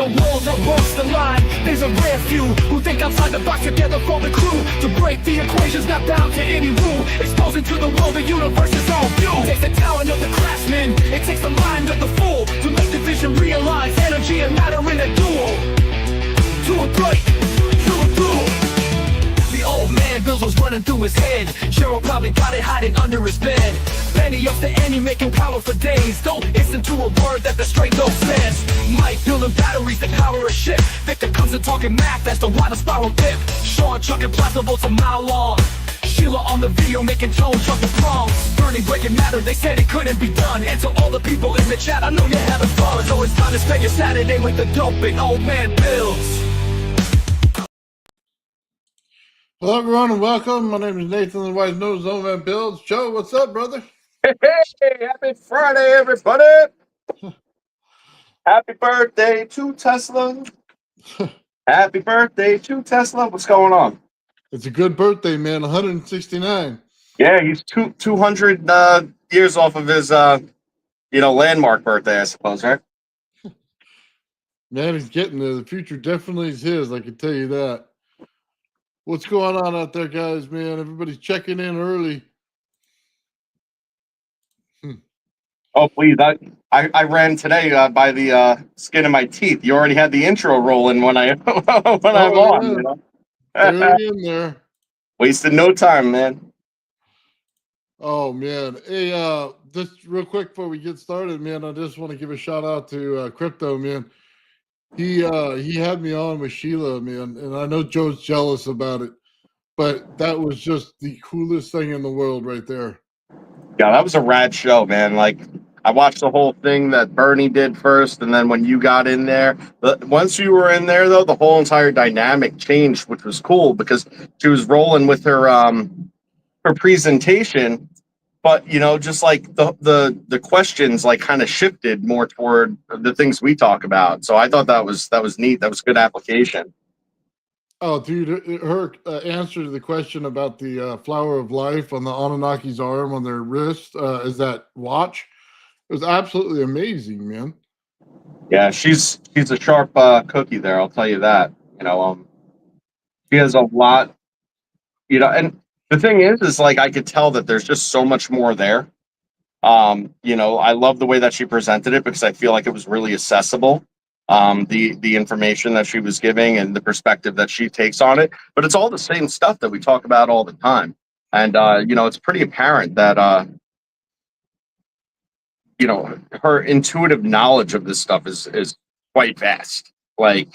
a world that walks the line. There's a rare few who think outside the box together for the clue to break the equations, not bound to any rule. Exposing to the world the universe's own view. It takes the talent of the craftsman, it takes the mind of the fool to make the vision realize energy and matter in a duel. To a break, to a duel. The old man, bills was running through his head. Cheryl probably got it hiding under his bed. Penny up to Annie, making power for days. Don't listen to a word that the straight dope says. Mike building batteries that power a ship. Victor comes and talking math, that's the water spiral dip. Sean chucking plasma bolts a mile long. Sheila on the video making tone chucking prongs. Bernie breaking matter, they said it couldn't be done. And to all the people in the chat, I know you're having fun. So it's time to spend your Saturday with the doping old man Bills. Hello everyone and welcome. My name is Nathan, the Wise Nose Old Man Builds. Joe, what's up, brother? Hey, happy Friday, everybody! Happy birthday to Tesla. Happy birthday to Tesla. What's going on? It's a good birthday, man. 169. Yeah, he's 200 years off of his, landmark birthday, I suppose, right? Man, he's getting there. The future definitely is his, I can tell you that. What's going on out there, guys, man? Everybody's checking in early. Oh, please. I ran today by the skin of my teeth. You already had the intro rolling when I'm on. Yeah. You know? Early in there. Wasted no time, man. Oh, man. Hey, just real quick before we get started, man, I just want to give a shout out to Crypto, man. He had me on with Sheila, man, and I know Joe's jealous about it, but that was just the coolest thing in the world right there. Yeah, that was a rad show, man. Like, I watched the whole thing that Bernie did first, and then when you got in there, once you were in there, though, the whole entire dynamic changed, which was cool because she was rolling with her presentation, but just like the questions like kind of shifted more toward the things we talk about. So I thought that was neat. That was good application. Oh, dude, her answer to the question about the flower of life on the Anunnaki's arm on their wrist is that watch. It was absolutely amazing, man. Yeah, she's a sharp cookie there. I'll tell you that. She has a lot. And the thing is like I could tell that there's just so much more there. I love the way that she presented it because I feel like it was really accessible. The information that she was giving and the perspective that she takes on it, but it's all the same stuff that we talk about all the time. And it's pretty apparent that her intuitive knowledge of this stuff is quite vast. Like,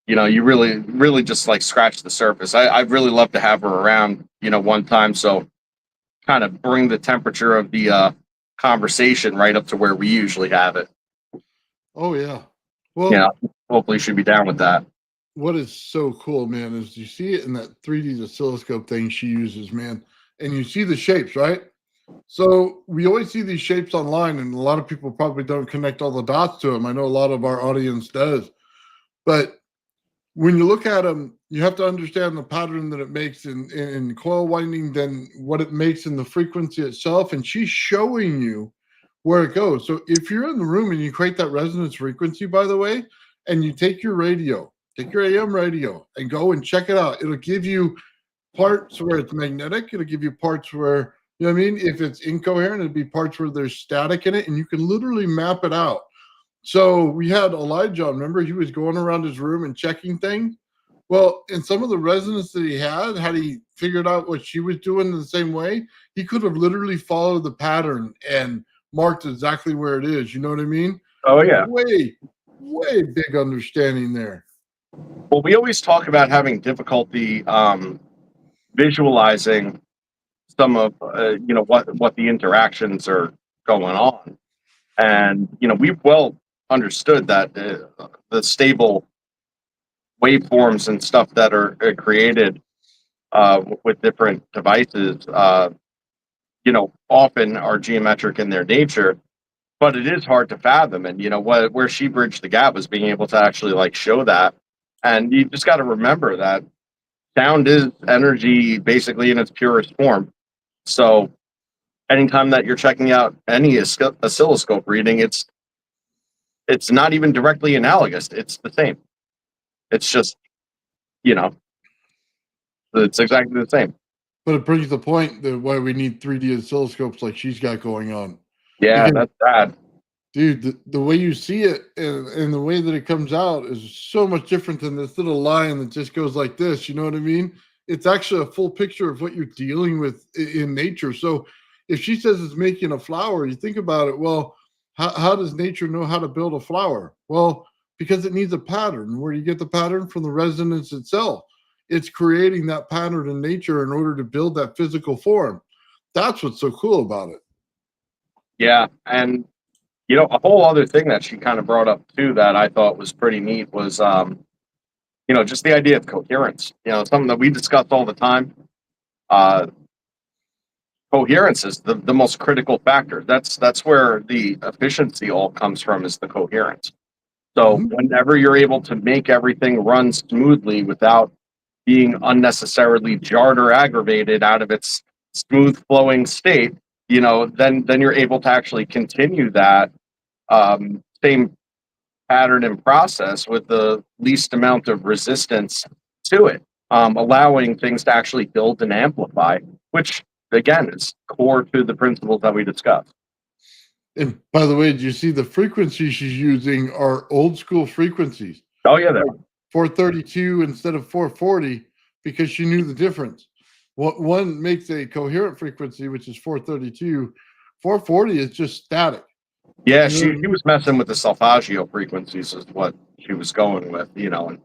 you really just like scratch the surface. I'd really love to have her around, one time. So kind of bring the temperature of the conversation right up to where we usually have it. Oh yeah. Well, hopefully she'd be down with that. What is so cool, man, is you see it in that 3D oscilloscope thing she uses, man, and you see the shapes, right? So we always see these shapes online, and a lot of people probably don't connect all the dots to them. I know a lot of our audience does. But when you look at them, you have to understand the pattern that it makes in coil winding, then what it makes in the frequency itself, and she's showing you where it goes. So if you're in the room and you create that resonance frequency, by the way, and you take your radio, take your AM radio and go and check it out. It'll give you parts where it's magnetic. It'll give you parts where, you know what I mean? If it's incoherent, it'll be parts where there's static in it, and you can literally map it out. So we had Elijah, remember, he was going around his room and checking things. Well, in some of the resonance that he had he figured out what she was doing in the same way, he could have literally followed the pattern and marked exactly where it is. You know what I mean? Oh, yeah. Way big understanding there. Well, we always talk about having difficulty visualizing some of what the interactions are going on, and we've well understood that the stable waveforms and stuff that are created with different devices, often are geometric in their nature. But it is hard to fathom, and where she bridged the gap was being able to actually like show that. And you just got to remember that sound is energy, basically in its purest form. So, anytime that you're checking out any oscilloscope reading, it's It's not even directly analogous. It's the same. It's just, you know, it's exactly the same. But it brings the point that why we need 3D oscilloscopes like she's got going on. Yeah, Because, that's bad. dude, the way you see it and the way that it comes out is so much different than this little line that just goes like this. You know what I mean? It's actually a full picture of what you're dealing with in nature. So if she says it's making a flower, you think about it. Well, how does nature know how to build a flower? Well, because it needs a pattern. Where do you get the pattern? From the resonance itself. It's creating that pattern in nature in order to build that physical form. That's what's so cool about it. Yeah, and a whole other thing that she kind of brought up too that I thought was pretty neat was, just the idea of coherence. Something that we discuss all the time. Uh, Coherence is the most critical factor. That's where the efficiency all comes from, is the coherence. So Mhm. whenever you're able to make everything run smoothly without being unnecessarily jarred or aggravated out of its smooth flowing state, then you're able to actually continue that same pattern and process with the least amount of resistance to it, allowing things to actually build and amplify, which again is core to the principles that we discussed. And by the way, did you see the frequencies she's using are old school frequencies? Oh yeah, there. Like 432 instead of 440, because she knew the difference. One makes a coherent frequency, which is 432. 440 is just static. Yeah, You know what I she mean? was messing with the solfeggio frequencies is what she was going with, and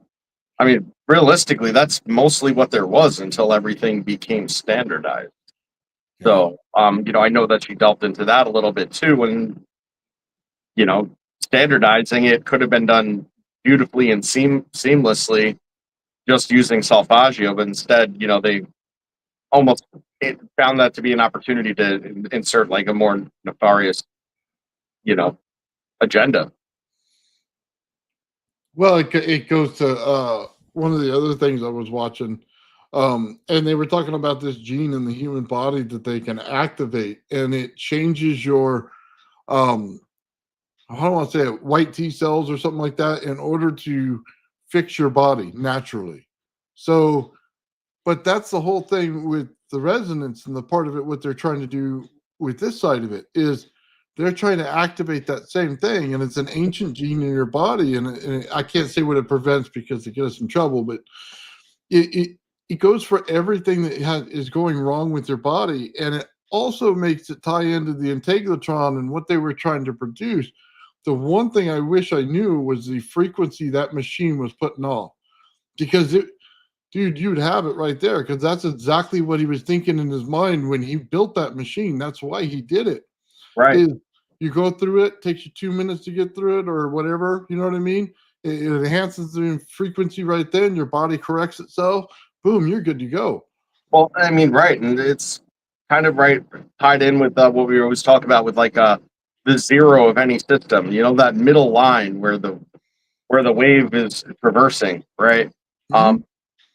I mean, realistically, that's mostly what there was until everything became standardized. Yeah. So, I know that she delved into that a little bit too, and you know, standardizing it could have been done beautifully and seamlessly just using solfeggio, but instead, they almost found that to be an opportunity to insert like a more nefarious, you know, agenda. Well, it goes to one of the other things I was watching, and they were talking about this gene in the human body that they can activate, and it changes your um, I don't want to say it, white T cells or something like that in order to fix your body naturally. So, but that's the whole thing with the resonance, and the part of it, what they're trying to do with this side of it is they're trying to activate that same thing. And it's an ancient gene in your body. I can't say what it prevents because it gets us in trouble, but it goes for everything that is going wrong with your body. And it also makes it tie into the integratron and what they were trying to produce. The one thing I wish I knew was the frequency that machine was putting off, because dude, you'd have it right there, because that's exactly what he was thinking in his mind when he built that machine. That's why he did it. Right. Is you go through it, takes you 2 minutes to get through it or whatever, you know what I mean? It enhances the frequency right then, your body corrects itself, boom, you're good to go. Well, I mean, right, and it's kind of right tied in with what we always talk about with like the zero of any system. That middle line where the wave is traversing, right? Mhm.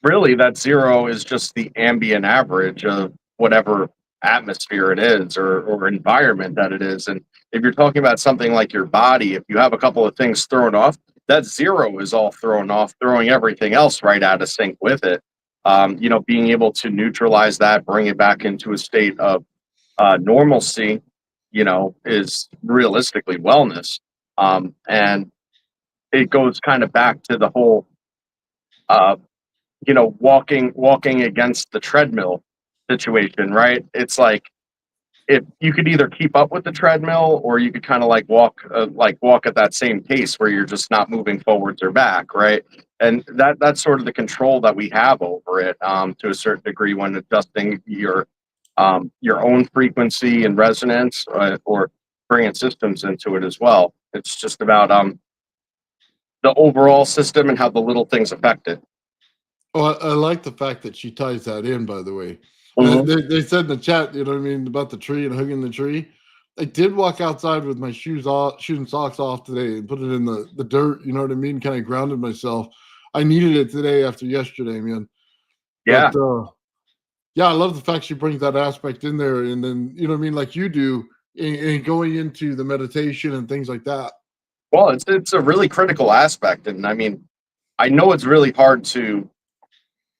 Really, that zero is just the ambient average of whatever atmosphere it is or environment that it is. And if you're talking about something like your body, if you have a couple of things thrown off, that zero is all thrown off, throwing everything else right out of sync with it. Being able to neutralize that, bring it back into a state of normalcy, is realistically wellness. And it goes kind of back to the whole uh, walking against the treadmill situation, right? It's like if you could either keep up with the treadmill or you could kind of like walk at that same pace where you're just not moving forwards or back, right? And that's sort of the control that we have over it, to a certain degree, when adjusting your own frequency and resonance, or bringing systems into it as well. It's just about the overall system and how the little things affect it. Oh, I like the fact that she ties that in, by the way. Mhm. They said in the chat, you know what I mean, about the tree and hugging the tree. I did walk outside with my shoes off, shoes and socks off today, and put it in the dirt, you know what I mean? Kind of grounded myself. I needed it today after yesterday, man. Yeah. But yeah, I love the fact she brings that aspect in there, and then, you know what I mean, like you do, and going into the meditation and things like that. Well, it's a really critical aspect, and I mean, I know it's really hard to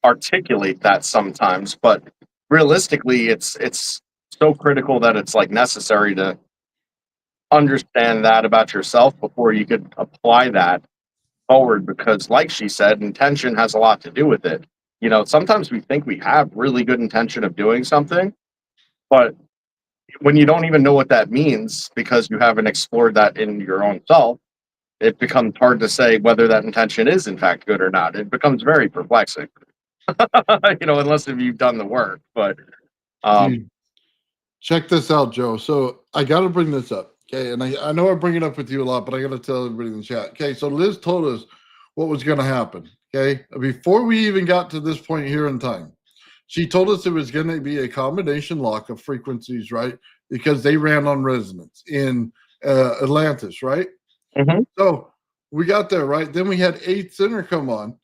articulate that sometimes, but realistically, it's so critical that it's like necessary to understand that about yourself before you could apply that forward. Because, like she said, intention has a lot to do with it. You know, sometimes we think we have really good intention of doing something, but when you don't even know what that means because you haven't explored that in your own self, it becomes hard to say whether that intention is in fact good or not. It becomes very perplexing, you know, unless if you've done the work. But um, Dude, check this out, Joe. So I got to bring this up. Okay. And I know I bring it up with you a lot, but I got to tell everybody in the chat. Okay. So Liz told us what was going to happen. Okay. Before we even got to this point here in time, she told us it was going to be a combination lock of frequencies, right? Because they ran on resonance in Atlantis, right? mhm. So we got there, right? Then we had Eighth Center come on,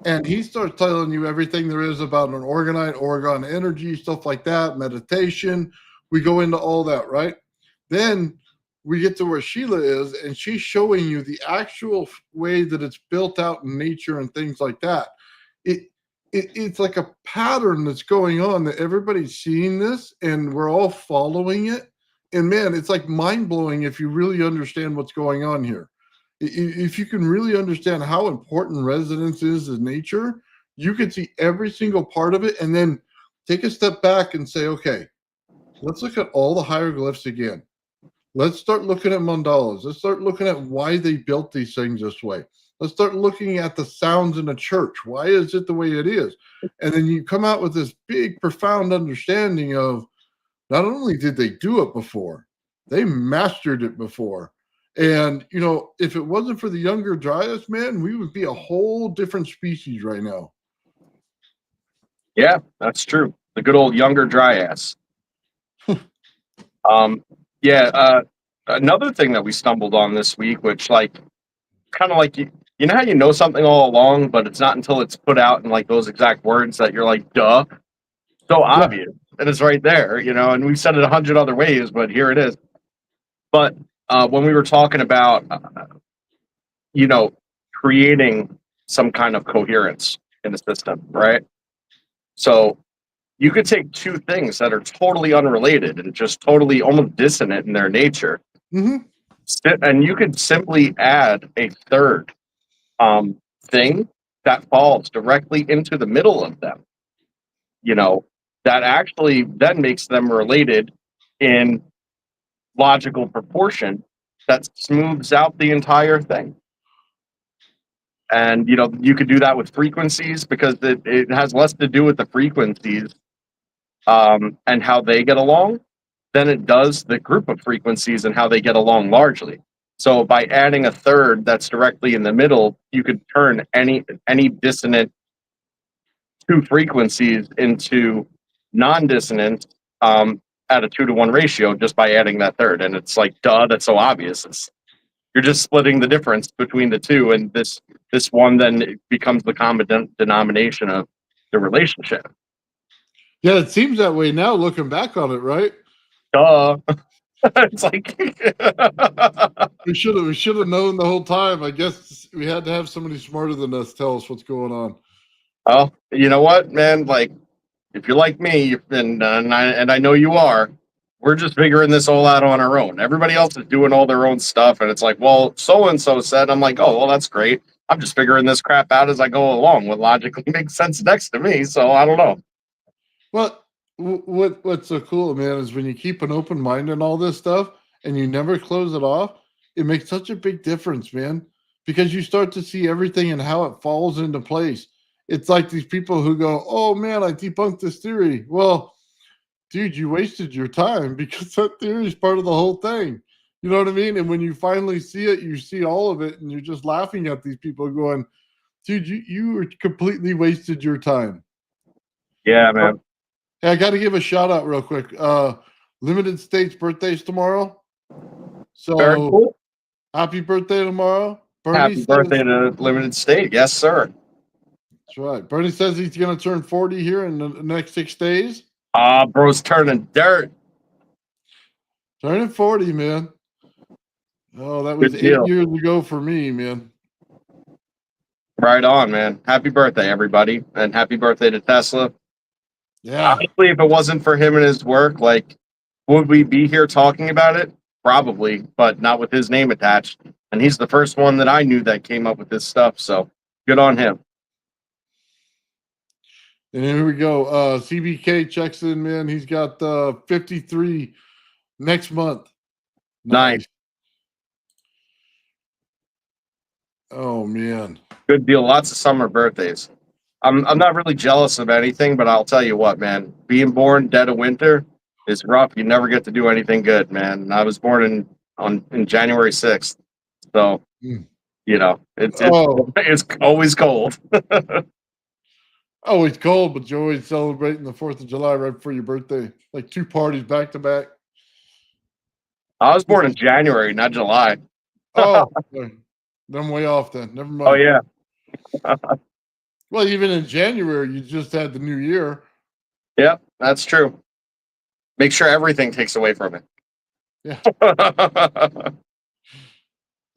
and he starts telling you everything there is about an organite, Oregon energy, stuff like that, meditation. We go into all that, right? Then we get to where Sheila is, and she's showing you the actual way that it's built out in nature and things like that. It, it's like a pattern that's going on that everybody's seeing this, and we're all following it. And man, it's like mind blowing if you really understand what's going on here. If you can really understand how important resonance is in nature, you can see every single part of it and then take a step back and say, okay, let's look at all the hieroglyphs again. Let's start looking at mandalas. Let's start looking at why they built these things this way. Let's start looking at the sounds in a church. Why is it the way it is? And then you come out with this big, profound understanding of not only did they do it before, they mastered it before. And, you know, if it wasn't for the younger Dryas, man, we would be a whole different species right now. Yeah, that's true. The good old younger dryas. um, yeah. Another thing that we stumbled on this week, which like kind of like you know how you know something all along, but it's not until it's put out in like those exact words that you're like, duh, so Yeah. obvious, and it's right there, you know. And we've said it 100 other ways, but here it is. But when we were talking about, you know, creating some kind of coherence in the system, right? So you could take two things that are totally unrelated and just totally almost dissonant in their nature, Mm-hmm. and you could simply add a third thing that falls directly into the middle of them. You know, that actually then makes them related in logical proportion that smooths out the entire thing. And you know, you could do that with frequencies because it has less to do with the frequencies and how they get along than it does the group of frequencies and how they get along largely. So by adding a third that's directly in the middle, you could turn any dissonant two frequencies into non-dissonant at a 2-to-1 ratio just by adding that third. And it's like, duh, that's so obvious. You're just splitting the difference between the two, and this one then becomes the common denomination of the relationship. Yeah, it seems that way now looking back on it, right? Duh. It's like We should have known the whole time. I guess we had to have somebody smarter than us tell us what's going on. oh, you know what, man? Like, if you're like me, and I know you are, we're just figuring this all out on our own. Everybody else is doing all their own stuff, and it's like, well, so and so said. I'm like, oh, well, that's great. I'm just figuring this crap out as I go along. What logically makes sense next to me. So I don't know. Well, what's so cool, man, is when you keep an open mind and all this stuff and you never close it off, it makes such a big difference, man, because you start to see everything and how it falls into place. It's like these people who go, oh, man, I debunked this theory. Well, dude, you wasted your time because that theory is part of the whole thing. You know what I mean? And when you finally see it, you see all of it, and you're just laughing at these people going, dude, you completely wasted your time. Yeah, man. Hey, I got to give a shout out real quick. Limited State's birthday's tomorrow. So Very cool. happy birthday tomorrow. Bernie Happy birthday to Limited State. Yes, sir. That's right. Bernie says he's going to turn 40 here in the next 6 days. Bro's turning dirt. Turning 40, man. Oh, that was Good 8 deal. years ago for me, man. Right on, man. Happy birthday, everybody. And happy birthday to Tesla. Yeah. Honestly, if it wasn't for him and his work, like, would we be here talking about it? Probably, but not with his name attached. And he's the first one that I knew that came up with this stuff. So good on him. And here we go. CBK checks in, man. He's got 53 next month. Nice. Oh man. Good deal. Lots of summer birthdays. I'm not really jealous of anything, but I'll tell you what, man. Being born dead of winter is rough. You never get to do anything good, man. And I was born in January 6th. So, Mm. you know, it's Oh. it's always cold. Oh, it's cold, but you're always celebrating the 4th of July right before your birthday. Like 2 parties back to back. I was born in January, not July. Oh, sorry. Then I'm way off then. Never mind. Oh yeah. Well, even in January, you just had the new year. Yep, that's true. Make sure everything takes away from it. Yeah.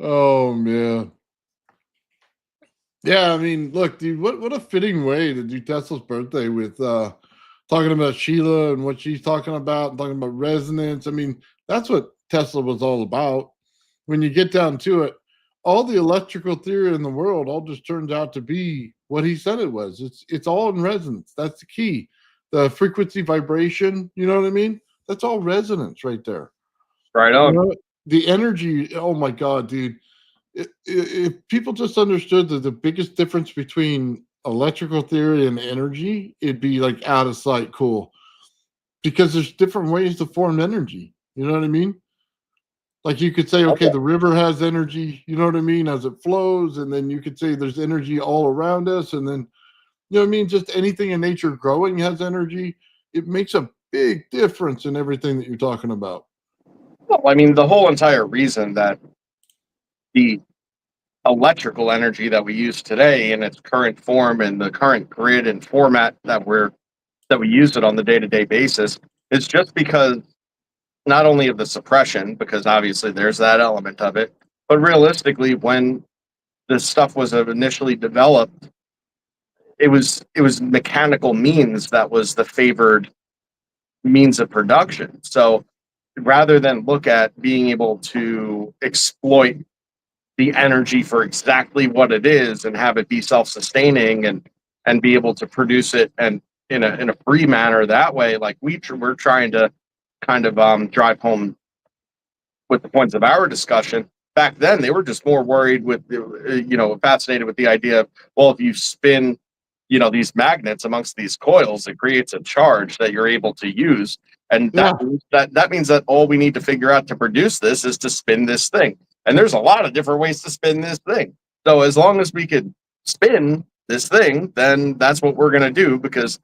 Oh man. Yeah, I mean, look, dude, what a fitting way to do Tesla's birthday with talking about Sheila and what she's talking about, and talking about resonance. I mean, that's what Tesla was all about. When you get down to it, all the electrical theory in the world all just turns out to be what he said it was. It's all in resonance. That's the key. The frequency vibration, you know what I mean? That's all resonance right there. Right You on. know, the energy, oh my God, dude. If people just understood that the biggest difference between electrical theory and energy, it'd be like out of sight cool. Because there's different ways to form energy. You know what I mean? Like you could say, okay, Okay. the river has energy, you know what I mean, as it flows, and then you could say there's energy all around us, and then you know what I mean, just anything in nature growing has energy. It makes a big difference in everything that you're talking about. Well, I mean, the whole entire reason that the electrical energy that we use today in its current form and the current grid and format that we use it on the day-to-day basis is just because not only of the suppression, because obviously there's that element of it, but realistically, when this stuff was initially developed, it was mechanical means that was the favored means of production. So rather than look at being able to exploit the energy for exactly what it is and have it be self-sustaining and be able to produce it and in a free manner that way, like we're trying to kind of drive home with the points of our discussion. Back then they were just more worried with fascinated with the idea of, well, if you spin these magnets amongst these coils, it creates a charge that you're able to use, and Yeah. that means that all we need to figure out to produce this is to spin this thing. And there's a lot of different ways to spin this thing. So as long as we could spin this thing, then that's what we're going to do, because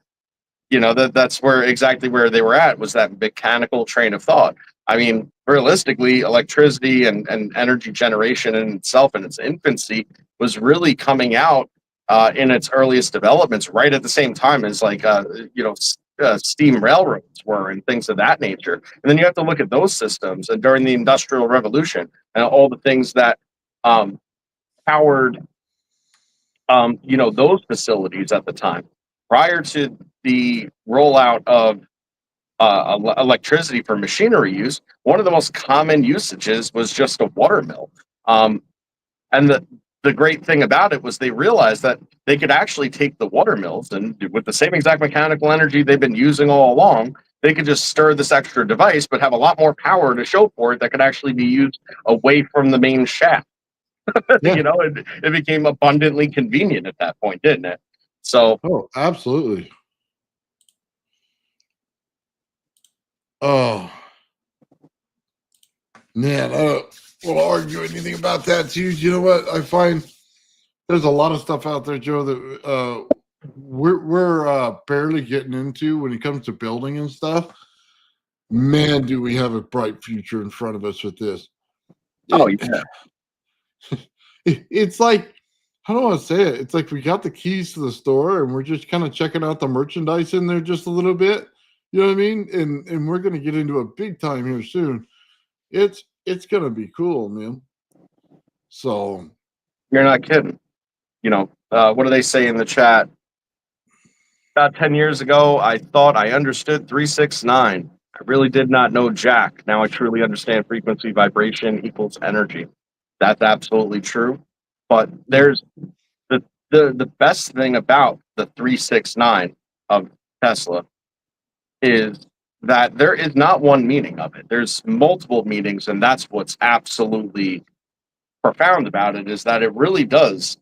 that's exactly where they were at, was that mechanical train of thought. I mean, realistically, electricity and energy generation in itself, in its infancy, was really coming out in its earliest developments right at the same time as steam railroads were and things of that nature. And then you have to look at those systems, and during the Industrial Revolution and all the things that powered those facilities at the time, prior to the rollout of electricity for machinery use. One of the most common usages was just a water mill. And the great thing about it was they realized that they could actually take the water mills, and with the same exact mechanical energy they've been using all along, they could just stir this extra device, but have a lot more power to show for it that could actually be used away from the main shaft. Yeah. It became abundantly convenient at that point, didn't it? So, Oh, absolutely. Oh man, I don't want to argue anything about that, too. You know what? I find there's a lot of stuff out there, Joe, that we're barely getting into when it comes to building and stuff. Man, do we have a bright future in front of us with this? oh It, yeah, it's like, I don't want to say it. It's like we got the keys to the store and we're just kind of checking out the merchandise in there just a little bit. You know what I mean? And we're gonna get into a big time here soon. It's gonna be cool, man. So You're not kidding. What do they say in the chat? About 10 years ago, I thought I understood 369. I really did not know Jack. Now I truly understand frequency vibration equals energy. That's absolutely true. But there's the best thing about the 369 of Tesla is that there is not one meaning of it. There's multiple meanings, and that's what's absolutely profound about it, is that it really does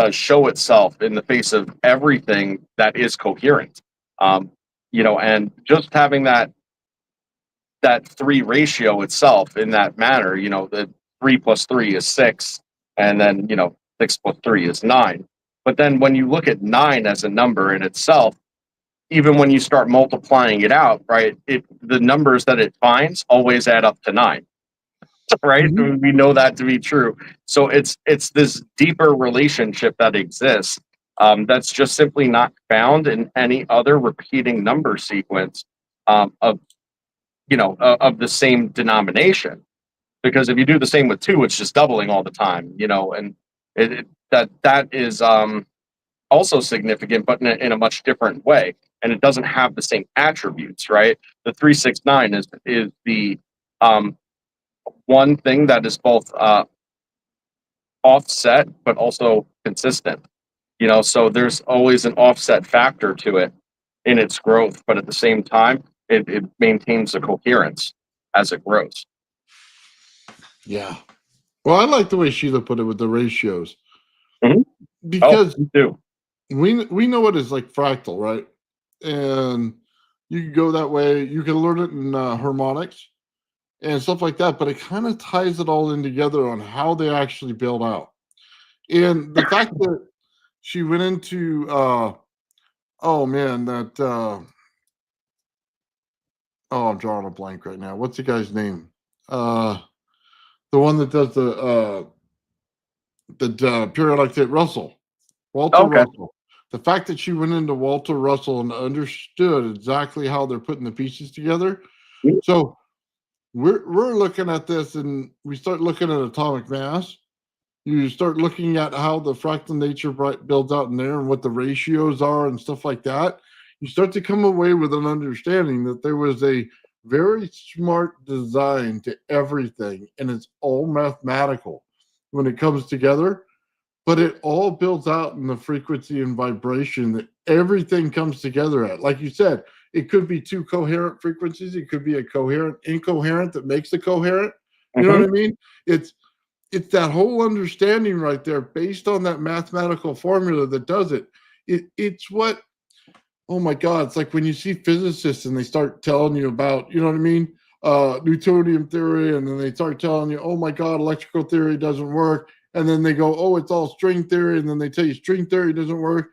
show itself in the face of everything that is coherent. And just having that three ratio itself in that manner, the 3 + 3 is 6, and then 6 + 3 is 9. But then when you look at 9 as a number in itself, even when you start multiplying it out, right, the numbers that it finds always add up to 9. Right? Mhm. We know that to be true. So it's this deeper relationship that exists, that's just simply not found in any other repeating number sequence, of the same denomination. Because if you do the same with 2, it's just doubling all the time. And that is also significant, but in a much different way. And it doesn't have the same attributes, right? The 369 is the one thing that is both offset but also consistent. So there's always an offset factor to it in its growth, but at the same time, it maintains a coherence as it grows. Yeah. Well, I like the way Sheila put it with the ratios, Mhm. because Me too. we know it is like fractal, right? And you can go that way. You can learn it in harmonics and stuff like that, but it kind of ties it all in together on how they actually build out. And the fact that she went into oh man, that oh, I'm drawing a blank right now. What's the guy's name? The one that does the periodic table, Russell, Walter Okay. Russell. The fact that she went into Walter Russell and understood exactly how they're putting the pieces together. Mhm. So we're looking at this, and we start looking at atomic mass. You start looking at how the fractal nature builds out in there and what the ratios are and stuff like that. You start to come away with an understanding that there was a very smart design to everything, and it's all mathematical when it comes together, but it all builds out in the frequency and vibration that everything comes together at. Like you said, it could be two coherent frequencies, it could be a coherent incoherent that makes the coherent. You know what Mhm. I mean? It's that whole understanding right there based on that mathematical formula that does it. It's what, oh my God, it's like when you see physicists and they start telling you about, you know what I mean? Newtonian theory, and then they start telling you, oh my God, electrical theory doesn't work. And then they go, oh, it's all string theory. And then they tell you string theory doesn't work.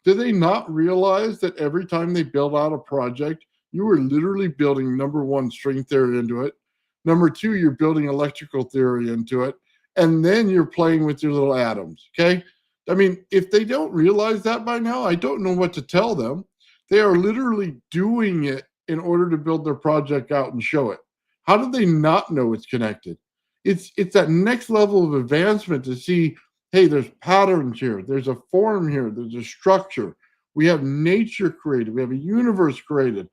Do they not realize that every time they build out a project, you are literally building, number one, string theory into it. Number two, you're building electrical theory into it. And then you're playing with your little atoms. Okay. I mean, if they don't realize that by now, I don't know what to tell them. They are literally doing it in order to build their project out and show it. How do they not know it's connected? It's that next level of advancement to see, hey, there's patterns here, there's a form here, there's a structure. We have nature created, we have a universe created,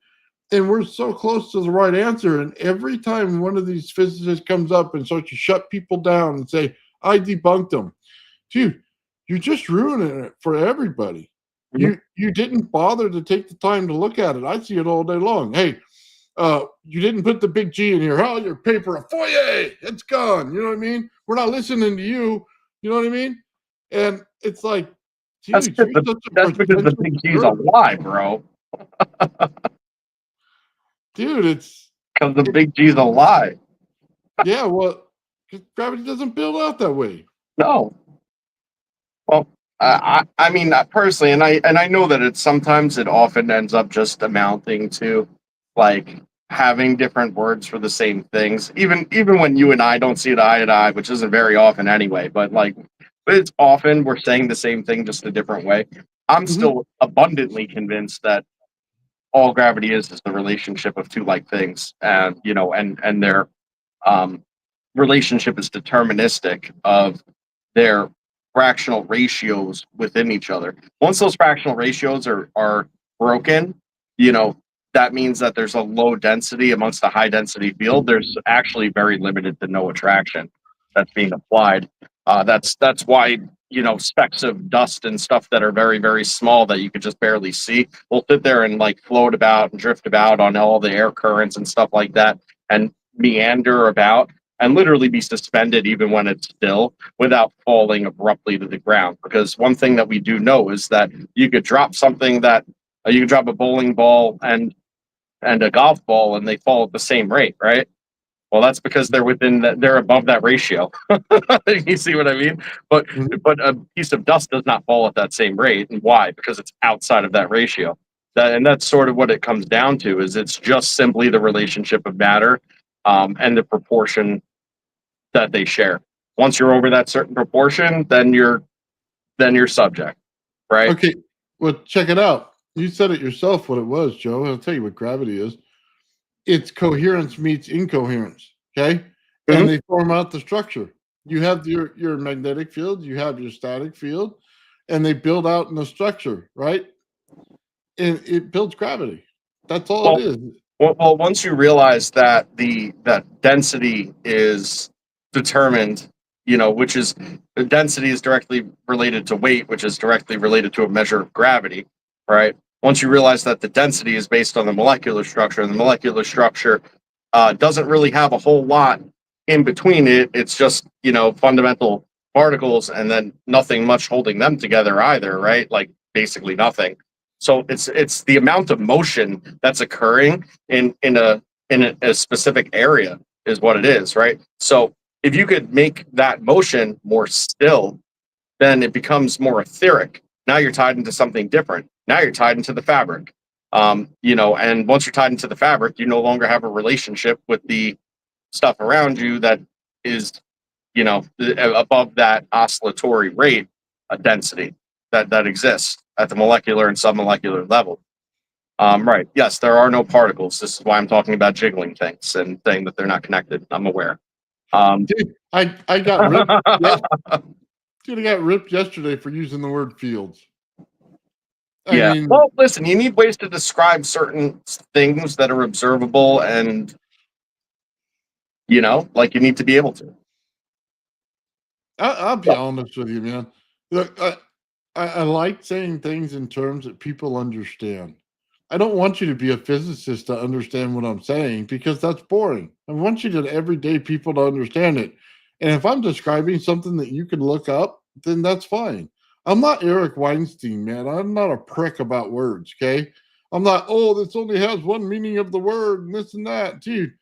and we're so close to the right answer. And every time one of these physicists comes up and starts to shut people down and say, I debunked them, dude, you're just ruining it for everybody. Mhm. You didn't bother to take the time to look at it. I see it all day long. Hey, you didn't put the big G in here. Oh, your paper, a foyer, it's gone. You know what I mean? We're not listening to you. You know what I mean? And it's like, That's dude, because you're the such a that's because the potential big G's a jerk. lie, bro. Dude, Because the it, big G's a lie. yeah, well, 'cause gravity doesn't build out that way. No. Well, I mean, personally, and I know that it often ends up just amounting to like having different words for the same things. Even when you and I don't see it eye to eye, which isn't very often anyway, but it's often we're saying the same thing just a different way. I'm Mhm. still abundantly convinced that all gravity is the relationship of two like things, and and their um relationship is deterministic of their fractional ratios within each other. Once those fractional ratios are broken, you know, that means that there's a low density amongst a high density field. There's actually very limited to no attraction that's being applied. That's why, you know, specks of dust and stuff that are very, very small that you could just barely see will sit there and like float about and drift about on all the air currents and stuff like that and meander about and literally be suspended even when it's still without falling abruptly to the ground. Because one thing that we do know is that you could drop something that you could drop a bowling ball and a golf ball and they fall at the same rate, right? Well, that's because they're within that, they're above that ratio. You see what I mean? But Mhm. but a piece of dust does not fall at that same rate. And why? Because it's outside of that ratio. And that's sort of what it comes down to. Is it's just simply the relationship of matter and the proportion that they share. Once you're over that certain proportion, then you're subject, right? Okay, well, check it out. You said it yourself what it was, Joe. I'll tell you what gravity is. It's coherence meets incoherence. Okay, and Mhm. they form out the structure. You have your magnetic field, you have your static field, and they build out in the structure, right? And it builds gravity. That's all it Well, is. well, once you realize that that density is determined, you know, which is the density is directly related to weight, which is directly related to a measure of gravity, right? Once you realize that the density is based on the molecular structure, and the molecular structure doesn't really have a whole lot in between it. It's just, you know, fundamental particles, and then nothing much holding them together either, right? Like basically nothing. So it's the amount of motion that's occurring in a specific area is what it is, right? So if you could make that motion more still, then it becomes more etheric. Now you're tied into something different. Now you're tied into the fabric. You know, and once you're tied into the fabric, you no longer have a relationship with the stuff around you that is, you know, above that oscillatory rate, a density that exists at the molecular and submolecular level. Right. Yes, there are no particles. This is why I'm talking about jiggling things and saying that they're not connected. I'm aware. Um, Dude, I got ripped. Yeah, dude, I got ripped yesterday for using the word fields. I yeah. mean, Well, listen, you need ways to describe certain things that are observable and, you know, like you need to be able to. I'll be honest with you, man. Look, I like saying things in terms that people understand. I don't want you to be a physicist to understand what I'm saying because that's boring. I want you to everyday people to understand it. And if I'm describing something that you can look up, then that's fine. I'm not Eric Weinstein, man. I'm not a prick about words, okay? I'm not, oh, this only has one meaning of the word and this and that. Dude,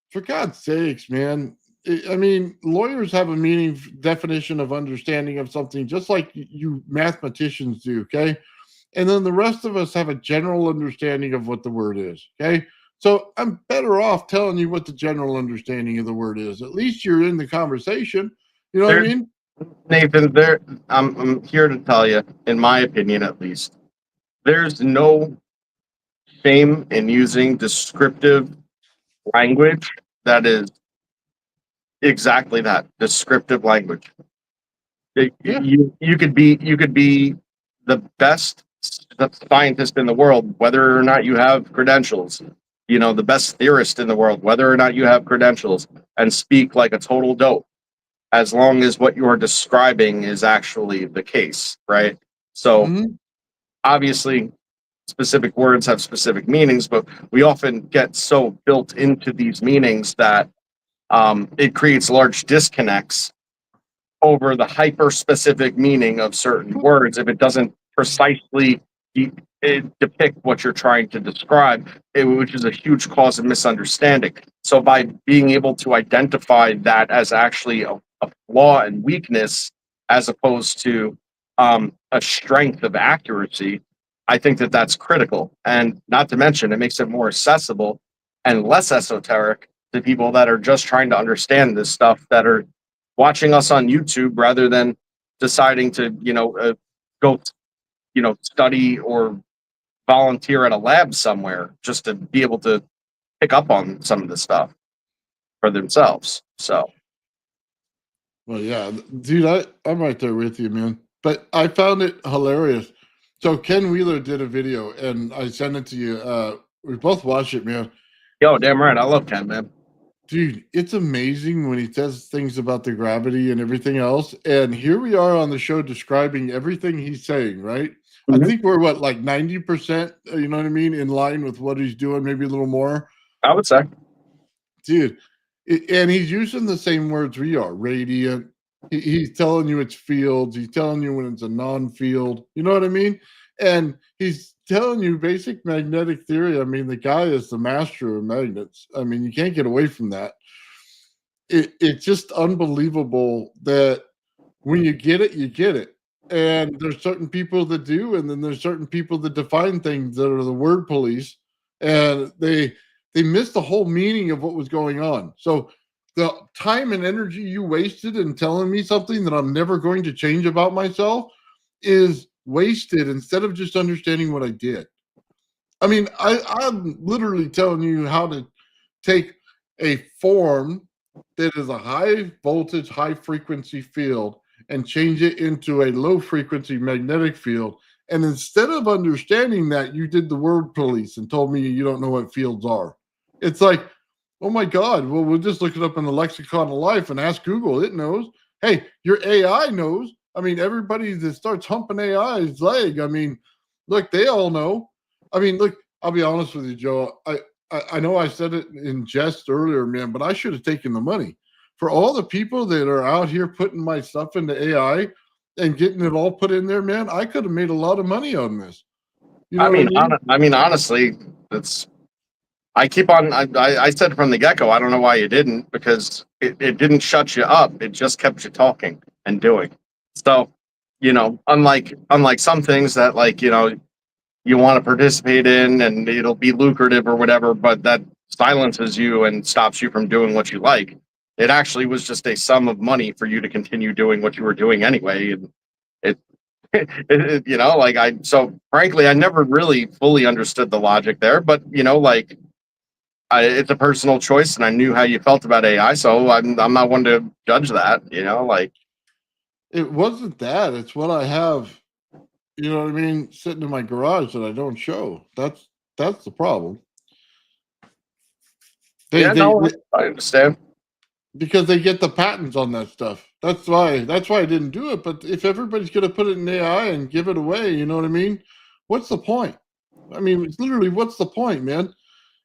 for God's sakes, man. I mean, lawyers have a meaning definition of understanding of something just like you mathematicians do, okay? And then the rest of us have a general understanding of what the word is, okay? So I'm better off telling you what the general understanding of the word is. At least you're in the conversation. You know what I There's mean? Nathan, there I'm here to tell you, in my opinion at least, there's no shame in using descriptive language that is exactly that, descriptive language. Yeah. You could be the best scientist in the world, whether or not you have credentials. You know, the best theorist in the world, whether or not you have credentials, and speak like a total dope, as long as what you're describing is actually the case, right? So Hmm. obviously specific words have specific meanings, but we often get so built into these meanings that it creates large disconnects over the hyper specific meaning of certain words if it doesn't precisely depict what you're trying to describe, which is a huge cause of misunderstanding. So, by being able to identify that as actually a flaw and weakness, as opposed to a strength of accuracy, I think that that's critical. And not to mention, it makes it more accessible and less esoteric to people that are just trying to understand this stuff, that are watching us on YouTube rather than deciding to, go, study or volunteer at a lab somewhere just to be able to pick up on some of this stuff. for themselves. So Well, yeah, dude, I'm right there with you, man. But I found it hilarious. So Ken Wheeler did a video, and I sent it to you. We both watched it, man. yo, damn right, I love Ken, man. Dude, it's amazing when he says things about the gravity and everything else. And here we are on the show describing everything he's saying, right? I Mhm. think we're what, like 90%, you know what I mean, in line with what he's doing, maybe a little more. I would say. Dude, and he's using the same words we are, radiant. He's telling you it's fields. He's telling you when it's a non-field. You know what I mean? And he's telling you basic magnetic theory. I mean, the guy is the master of magnets. I mean, you can't get away from that. It's just unbelievable that when you get it, you get it. And there's certain people that do, and then there's certain people that define things that are the word police, and they miss the whole meaning of what was going on. So the time and energy you wasted in telling me something that I'm never going to change about myself is wasted instead of just understanding what I did. I mean, I'm literally telling you how to take a form that is a high voltage, high frequency field and change it into a low frequency magnetic field. And instead of understanding that, you did the word police and told me you don't know what fields are. It's like, oh my God, well, we'll just look it up in the lexicon of life and ask Google. It knows. Hey, your AI knows. I mean, everybody that starts humping AI's leg, I mean, look, they all know. I mean, look, I'll be honest with you, Joe. I know I said it in jest earlier, man, but I should have taken the money. For all the people that are out here putting my stuff into AI and getting it all put in there, man, I could have made a lot of money on this. You know I what I mean, mean? I mean, honestly, it's. I keep on. I said from the get go. I don't know why you didn't, because it didn't shut you up. It just kept you talking and doing. So, unlike some things that, like, you want to participate in and it'll be lucrative or whatever, but that silences you and stops you from doing what you like. It actually was just a sum of money for you to continue doing what you were doing anyway. And it, so frankly, I never really fully understood the logic there, but it's a personal choice, and I knew how you felt about AI, so I'm not one to judge that. It wasn't that. It's what I have, you know what I mean, sitting in my garage that I don't show. That's the problem. Yeah, They no, I understand. because they get the patents on that stuff. That's why I didn't do it. But if everybody's gonna put it in AI and give it away, you know what I mean? What's the point? I mean, it's literally, what's the point, man?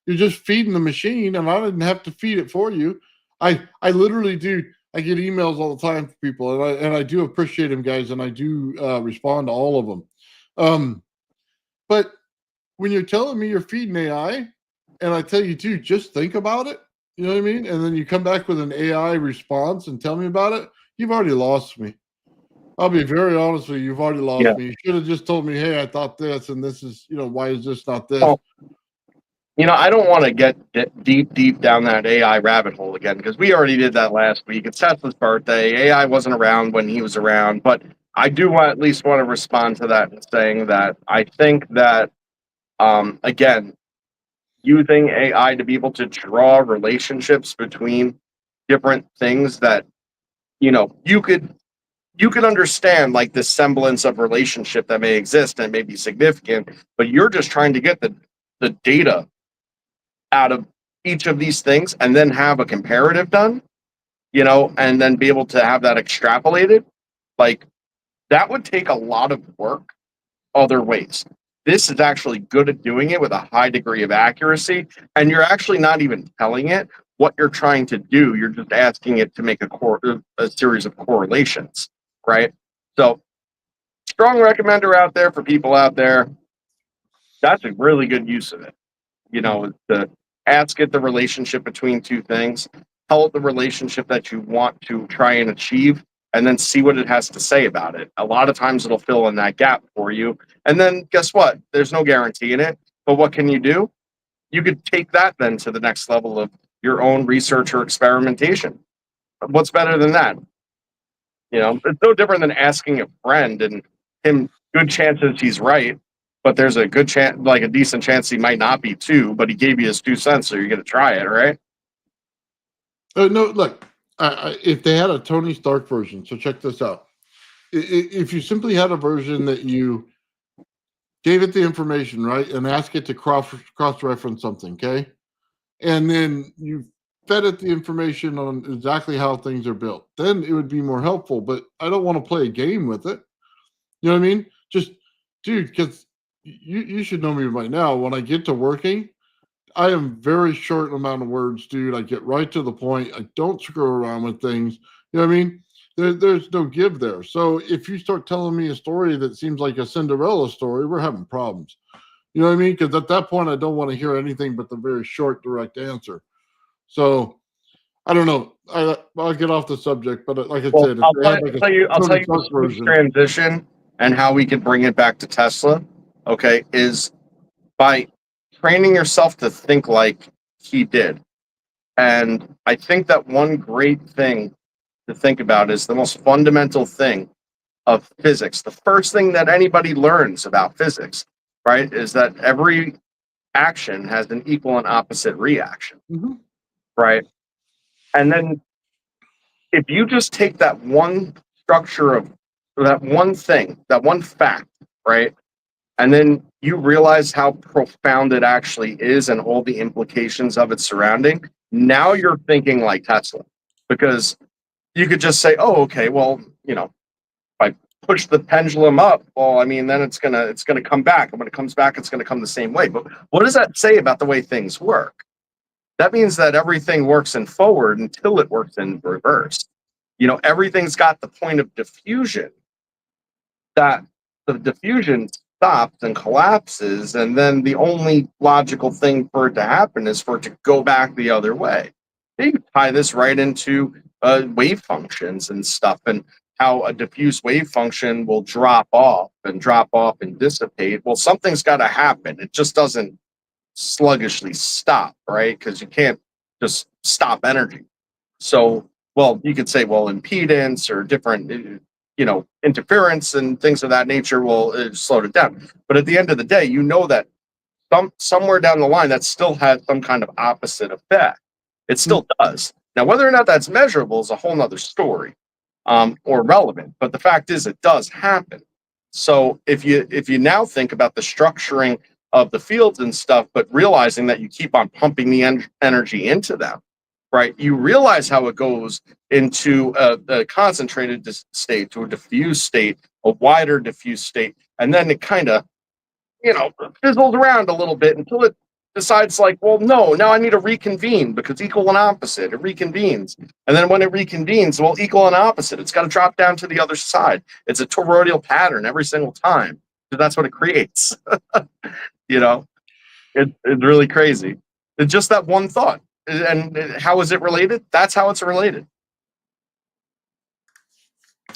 You're just feeding the machine, and I didn't have to feed it for you. I literally do. I get emails all the time from people, and I do appreciate them, guys, and I do respond to all of them. But when you're telling me you're feeding AI, and I tell you to just think about it, you know what I mean? And then you come back with an AI response and tell me about it, you've already lost me. I'll be very honest with you, you've already lost Yeah. me. You should have just told me, hey, I thought this, and this is, why is this not this? Well, I don't want to get deep down that AI rabbit hole again, because we already did that last week. It's Tesla's birthday. AI wasn't around when he was around, but I do at least want to respond to that and saying that I think that, again, using AI to be able to draw relationships between different things that you could understand, like the semblance of relationship that may exist and may be significant, but you're just trying to get the data out of each of these things and then have a comparative done, and then be able to have that extrapolated. Like, that would take a lot of work other ways. This is actually good at doing it with a high degree of accuracy, and you're actually not even telling it what you're trying to do. You're just asking it to make a series of correlations, right? So, strong recommender out there for people out there. That's a really good use of it. To ask it the relationship between two things, tell it the relationship that you want to try and achieve, and then see what it has to say about it. A lot of times it'll fill in that gap for you. And then guess what? There's no guarantee in it. But what can you do? You could take that then to the next level of your own research or experimentation. What's better than that? It's no different than asking a friend, and him, good chances he's right, but there's a good chance, like a decent chance he might not be too, but he gave you his 2 cents, so you're going to try it, right? No, look, if they had a Tony Stark version, so check this out. If you simply had a version that you gave it the information, right, and ask it to cross reference something, okay, and then you fed it the information on exactly how things are built, then it would be more helpful. But I don't want to play a game with it. You know what I mean? Just, dude, because you should know me by now. When I get to working, I am very short amount of words, dude. I get right to the point. I don't screw around with things. You know what I mean? There's no give there. So if you start telling me a story that seems like a Cinderella story, we're having problems. You know what I mean? Because at that point, I don't want to hear anything but the very short, direct answer. So I don't know. I'll get off the subject, but like I Well, said, if they had like a I'll tell Tony you the Stark smooth version, transition and how we could bring it back to Tesla. Okay, is by training yourself to think like he did. And I think that one great thing to think about is the most fundamental thing of physics. The first thing that anybody learns about physics, right, is that every action has an equal and opposite reaction, Mhm. right? And then if you just take that one structure of or that one thing, that one fact, right? And then you realize how profound it actually is and all the implications of its surrounding. Now you're thinking like Tesla because you could just say, "Oh, okay, well, if I push the pendulum up, well, I mean, then it's gonna come back, and when it comes back, it's gonna come the same way." But what does that say about the way things work? That means that everything works in forward until it works in reverse. Everything's got the point of diffusion that the diffusion stops and collapses, and then the only logical thing for it to happen is for it to go back the other way. You can tie this right into wave functions and stuff, and how a diffuse wave function will drop off and dissipate. Well, something's got to happen. It just doesn't sluggishly stop, right? Because you can't just stop energy. So, well, you could say, well, impedance or different, interference and things of that nature will slow it down. But at the end of the day, you know that somewhere down the line that still has some kind of opposite effect. It still does. Now, whether or not that's measurable is a whole nother story, or relevant. But the fact is, it does happen. So if you now think about the structuring of the fields and stuff, but realizing that you keep on pumping the energy into them, right? You realize how it goes into a concentrated state to a diffuse state, a wider diffuse state, and then it kind of, fizzles around a little bit until it decides, like, well, no, now I need to reconvene because equal and opposite, it reconvenes. And then when it reconvenes, well, equal and opposite, it's got to drop down to the other side. It's a toroidal pattern every single time. So that's what it creates. you know, it's really crazy. It's just that one thought. And how is it related? That's how it's related.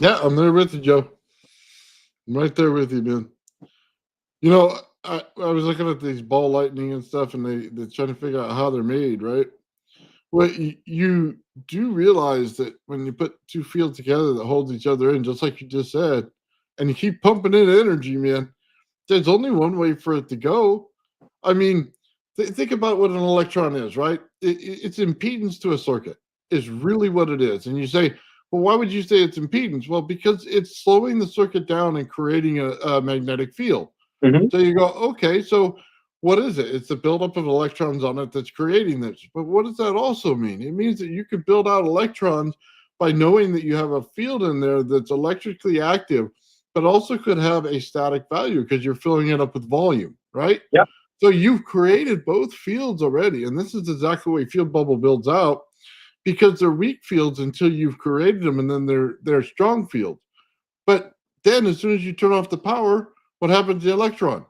yeah, I'm there with you, Joe. I'm right there with you, man. You know, I was looking at these ball lightning and stuff, and they're trying to figure out how they're made, right? Well, you do realize that when you put two fields together that hold each other in, just like you just said, and you keep pumping in energy, man, there's only one way for it to go. I mean, think about what an electron is, right? It's impedance to a circuit, is really what it is. And you say, well, why would you say it's impedance? Well, because it's slowing the circuit down and creating a magnetic field. Mm-hmm. So you go, okay, so what is it? It's the buildup of electrons on it that's creating this. But what does that also mean? It means that you could build out electrons by knowing that you have a field in there that's electrically active, but also could have a static value because you're filling it up with volume, right? Yep. So you've created both fields already. And this is exactly the way field bubble builds out because they're weak fields until you've created them, and then they're strong fields. But then as soon as you turn off the power, what happens to the electron?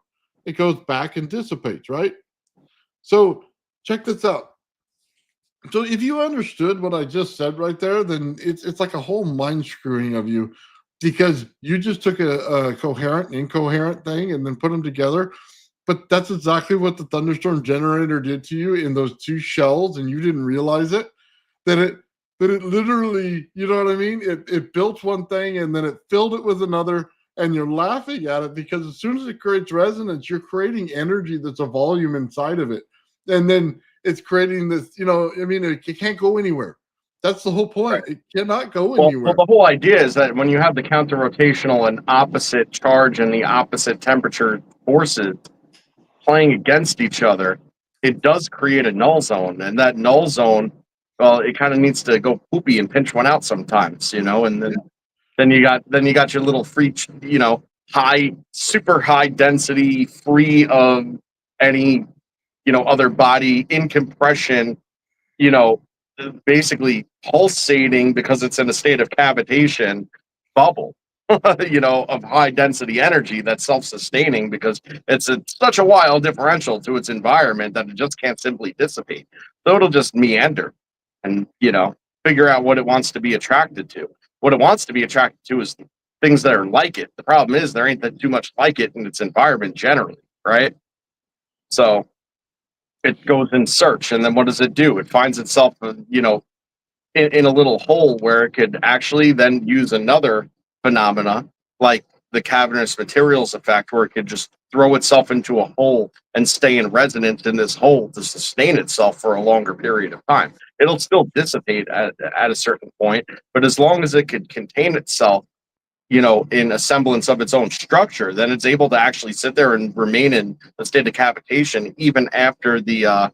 It goes back and dissipates, right? So check this out. So if you understood what I just said right there, then it's like a whole mind screwing of you because you just took a coherent and incoherent thing and then put them together. But that's exactly what the thunderstorm generator did to you in those two shells, and you didn't realize it. That it literally, you know what I mean? It built one thing and then it filled it with another, and you're laughing at it because as soon as it creates resonance, you're creating energy that's a volume inside of it. And then it's creating this, I mean, it can't go anywhere. That's the whole point. It cannot go Well, anywhere. the whole idea is that when you have the counter-rotational and opposite charge and the opposite temperature forces playing against each other, it does create a null zone, and that null zone, well, it kind of needs to go poopy and pinch one out sometimes, and then you got your little free, super high density, free of any, other body in compression, you know, basically pulsating because it's in a state of cavitation bubble, of high density energy that's self-sustaining because it's such a wild differential to its environment that it just can't simply dissipate. So it'll just meander and, figure out what it wants to be attracted to. What it wants to be attracted to is things that are like it. The problem is there ain't that too much like it in its environment generally, right? So it goes in search, and then what does it do? It finds itself, in a little hole where it could actually then use another phenomena like the cavernous materials effect, where it could just throw itself into a hole and stay in resonance in this hole to sustain itself for a longer period of time. It'll still dissipate at a certain point, but as long as it could contain itself, in a semblance of its own structure, then it's able to actually sit there and remain in a state of cavitation even after the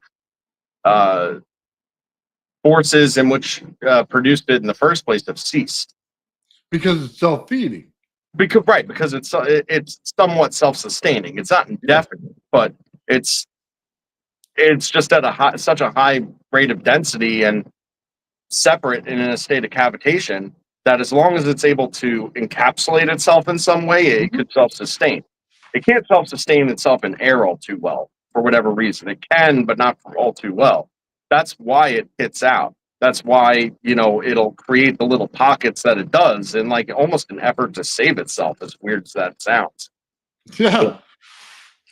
forces in which produced it in the first place have ceased. Because it's self-feeding. Because it's somewhat self-sustaining. It's not indefinite, but it's just at such a high rate of density and separate and in a state of cavitation that as long as it's able to encapsulate itself in some way, it could self-sustain. It can't self-sustain itself in air all too well for whatever reason. It can, but not for all too well. That's why it hits out. That's why, it'll create the little pockets that it does in like almost an effort to save itself, as weird as that sounds. Yeah.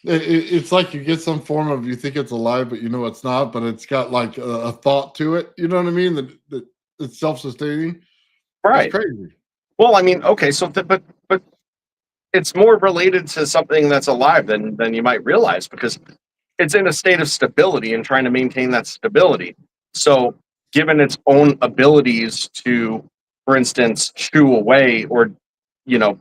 It's like you get some form of, you think it's alive, but it's not, but it's got like a thought to it. You know what I mean? That it's self-sustaining. Right. It's crazy. Well, I mean, okay, so but it's more related to something that's alive than you might realize, because it's in a state of stability and trying to maintain that stability. So given its own abilities to, for instance, chew away or,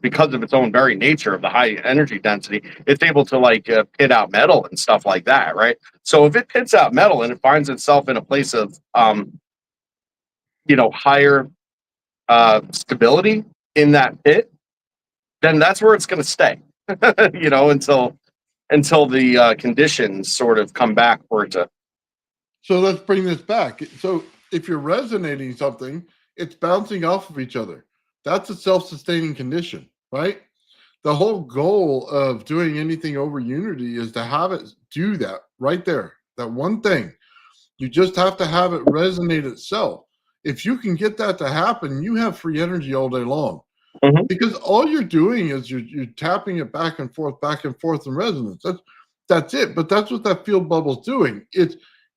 because of its own very nature of the high energy density, it's able to pit out metal and stuff like that, right? So if it pits out metal and it finds itself in a place of, higher stability in that pit, then that's where it's going to stay, until the conditions sort of come back for it to. So let's bring this back. So if you're resonating something, it's bouncing off of each other. That's a self-sustaining condition, right? The whole goal of doing anything over unity is to have it do that right there. That one thing. You just have to have it resonate itself. If you can get that to happen, you have free energy all day long. Mm-hmm. Because all you're doing is you're tapping it back and forth in resonance. That's it. But that's what that field bubble's doing.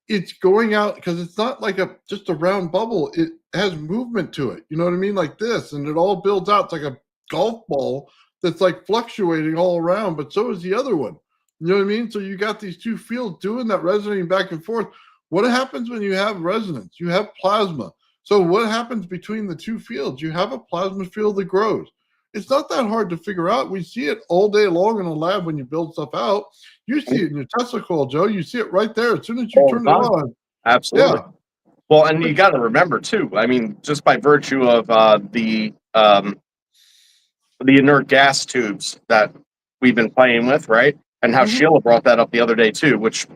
It's going out, because it's not like just a round bubble. It has movement to it. You know what I mean? Like this, and it all builds out. It's like a golf ball that's like fluctuating all around, but so is the other one. You know what I mean? So you got these two fields doing that, resonating back and forth. What happens when you have resonance? You have plasma. So what happens between the two fields? You have a plasma field that grows. It's not that hard to figure out. We see it all day long in a lab when you build stuff out. You see it in your Tesla coil, Joe. You see it right there as soon as you turn it on. Absolutely. Yeah. Well, and you got to remember too. I mean, just by virtue of the inert gas tubes that we've been playing with, right? And how Sheila brought that up the other day too, which,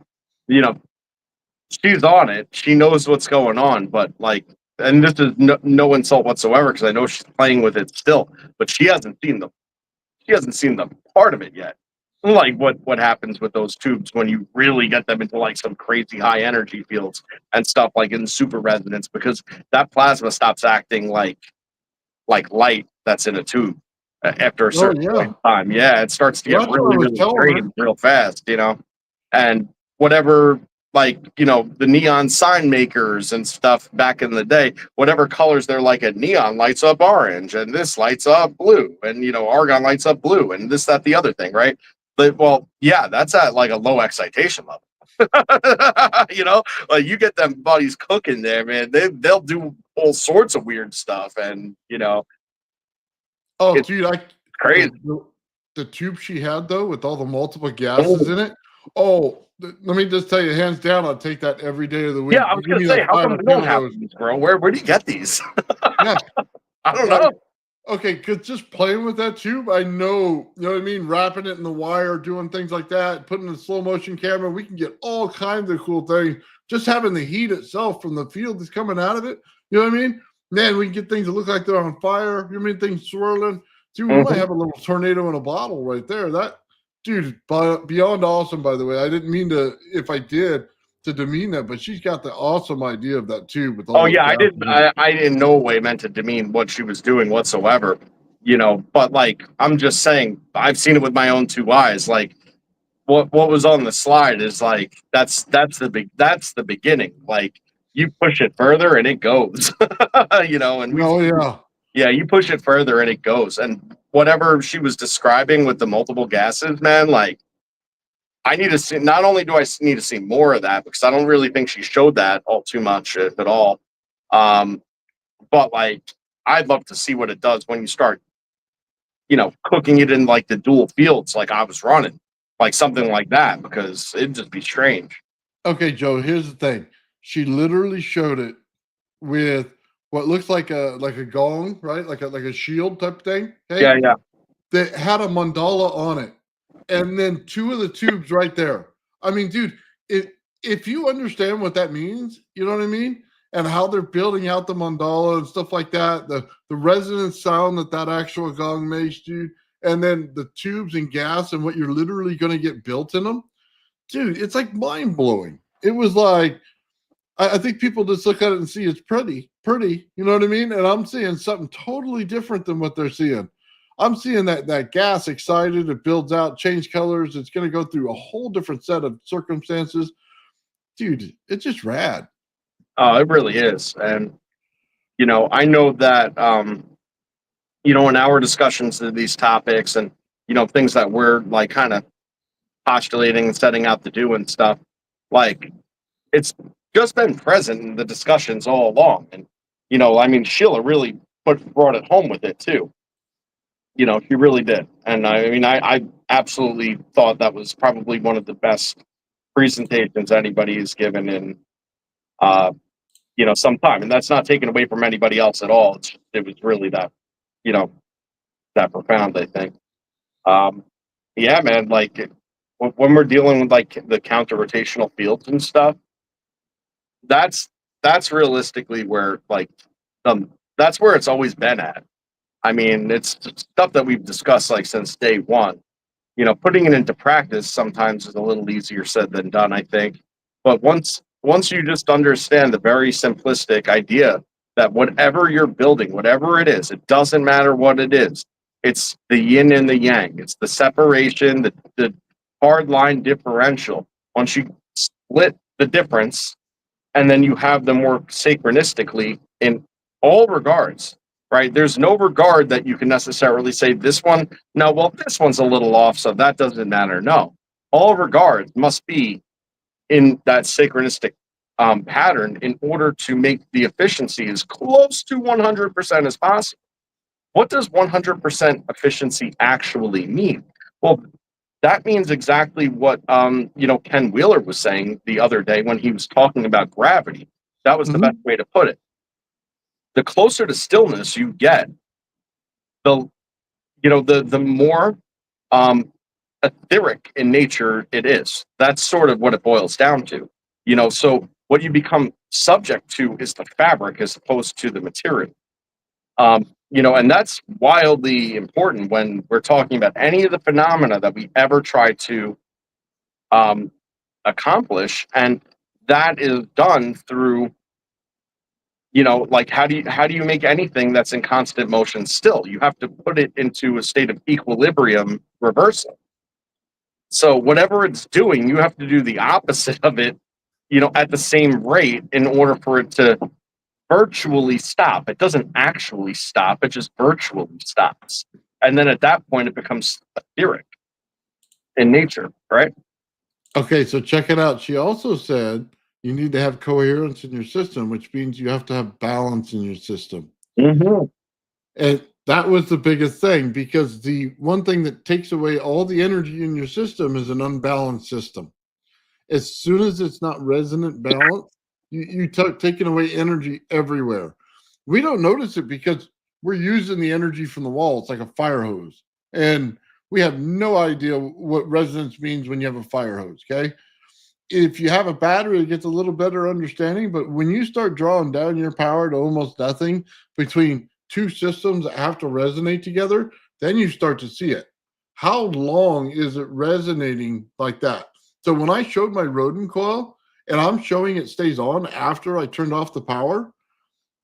she's on it. She knows what's going on, but and this is no insult whatsoever, because I know she's playing with it still, but she hasn't seen the part of it yet. Like what happens with those tubes when you really get them into some crazy high energy fields and stuff, like in super resonance, because that plasma stops acting like light that's in a tube after a certain point in time. Yeah, it starts to get really strange real fast, and whatever, the neon sign makers and stuff back in the day, whatever colors they're like, a neon lights up orange and this lights up blue, and argon lights up blue, and this, that, the other thing, right? But well, yeah, that's at a low excitation level. You get them buddies cooking there, man. They'll do all sorts of weird stuff, and Oh, it's dude, crazy. the tube she had though with all the multiple gases in it. Oh, let me just tell you, hands down, I'll take that every day of the week. Yeah, I You was give gonna me say, like how 5 come or we 10 don't of have those. these, bro? Where do you get these? Yeah, I don't like, know. okay, because just playing with that tube, I know, you know what I mean? Wrapping it in the wire, doing things like that, putting a slow motion camera, we can get all kinds of cool things. Just having the heat itself from the field that's coming out of it, you know what I mean? Man, we can get things that look like they're on fire. You know what I mean? Things swirling. Dude, we might Mhm. have a little tornado in a bottle right there. That, dude, beyond awesome, by the way. I didn't mean to, if I did, to demean that, but she's got the awesome idea of that tube with all Oh those yeah, gases in it. I in no way meant to demean what she was doing whatsoever. But like I'm just saying, I've seen it with my own two eyes. Like what was on the slide is like that's the beginning. Like you push it further and it goes. And Oh, yeah. yeah, you push it further and it goes. And whatever she was describing with the multiple gases, man, like I need to see. Not only do I need to see more of that because I don't really think she showed that all too much if at all. Um, but like I'd love to see what it does when you start, cooking it in like the dual fields, like I was running, like something like that, because it'd just be strange. Okay, Joe, here's the thing. She literally showed it with what looks like a gong, right? Like a shield type thing. Yeah, Okay. yeah. That had a mandala on it. And then two of the tubes right there. I mean, dude, if you understand what that means, you know what I mean? And how they're building out the mandala and stuff like that, the resonant sound that actual gong makes, dude, and then the tubes and gas and what you're literally going to get built in them, dude, it's like mind blowing. It was like I think people just look at it and see it's pretty. You know what I mean? And I'm seeing something totally different than what they're seeing. I'm seeing that gas excited. It builds out, change colors. It's going to go through a whole different set of circumstances, dude. It's just rad. Oh, it really is. And I know that in our discussions of these topics and things that we're like kind of postulating and setting out to do and stuff, like it's just been present in the discussions all along. And I mean, Sheila really brought it home with it too. She really did. And I mean, I absolutely thought that was probably one of the best presentations anybody has given in some time. And that's not taken away from anybody else at all. It was really that, you know, that profound, I think. Um, yeah, man, like when we're dealing with like the counter rotational fields and stuff, that's that's realistically where like that's where it's always been at. I mean, it's stuff that we've discussed like since day one. Putting it into practice sometimes is a little easier said than done, I think. But once you just understand the very simplistic idea that whatever you're building, whatever it is, it doesn't matter what it is. It's the yin and the yang. It's the separation, the hard line differential. Once you split the difference, and then you have them work synchronistically in all regards, right? There's no regard that you can necessarily say this one, no, well, this one's a little off, so that doesn't matter. No, all regards must be in that synchronistic pattern in order to make the efficiency as close to 100% as possible. What does 100% efficiency actually mean? Well, that means exactly what Ken Wheeler was saying the other day when he was talking about gravity. That was the best Mhm. way to put it. The closer to stillness you get, the the more etheric in nature it is. That's sort of what it boils down to. So what you become subject to is the fabric as opposed to the material. And that's wildly important when we're talking about any of the phenomena that we ever try to um, accomplish, and that is done through like how do you make anything that's in constant motion still? You have to put it into a state of equilibrium reversal. So whatever it's doing, you have to do the opposite of it, at the same rate in order for it to virtually stop. It doesn't actually stop, it just virtually stops. And then at that point, it becomes etheric in nature, right? Okay, so check it out. She also said You need to have coherence in your system, which means you have to have balance in your system. Mm-hmm. And that was the biggest thing, because the one thing that takes away all the energy in your system is an unbalanced system. As soon as it's not resonant balance, you taking away energy everywhere. We don't notice it because we're using the energy from the wall. It's like a fire hose. And we have no idea what resonance means when you have a fire hose. Okay. If you have a battery, it gets a little better understanding. But when you start drawing down your power to almost nothing between two systems that have to resonate together, then you start to see it. How long is it resonating like that? So when I showed my rodent coil and I'm showing it stays on after I turned off the power,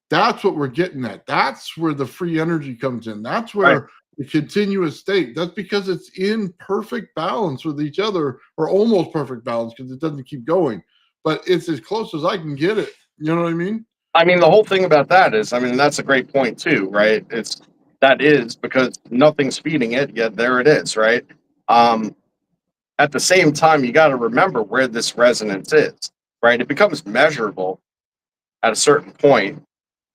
that's what we're getting at. That's where the free energy comes in. That's Right. where the continuous state. That's because it's in perfect balance with each other, or almost perfect balance, because it doesn't keep going. But it's as close as I can get it. You know what I mean? I mean, the whole thing about that is, I mean, that's a great point too, right? That is because nothing's feeding it, yet there it is, right? Um, at the same time, you got to remember where this resonance is, right? It becomes measurable at a certain point,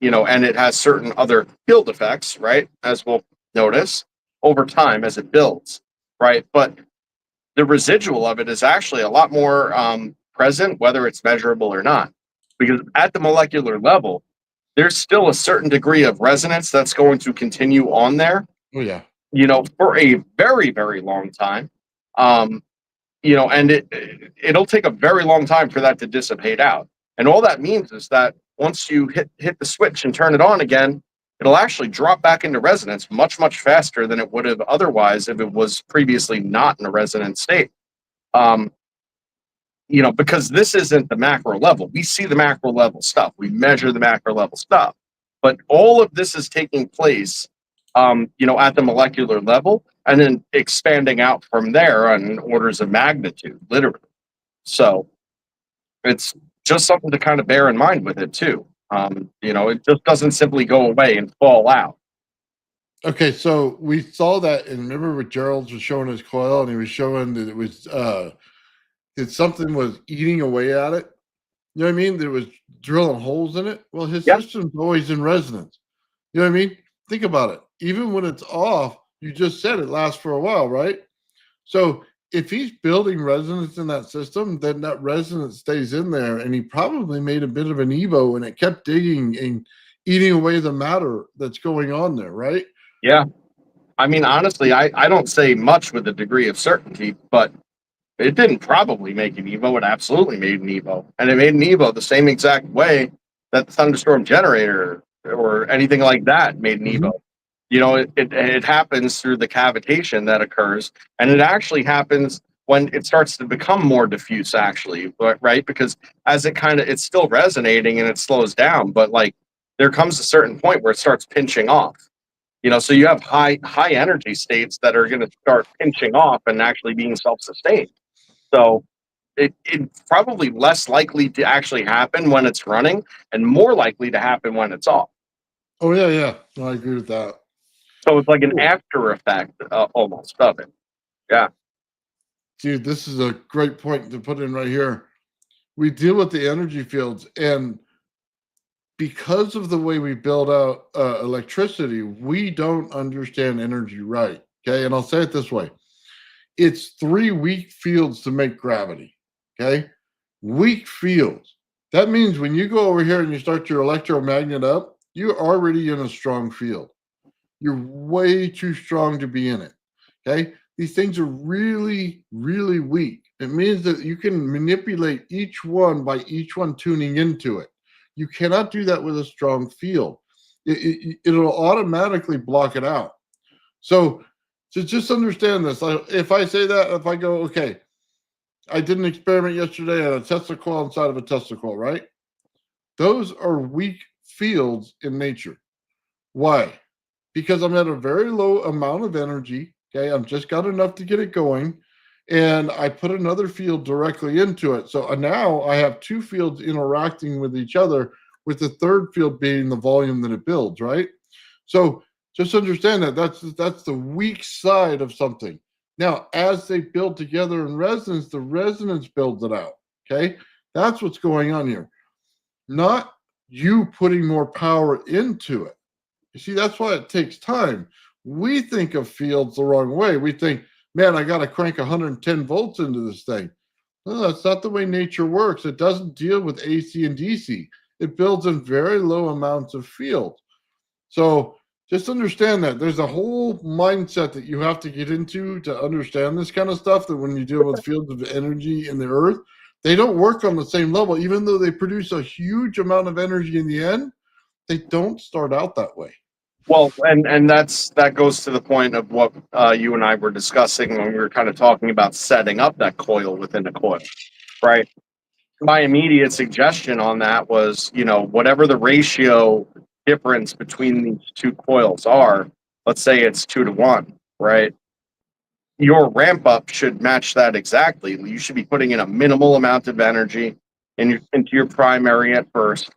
and it has certain other field effects, right? As we'll notice over time as it builds, right? But the residual of it is actually a lot more present, whether it's measurable or not, because at the molecular level, there's still a certain degree of resonance that's going to continue on there, Oh yeah. for a very, very long time. Um, and it'll take a very long time for that to dissipate out. And all that means is that once you hit the switch and turn it on again, it'll actually drop back into resonance much, much faster than it would have otherwise if it was previously not in a resonant state. Um, because this isn't the macro level. We see the macro level stuff. We measure the macro level stuff. But all of this is taking place, at the molecular level and then expanding out from there on orders of magnitude, literally. So it's just something to kind of bear in mind with it too. It just doesn't simply go away and fall out. Okay, so we saw that, and remember what Gerald was showing his coil, and he was showing that it was that something was eating away at it. You know what I mean? There was drilling holes in it. Well, his Yep. system's always in resonance. You know what I mean? Think about it. Even when it's off, you just said it lasts for a while, right? So if he's building resonance in that system, then that resonance stays in there. And he probably made a bit of an Evo, and it kept digging and eating away the matter that's going on there, right? Yeah. I mean, honestly, I don't say much with a degree of certainty, but it didn't probably make an Evo. It absolutely made an Evo. And it made an Evo the same exact way that the thunderstorm generator or anything like that made an Mhm. Evo. It happens through the cavitation that occurs. And it actually happens when it starts to become more diffuse, actually, right? Because as it's still resonating and it slows down, but like there comes a certain point where it starts pinching off. So you have high energy states that are going to start pinching off and actually being self-sustained. So it's probably less likely to actually happen when it's running and more likely to happen when it's off. Oh, yeah, yeah. No, I agree with that. So it's like an Cool. after effect almost of it. Yeah. Dude, this is a great point to put in right here. We deal with the energy fields, and because of the way we build out electricity, we don't understand energy right. Okay. And I'll say it this way: it's 3 weak fields to make gravity. Okay. Weak fields. That means when you go over here and you start your electromagnet up, you're already in a strong field. You're way too strong to be in it. Okay. These things are really, really weak. It means that you can manipulate each one by each one tuning into it. You cannot do that with a strong field. It'll automatically block it out. So just understand this. If I say that, if I go, okay, I did an experiment yesterday on a Tesla coil inside of a Tesla coil, right? Those are weak fields in nature. Why? Because I'm at a very low amount of energy. Okay. I've just got enough to get it going. And I put another field directly into it. So now I have two fields interacting with each other, with the third field being the volume that it builds, right? So just understand that that's the weak side of something. Now, as they build together in resonance, the resonance builds it out. Okay. That's what's going on here. Not you putting more power into it. You see, that's why it takes time. We think of fields the wrong way. We think, man, I got to crank 110 volts into this thing. No, that's not the way nature works. It doesn't deal with AC and DC. It builds in very low amounts of field. So just understand that there's a whole mindset that you have to get into to understand this kind of stuff, that when you deal with fields of energy in the earth, they don't work on the same level. Even though they produce a huge amount of energy in the end, they don't start out that way. Well, and that goes to the point of what you and I were discussing when we were kind of talking about setting up that coil within a coil, right? My immediate suggestion on that was, whatever the ratio difference between these two coils are, let's say it's 2-to-1, right? Your ramp up should match that exactly. You should be putting in a minimal amount of energy into your primary at first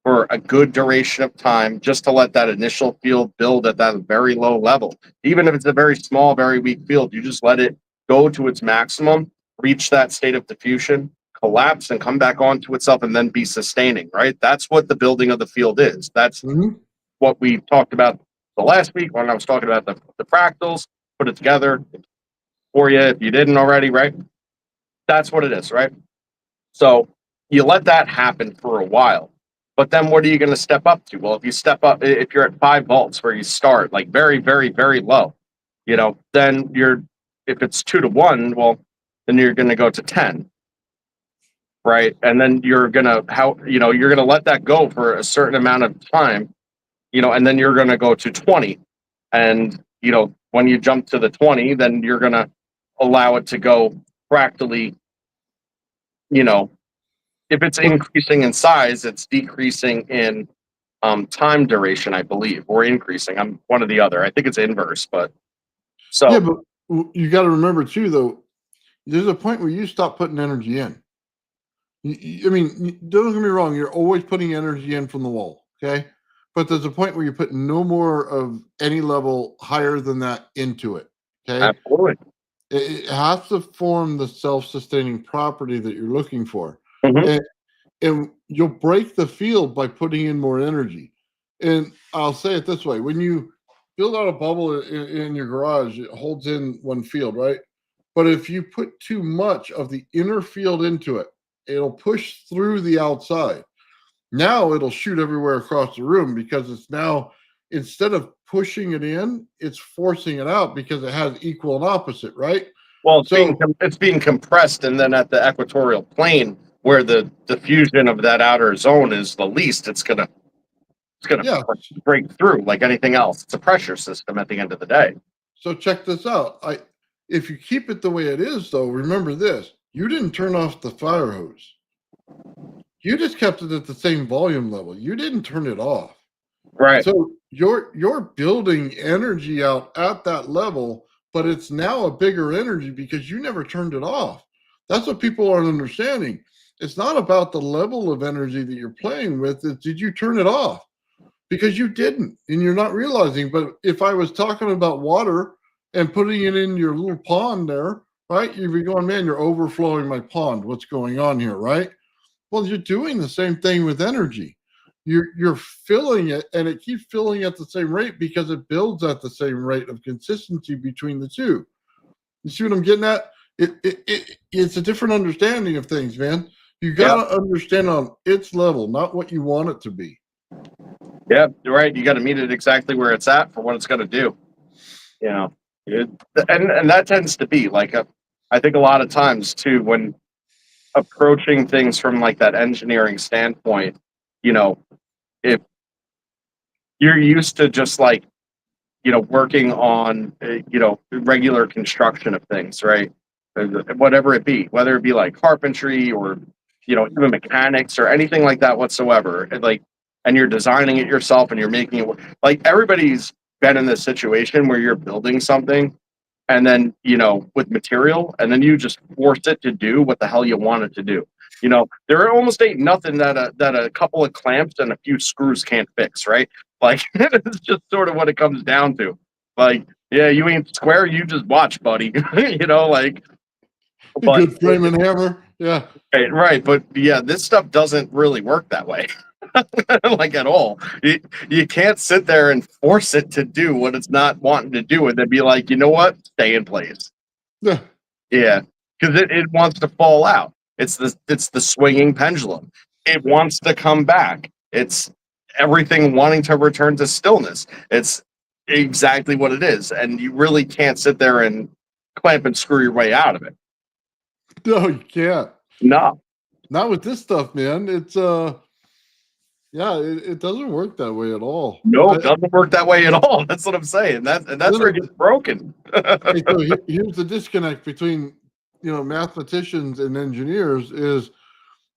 for a good duration of time, just to let that initial field build at that very low level. Even if it's a very small, very weak field, you just let it go to its maximum, reach that state of diffusion, collapse, and come back onto itself, and then be sustaining, right? That's what the building of the field is. That's what we talked about the last week when I was talking about the fractals. Put it together for you if you didn't already, right? That's what it is, right? So you let that happen for a while. But then what are you going to step up to? Well, if you step up, if you're at 5 volts where you start, like very, very, very low, then if it's 2-to-1, well, then you're going to go to 10, right? And then you're going to let that go for a certain amount of time, and then you're going to go to 20. And, when you jump to the 20, then you're going to allow it to go fractally, if it's increasing in size, it's decreasing in time duration, I believe, or increasing. I'm one or the other. I think it's inverse, but so. Yeah, but you got to remember too, though, there's a point where you stop putting energy in. I mean, don't get me wrong, you're always putting energy in from the wall, okay? But there's a point where you put no more of any level higher than that into it, okay? Absolutely. It has to form the self-sustaining property that you're looking for. Mm-hmm. And you'll break the field by putting in more energy. And I'll say it this way: when you build out a bubble in your garage, it holds in one field, right? But if you put too much of the inner field into it, it'll push through the outside. Now it'll shoot everywhere across the room, because it's now, instead of pushing it in, it's forcing it out, because it has equal and opposite, right? Well, it's being compressed, and then at the equatorial plane, where the diffusion of that outer zone is the least, it's gonna break through like anything else. It's a pressure system at the end of the day. So check this out. If you keep it the way it is, though, remember this: you didn't turn off the fire hose. You just kept it at the same volume level. You didn't turn it off. Right. So you're building energy out at that level, but it's now a bigger energy because you never turned it off. That's what people aren't understanding. It's not about the level of energy that you're playing with. It's, did you turn it off? Because you didn't, and you're not realizing. But if I was talking about water and putting it in your little pond there, right? You'd be going, man, you're overflowing my pond. What's going on here, right? Well, you're doing the same thing with energy. You're filling it, and it keeps filling at the same rate because it builds at the same rate of consistency between the two. You see what I'm getting at? It's a different understanding of things, man. You got to understand on its level, not what you want it to be. Yeah, you're right. You got to meet it exactly where it's at for what it's going to do. And that tends to be like I think a lot of times too, when approaching things from like that engineering standpoint, if you're used to just like, working on, regular construction of things, right? Whatever it be, whether it be like carpentry or, even mechanics or anything like that whatsoever. And you're designing it yourself and you're making it work. Like, everybody's been in this situation where you're building something and then, with material, and then you just force it to do what the hell you want it to do. There almost ain't nothing that a couple of clamps and a few screws can't fix, right? Like, it's just sort of what it comes down to. Like, yeah, you ain't square, you just watch, buddy. But good frame and hammer. Yeah. Right. But yeah, this stuff doesn't really work that way. Like at all. You can't sit there and force it to do what it's not wanting to do and then be like, you know what? Stay in place. Yeah. Yeah. Because it wants to fall out. It's the swinging pendulum. It wants to come back. It's everything wanting to return to stillness. It's exactly what it is. And you really can't sit there and clamp and screw your way out of it. No, you can't. No. Not with this stuff, man. It's yeah, it doesn't work that way at all. No, it doesn't work that way at all. That's what I'm saying. That's where it gets broken. Okay, so here's the disconnect between mathematicians and engineers is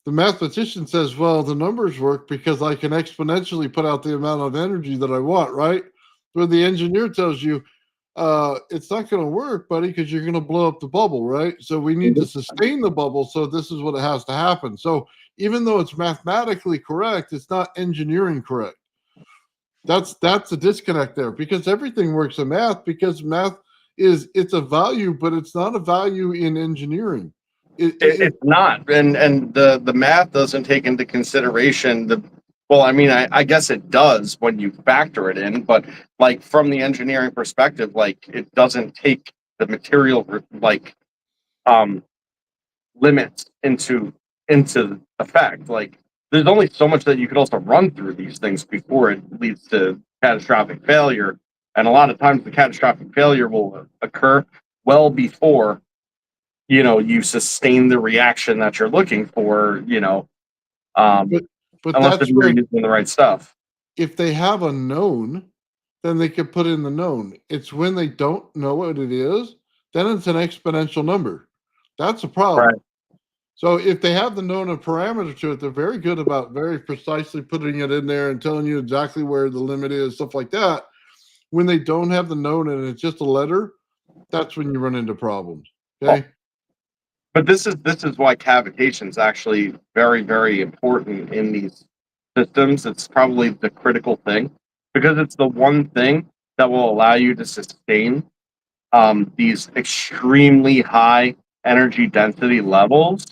the mathematician says, well, the numbers work because I can exponentially put out the amount of energy that I want, right? Where the engineer tells you, it's not going to work, buddy, because you're going to blow up the bubble, right? So we need to sustain the bubble. So this is what it has to happen. So even though it's mathematically correct, it's not engineering correct. That's the disconnect there, because everything works in math, because math it's a value, but it's not a value in engineering. It's not, and the math doesn't take into consideration the. Well, I mean, I guess it does when you factor it in, but like from the engineering perspective, like it doesn't take the material like limits into effect. Like there's only so much that you could also run through these things before it leads to catastrophic failure, and a lot of times the catastrophic failure will occur well before you sustain the reaction that you're looking for, but unless that's you're where, using the right stuff. if they have a known, then they can put in the known. It's when they don't know what it is, then it's an exponential number. That's a problem. Right. So if they have the known a parameter to it, they're very good about very precisely putting it in there and telling you exactly where the limit is, stuff like that. When they don't have the known and it's just a letter, that's when you run into problems. Okay. But this is why cavitation is actually very, very important in these systems. It's probably the critical thing because it's the one thing that will allow you to sustain these extremely high energy density levels,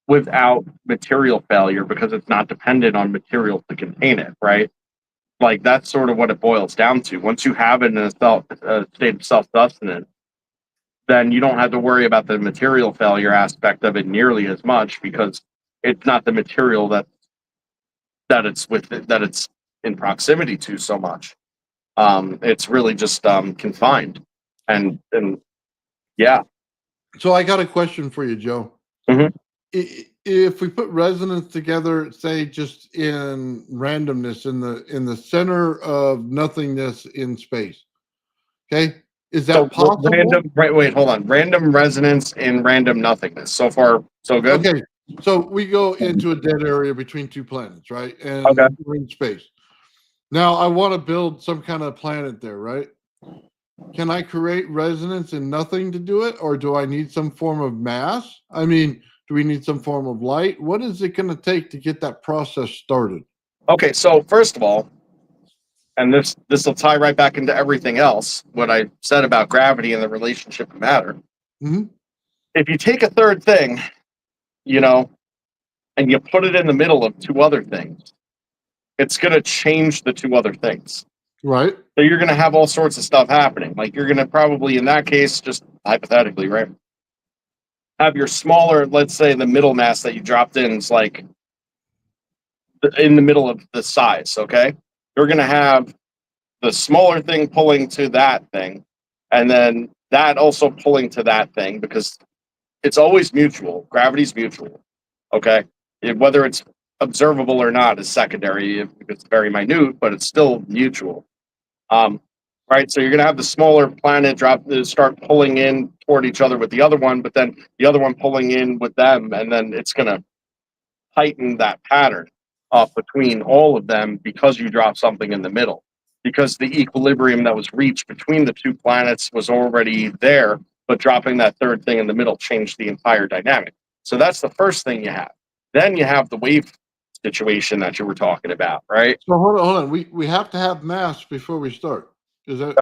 without material failure because it's not dependent on materials to contain it, right? Like that's sort of what it boils down to. Once you have it in a state of self-sustenance, then you don't have to worry about the material failure aspect of it nearly as much because it's not the material that it's in proximity to so much. It's really just confined, and yeah. So I got a question for you, Joe. Mhm. If we put resonance together, say just in randomness in the center of nothingness in space, okay, is So that possible? random. Right, wait, hold on. Random resonance in random nothingness. So far, so good. Okay, so we go into a dead area between two planets, right? And Okay. we're in space. Now I want to build some kind of planet there, right? Can I create resonance in nothing to do it, or do I need some form of mass? I mean, do we need some form of light? What is it going to take to get that process started? Okay. So first of all, and this will tie right back into everything else. What I said about gravity and the relationship of matter. Hmm. If you take a third thing, you know, and you put it in the middle of two other things, it's going to change the two other things. Right. So you're going to have all sorts of stuff happening. Like you're going to probably, in that case, just hypothetically, right, have your smaller, let's say the middle mass that you dropped in is like in the middle of the size, okay? You're going to have the smaller thing pulling to that thing, and then that also pulling to that thing because it's always mutual. Gravity's mutual, okay? Whether it's observable or not is secondary. It's very minute, but it's still mutual. Um, right? So you're going to have the smaller planet start pulling in toward each other with the other one, but then the other one pulling in with them, and then it's going to heighten that pattern up between all of them because you drop something in the middle. Because the equilibrium that was reached between the two planets was already there, but dropping that third thing in the middle changed the entire dynamic. So that's the first thing you have. Then you have the wave situation that you were talking about, right? So hold on. We have to have mass before we start. Is that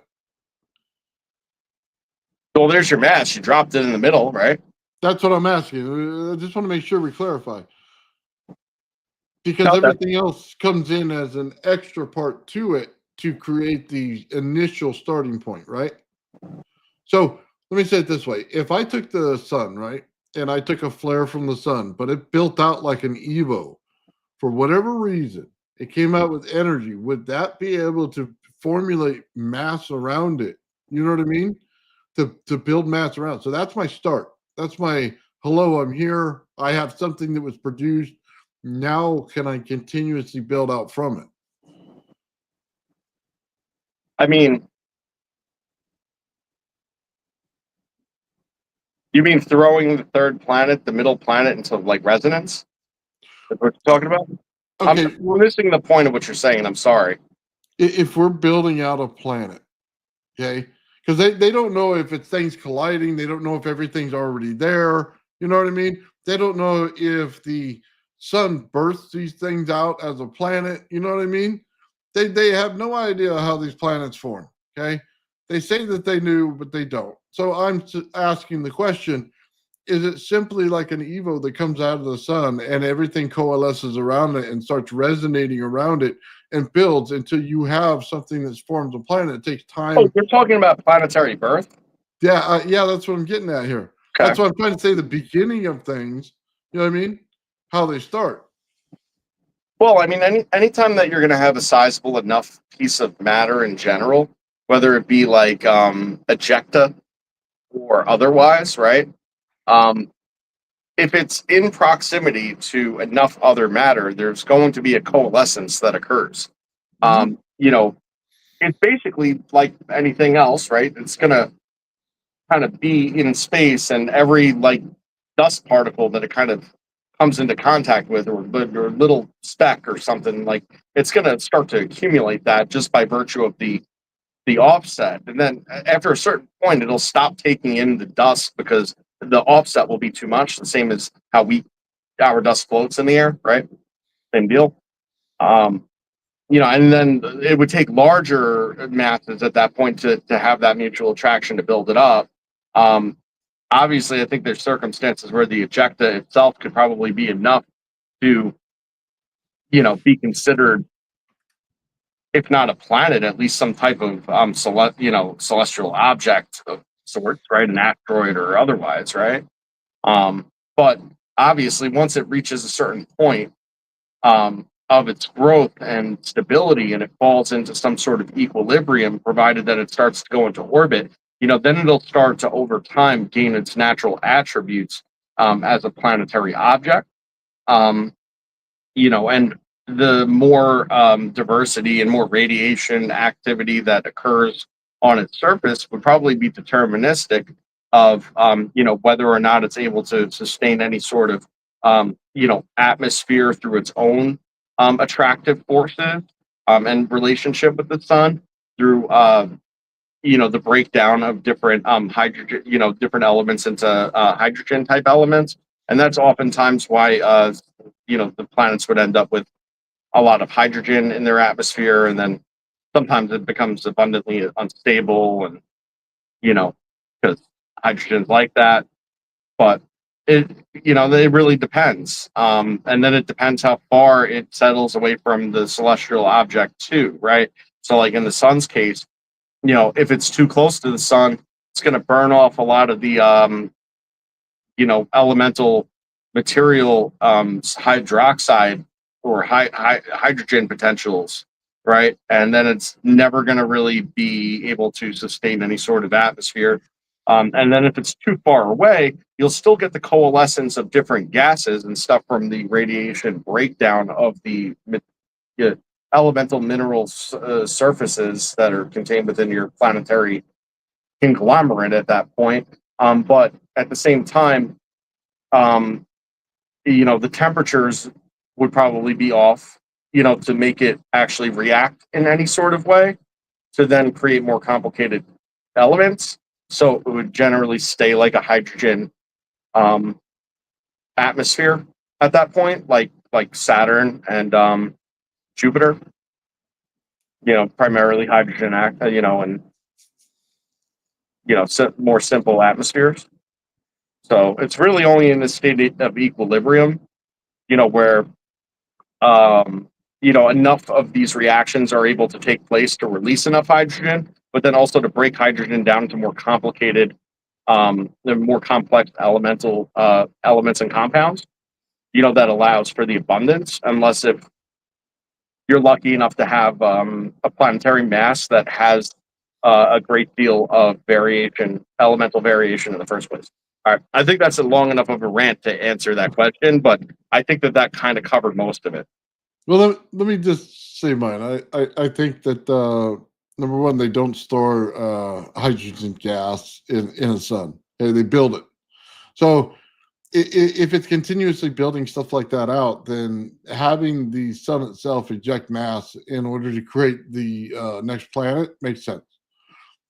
Well, there's your mass. You dropped it in the middle, right? That's what I'm asking. I just want to make sure we clarify. Because Okay. everything else comes in as an extra part to it to create the initial starting point, right? So let me say it this way. If I took the sun, right, and I took a flare from the sun, but it built out like an Evo for whatever reason, it came out with energy, would that be able to formulate mass around it? You know what I mean? To build mass around. So that's my start. That's my hello, I'm here. I have something that was produced. Now can I continuously build out from it? I mean, you mean throwing the third planet, the middle planet, into like resonance? That's what you're talking about? I'm Okay, well, missing the point of what you're saying. I'm sorry. if we're building out a planet, okay, because they don't know if it's things colliding, they don't know if everything's already there. You know what I mean? They don't know if the sun bursts these things out as a planet. You know what I mean? They have no idea how these planets form. Okay, they say that they knew, but they don't. So I'm asking the question: is it simply like an Evo that comes out of the sun and everything coalesces around it and starts resonating around it and builds until you have something that forms a planet? It takes Oh, time. you're talking about planetary birth? Yeah, yeah, that's what I'm getting at here. That's Okay. what I'm trying to say. The beginning of things, you know what I mean? How they start. Well, I mean, anytime that you're going to have a sizable enough piece of matter in general, whether it be like ejecta or otherwise, right? Um, if it's in proximity to enough other matter, there's going to be a coalescence that occurs. Mhm. You know, it's basically like anything else, right? It's going to kind of be in space, and every like dust particle that it kind of comes into contact with, or little speck or something, like it's going to start to accumulate that just by virtue of the offset, and then after a certain point, it'll stop taking in the dust because the offset will be too much. The same as how our dust floats in the air, right? Same deal. Um, and then it would take larger masses at that point to have that mutual attraction to build it up. Um, Obviously, I think there's circumstances where the ejecta itself could probably be enough to, be considered, if not a planet, at least some type of celestial object of sorts, right? An asteroid or otherwise, right? But obviously, once it reaches a certain point of its growth and stability, and it falls into some sort of equilibrium, provided that it starts to go into orbit, then it'll start to over time gain its natural attributes as a planetary object. Um, and the more diversity and more radiation activity that occurs on its surface would probably be deterministic of whether or not it's able to sustain any sort of atmosphere through its own attractive forces and relationship with the sun through the breakdown of different hydrogen, different elements into hydrogen type elements. And that's oftentimes why the planets would end up with a lot of hydrogen in their atmosphere, and then sometimes it becomes abundantly unstable, and because hydrogen's like that. But it really depends, and then it depends how far it settles away from the celestial object too, right? So like in the sun's case, if it's too close to the sun, it's going to burn off a lot of the elemental material, hydroxide or hydrogen potentials, right? And then it's never going to really be able to sustain any sort of atmosphere. And then if it's too far away, you'll still get the coalescence of different gases and stuff from the radiation breakdown of the uh, elemental mineral surfaces that are contained within your planetary conglomerate at that point. But at the same time, um, the temperatures would probably be off, to make it actually react in any sort of way to then create more complicated elements. So it would generally stay like a hydrogen um, atmosphere at that point, like Saturn and Jupiter. Primarily hydrogen and more simple atmospheres. So it's really only in the state of equilibrium, where enough of these reactions are able to take place to release enough hydrogen, but then also to break hydrogen down to more complicated, the more complex elemental elements and compounds. That allows for the abundance, unless if you're lucky enough to have a planetary mass that has a great deal of variation, elemental variation in the first place. All right, I think that's a long enough of a rant to answer that question, but I think that kind of covered most of it. Well, let me just say mine. I think that number one, they don't store hydrogen gas in a sun. Okay, they build it. So if it's continuously building stuff like that out, then having the sun itself eject mass in order to create the next planet makes sense,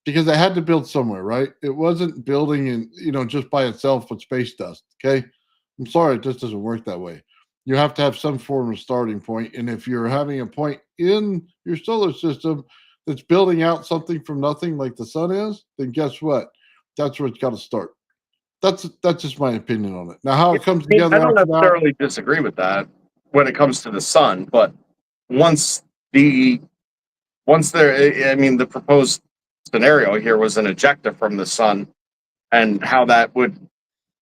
because they had to build somewhere, right? It wasn't building in, just by itself with space dust. Okay, I'm sorry, it just doesn't work that way. You have to have some form of starting point, and if you're having a point in your solar system that's building out something from nothing like the sun is, then guess what? That's where it's got to start. That's just my opinion on it. Now, how it comes I together don't after that, necessarily disagree with that when it comes to the sun, but once the I mean, the proposed scenario here was an ejecta from the sun, and how that would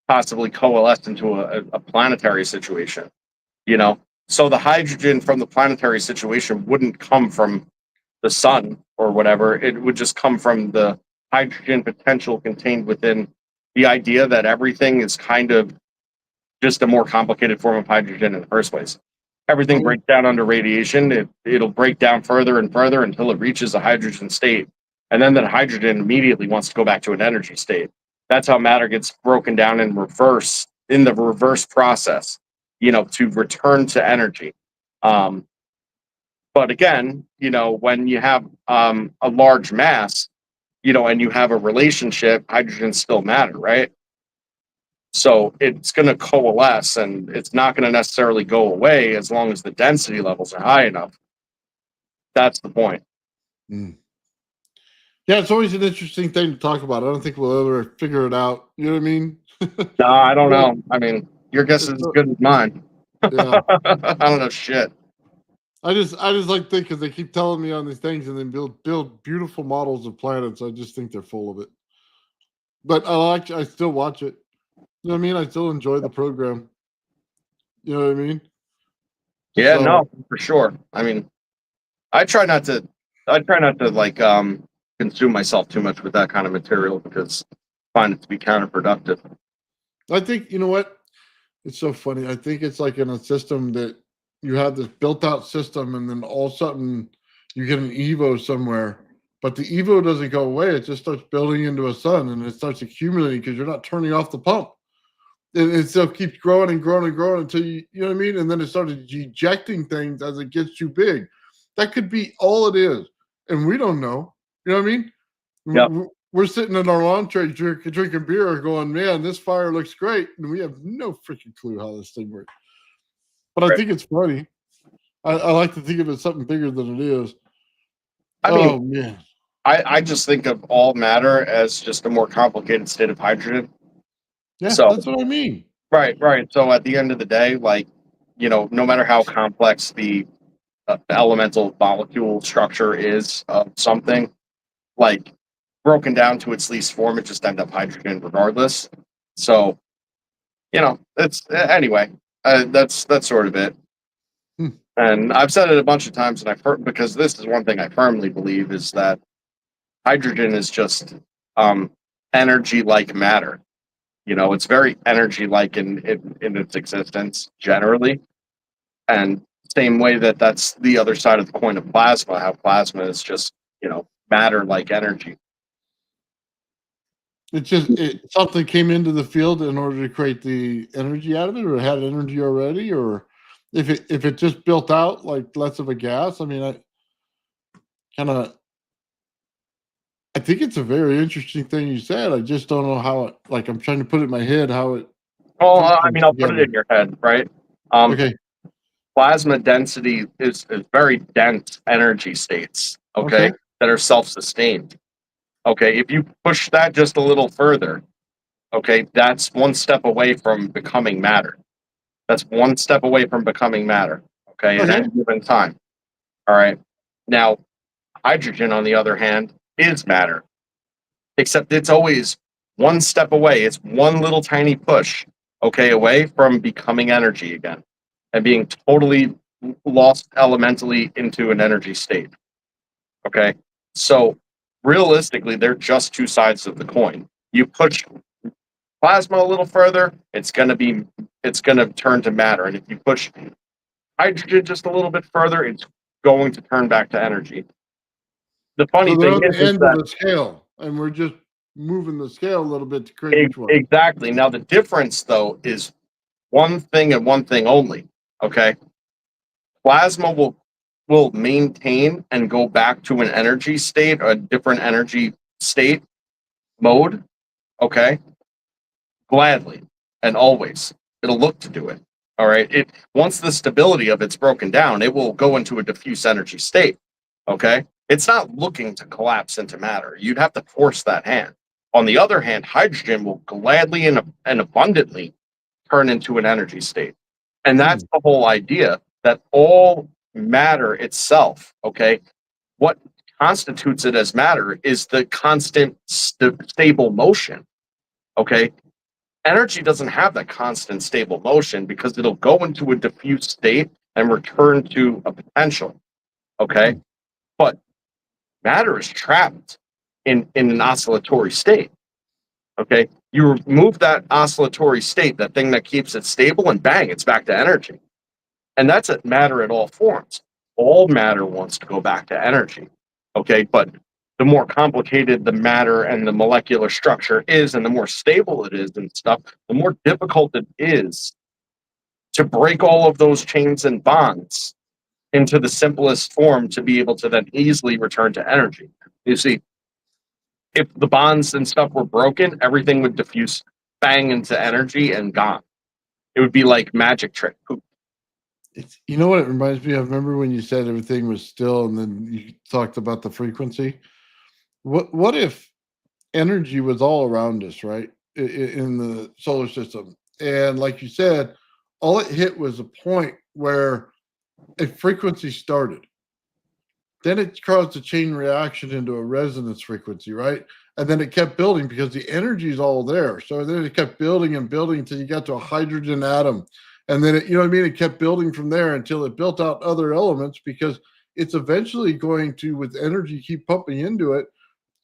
possibly coalesce into a planetary situation. So the hydrogen from the planetary situation wouldn't come from the sun or whatever. It would just come from the hydrogen potential contained within the idea that everything is kind of just a more complicated form of hydrogen in the first place. Everything breaks down under radiation. It'll break down further and further until it reaches a hydrogen state. And then that hydrogen immediately wants to go back to an energy state. That's how matter gets broken down in the reverse process, to return to energy. But again, when you have a large mass, and you have a relationship, hydrogen's still matter, right? So it's going to coalesce, and it's not going to necessarily go away as long as the density levels are high enough. That's the point. Mm. Yeah, it's always an interesting thing to talk about. I don't think we'll ever figure it out. You know what I mean? No, I don't know. I mean, your guess is as good as mine. Yeah. I don't know shit. I just like to think, because they keep telling me on these things and then build beautiful models of planets. I just think they're full of it. But I still watch it. You know what I mean? I still enjoy the program. You know what I mean? Yeah, So, no, for sure. I mean, I try not to like consume myself too much with that kind of material, because I find it to be counterproductive. I think, you know what? It's so funny. I think it's like in a system that you have this built out system, and then all of a sudden you get an Evo somewhere, but the Evo doesn't go away. It just starts building into a sun, and it starts accumulating because you're not turning off the pump. And it still keeps growing and growing and growing until you know what I mean? And then it starts ejecting things as it gets too big. That could be all it is. And we don't know. You know what I mean? Yep. We're sitting in our lawn tray drinking beer going, man, this fire looks great. And we have no freaking clue how this thing works. But I think it's funny. I like to think of it something bigger than it is. I mean, man. I just think of all matter as just a more complicated state of hydrogen. Yeah, So that's what I mean. right. So at the end of the day, like, no matter how complex the elemental molecule structure is of something, like, broken down to its least form, it just ends up hydrogen regardless. So, it's anyway. That's sort of it. Hmm. And I've said it a bunch of times, and because this is one thing I firmly believe, is that hydrogen is just energy like matter. It's very energy like in its existence generally. And same way that's the other side of the coin of plasma, how plasma is just, matter like energy. It's just something came into the field in order to create the energy out of it, or it had energy already, or if it just built out like less of a gas. I mean, I think it's a very interesting thing you said. I just don't know how it, like, I'm trying to put it in my head how it. Well, I mean, I'll put it in your head, right? Okay. Plasma density is very dense energy states, okay, that are self-sustained. Okay, if you push that just a little further, Okay, that's one step away from becoming matter. That's one step away from becoming matter. Okay, at any given time. All right. Now, hydrogen, on the other hand, is matter, except it's always one step away. It's one little tiny push, okay, away from becoming energy again and being totally lost elementally into an energy state. Okay. So realistically, they're just two sides of the coin. You push plasma a little further, it's going to turn to matter. And if you push hydrogen just a little bit further, it's going to turn back to energy. The funny So they're thing on the is end of that the scale, and we're just moving the scale a little bit to create each one. exactly. Now the difference though is one thing and one thing only. Okay. Plasma will maintain and go back to an energy state, a different energy state mode. Okay. Gladly and always. It'll look to do it. All right. It once the stability of it's broken down, it will go into a diffuse energy state. Okay. It's not looking to collapse into matter. You'd have to force that hand. On the other hand, hydrogen will gladly and abundantly turn into an energy state. And that's the whole idea, that all matter itself, okay, what constitutes it as matter is the constant stable motion. Okay. Energy doesn't have that constant stable motion because it'll go into a diffuse state and return to a potential. Okay. But matter is trapped in an oscillatory state. Okay. You remove that oscillatory state, that thing that keeps it stable, and bang, it's back to energy. And that's at matter at all forms. All matter wants to go back to energy. Okay. But the more complicated the matter and the molecular structure is, and the more stable it is and stuff, the more difficult it is to break all of those chains and bonds into the simplest form to be able to then easily return to energy. You see, if the bonds and stuff were broken, everything would diffuse bang into energy and gone. It would be like magic trick. It's, you know what it reminds me of? Remember when you said everything was still and then you talked about the frequency? What if energy was all around us, right? In the solar system. And like you said, all it hit was a point where a frequency started. Then it caused a chain reaction into a resonance frequency, right? And then it kept building because the energy is all there. So then it kept building and building until you got to a hydrogen atom. And then it, you know what I mean? It kept building from there until it built out other elements, because it's eventually going to, with energy keep pumping into it,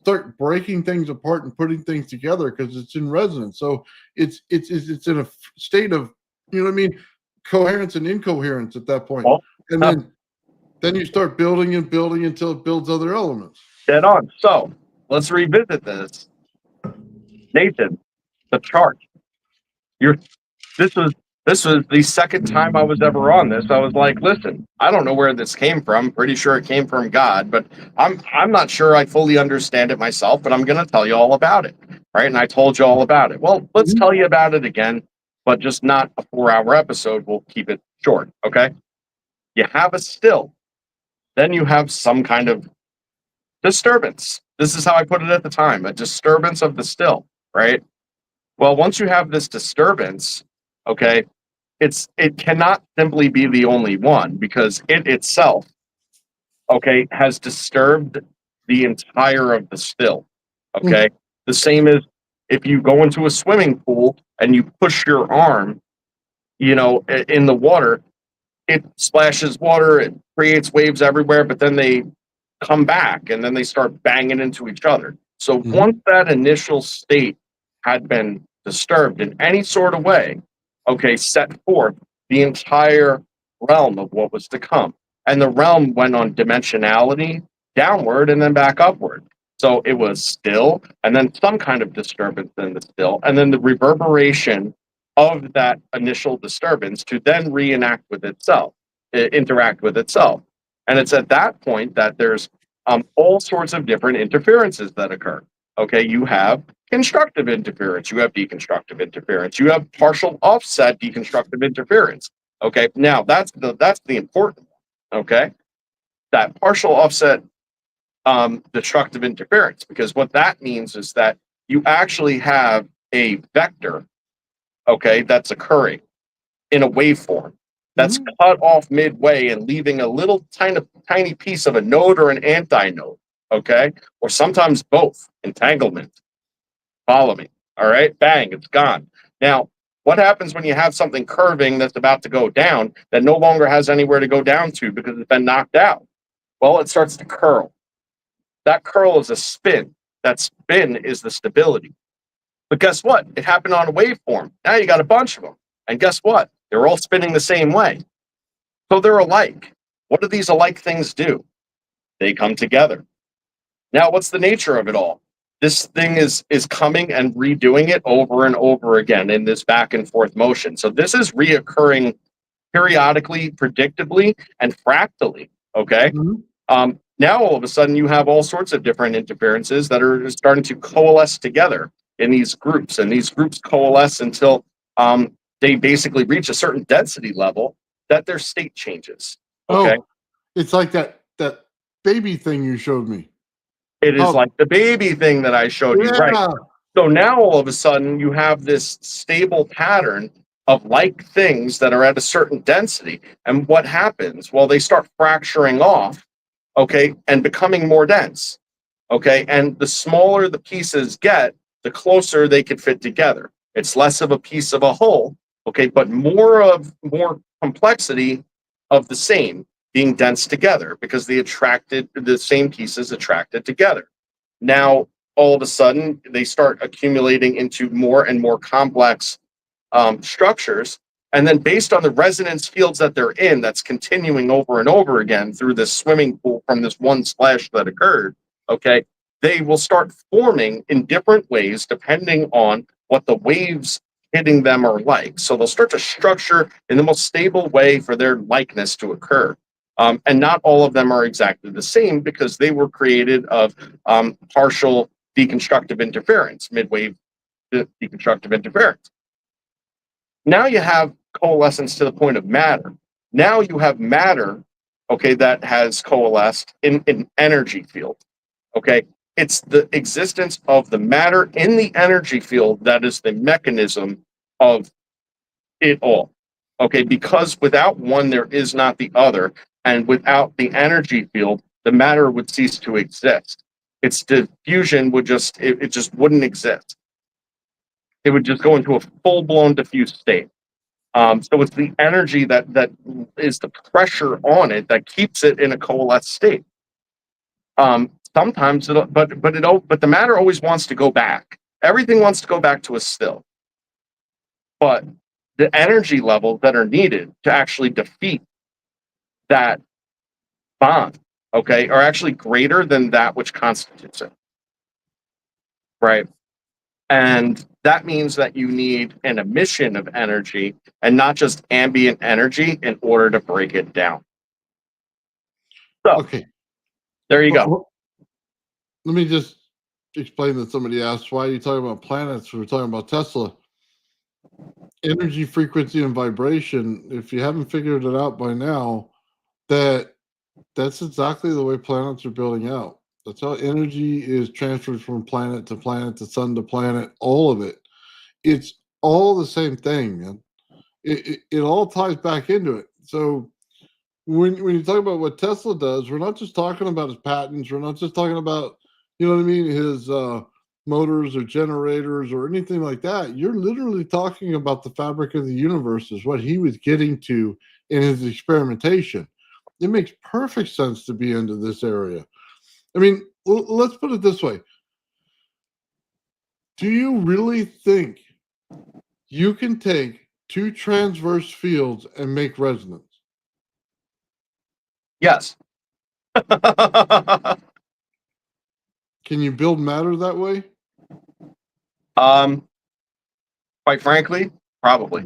start breaking things apart and putting things together because it's in resonance. So it's in a state of, you know what I mean, coherence and incoherence at that point. Well, And then you start building and building until it builds other elements. dead on. So let's revisit this. Nathan, the chart. This was the second time I was ever on this. I was like, listen, I don't know where this came from. Pretty sure it came from God, but I'm not sure I fully understand it myself, but I'm gonna tell you all about it. Right. And I told you all about it. Well, let's tell you about it again, but just not a 4-hour episode. We'll keep it short. Okay. You have a still, then you have some kind of disturbance. This is how I put it at the time, a disturbance of the still, right? Well, once you have this disturbance, okay, it cannot simply be the only one, because it itself, okay, has disturbed the entire of the still. Okay. The same as if you go into a swimming pool and you push your arm, you know, in the water, it splashes water, it creates waves everywhere, but then they come back and then they start banging into each other. So once that initial state had been disturbed in any sort of way, okay, set forth the entire realm of what was to come. And the realm went on dimensionality downward and then back upward. So it was still, and then some kind of disturbance in the still, and then the reverberation of that initial disturbance to then reenact with itself, interact with itself. And it's at that point that there's all sorts of different interferences that occur. Okay, you have constructive interference, you have deconstructive interference, you have partial offset deconstructive interference. Okay, now that's the important one. Okay, that partial offset destructive interference, because what that means is that you actually have a vector, okay, that's occurring in a waveform that's Mhm. cut off midway and leaving a little tiny piece of a node or an antinode, okay, or sometimes both, entanglement. Follow me. All right, bang, it's gone. Now, what happens when you have something curving that's about to go down that no longer has anywhere to go down to because it's been knocked out? Well, it starts to curl. That curl is a spin. That spin is the stability. But guess what? It happened on a waveform. Now you got a bunch of them. And guess what? They're all spinning the same way. So they're alike. What do these alike things do? They come together. Now, what's the nature of it all? This thing is coming and redoing it over and over again in this back and forth motion. So this is reoccurring periodically, predictably, and fractally. Okay. Mhm. Now all of a sudden you have all sorts of different interferences that are starting to coalesce together in these groups, and these groups coalesce until they basically reach a certain density level that their state changes. Okay. Oh, it's like that baby thing you showed me. It is Oh, like the baby thing that I showed you, right? yeah. So now all of a sudden you have this stable pattern of like things that are at a certain density. And what happens? Well, they start fracturing off, okay, and becoming more dense. Okay. And the smaller the pieces get, the closer they could fit together. It's less of a piece of a whole, okay, but more complexity of the same being dense together because the same pieces attracted together. Now all of a sudden they start accumulating into more and more complex structures. And then based on the resonance fields that they're in, that's continuing over and over again through this swimming pool from this one splash that occurred, okay, they will start forming in different ways depending on what the waves hitting them are like. So they'll start to structure in the most stable way for their likeness to occur. And not all of them are exactly the same because they were created of partial deconstructive interference, midwave deconstructive interference. Now you have coalescence to the point of matter. Now you have matter, okay, that has coalesced in an energy field. Okay. It's the existence of the matter in the energy field that is the mechanism of it all. Okay. Because without one, there is not the other. And without the energy field, the matter would cease to exist. Its diffusion would it just wouldn't exist. It would just go into a full blown diffuse state. So it's the energy that is the pressure on it that keeps it in a coalesced state. Sometimes, but the matter always wants to go back. Everything wants to go back to a still. But the energy levels that are needed to actually defeat that bond, okay, are actually greater than that which constitutes it. Right. And that means that you need an emission of energy and not just ambient energy in order to break it down. So Okay. there you go. Well, let me just explain that somebody asked, why are you talking about planets? We're talking about Tesla. Energy, frequency, and vibration. If you haven't figured it out by now, that's exactly the way planets are building out. That's how energy is transferred from planet to sun to planet, all of it. It's all the same thing, man. It all ties back into it. So when you talk about what Tesla does, we're not just talking about his patents. We're not just talking about, you know what I mean, his motors or generators or anything like that. You're literally talking about the fabric of the universe is what he was getting to in his experimentation. It makes perfect sense to be into this area. I mean, let's put it this way. Do you really think you can take two transverse fields and make resonance? Yes. Can you build matter that way? Quite frankly, probably.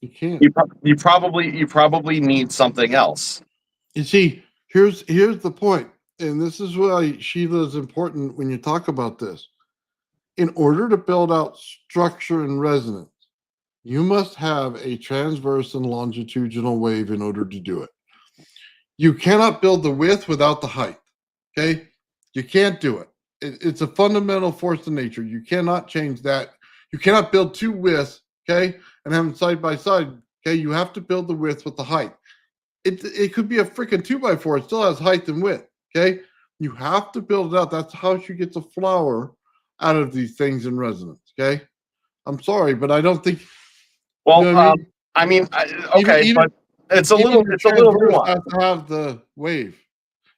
You can't. You probably need something else. You see, here's the point, and this is why Sheila is important when you talk about this. In order to build out structure and resonance, you must have a transverse and longitudinal wave in order to do it. You cannot build the width without the height. Okay? You can't do it. It's a fundamental force of nature. You cannot change that. You cannot build two widths, okay, and have them side by side. Okay, you have to build the width with the height. It could be a freaking 2x4. It still has height and width. Okay, you have to build it out. That's how you get the flower out of these things in resonance. Okay, I'm sorry, but I don't think. Well, You know what I mean? okay, but it's a little transverse nuanced. has to have the wave.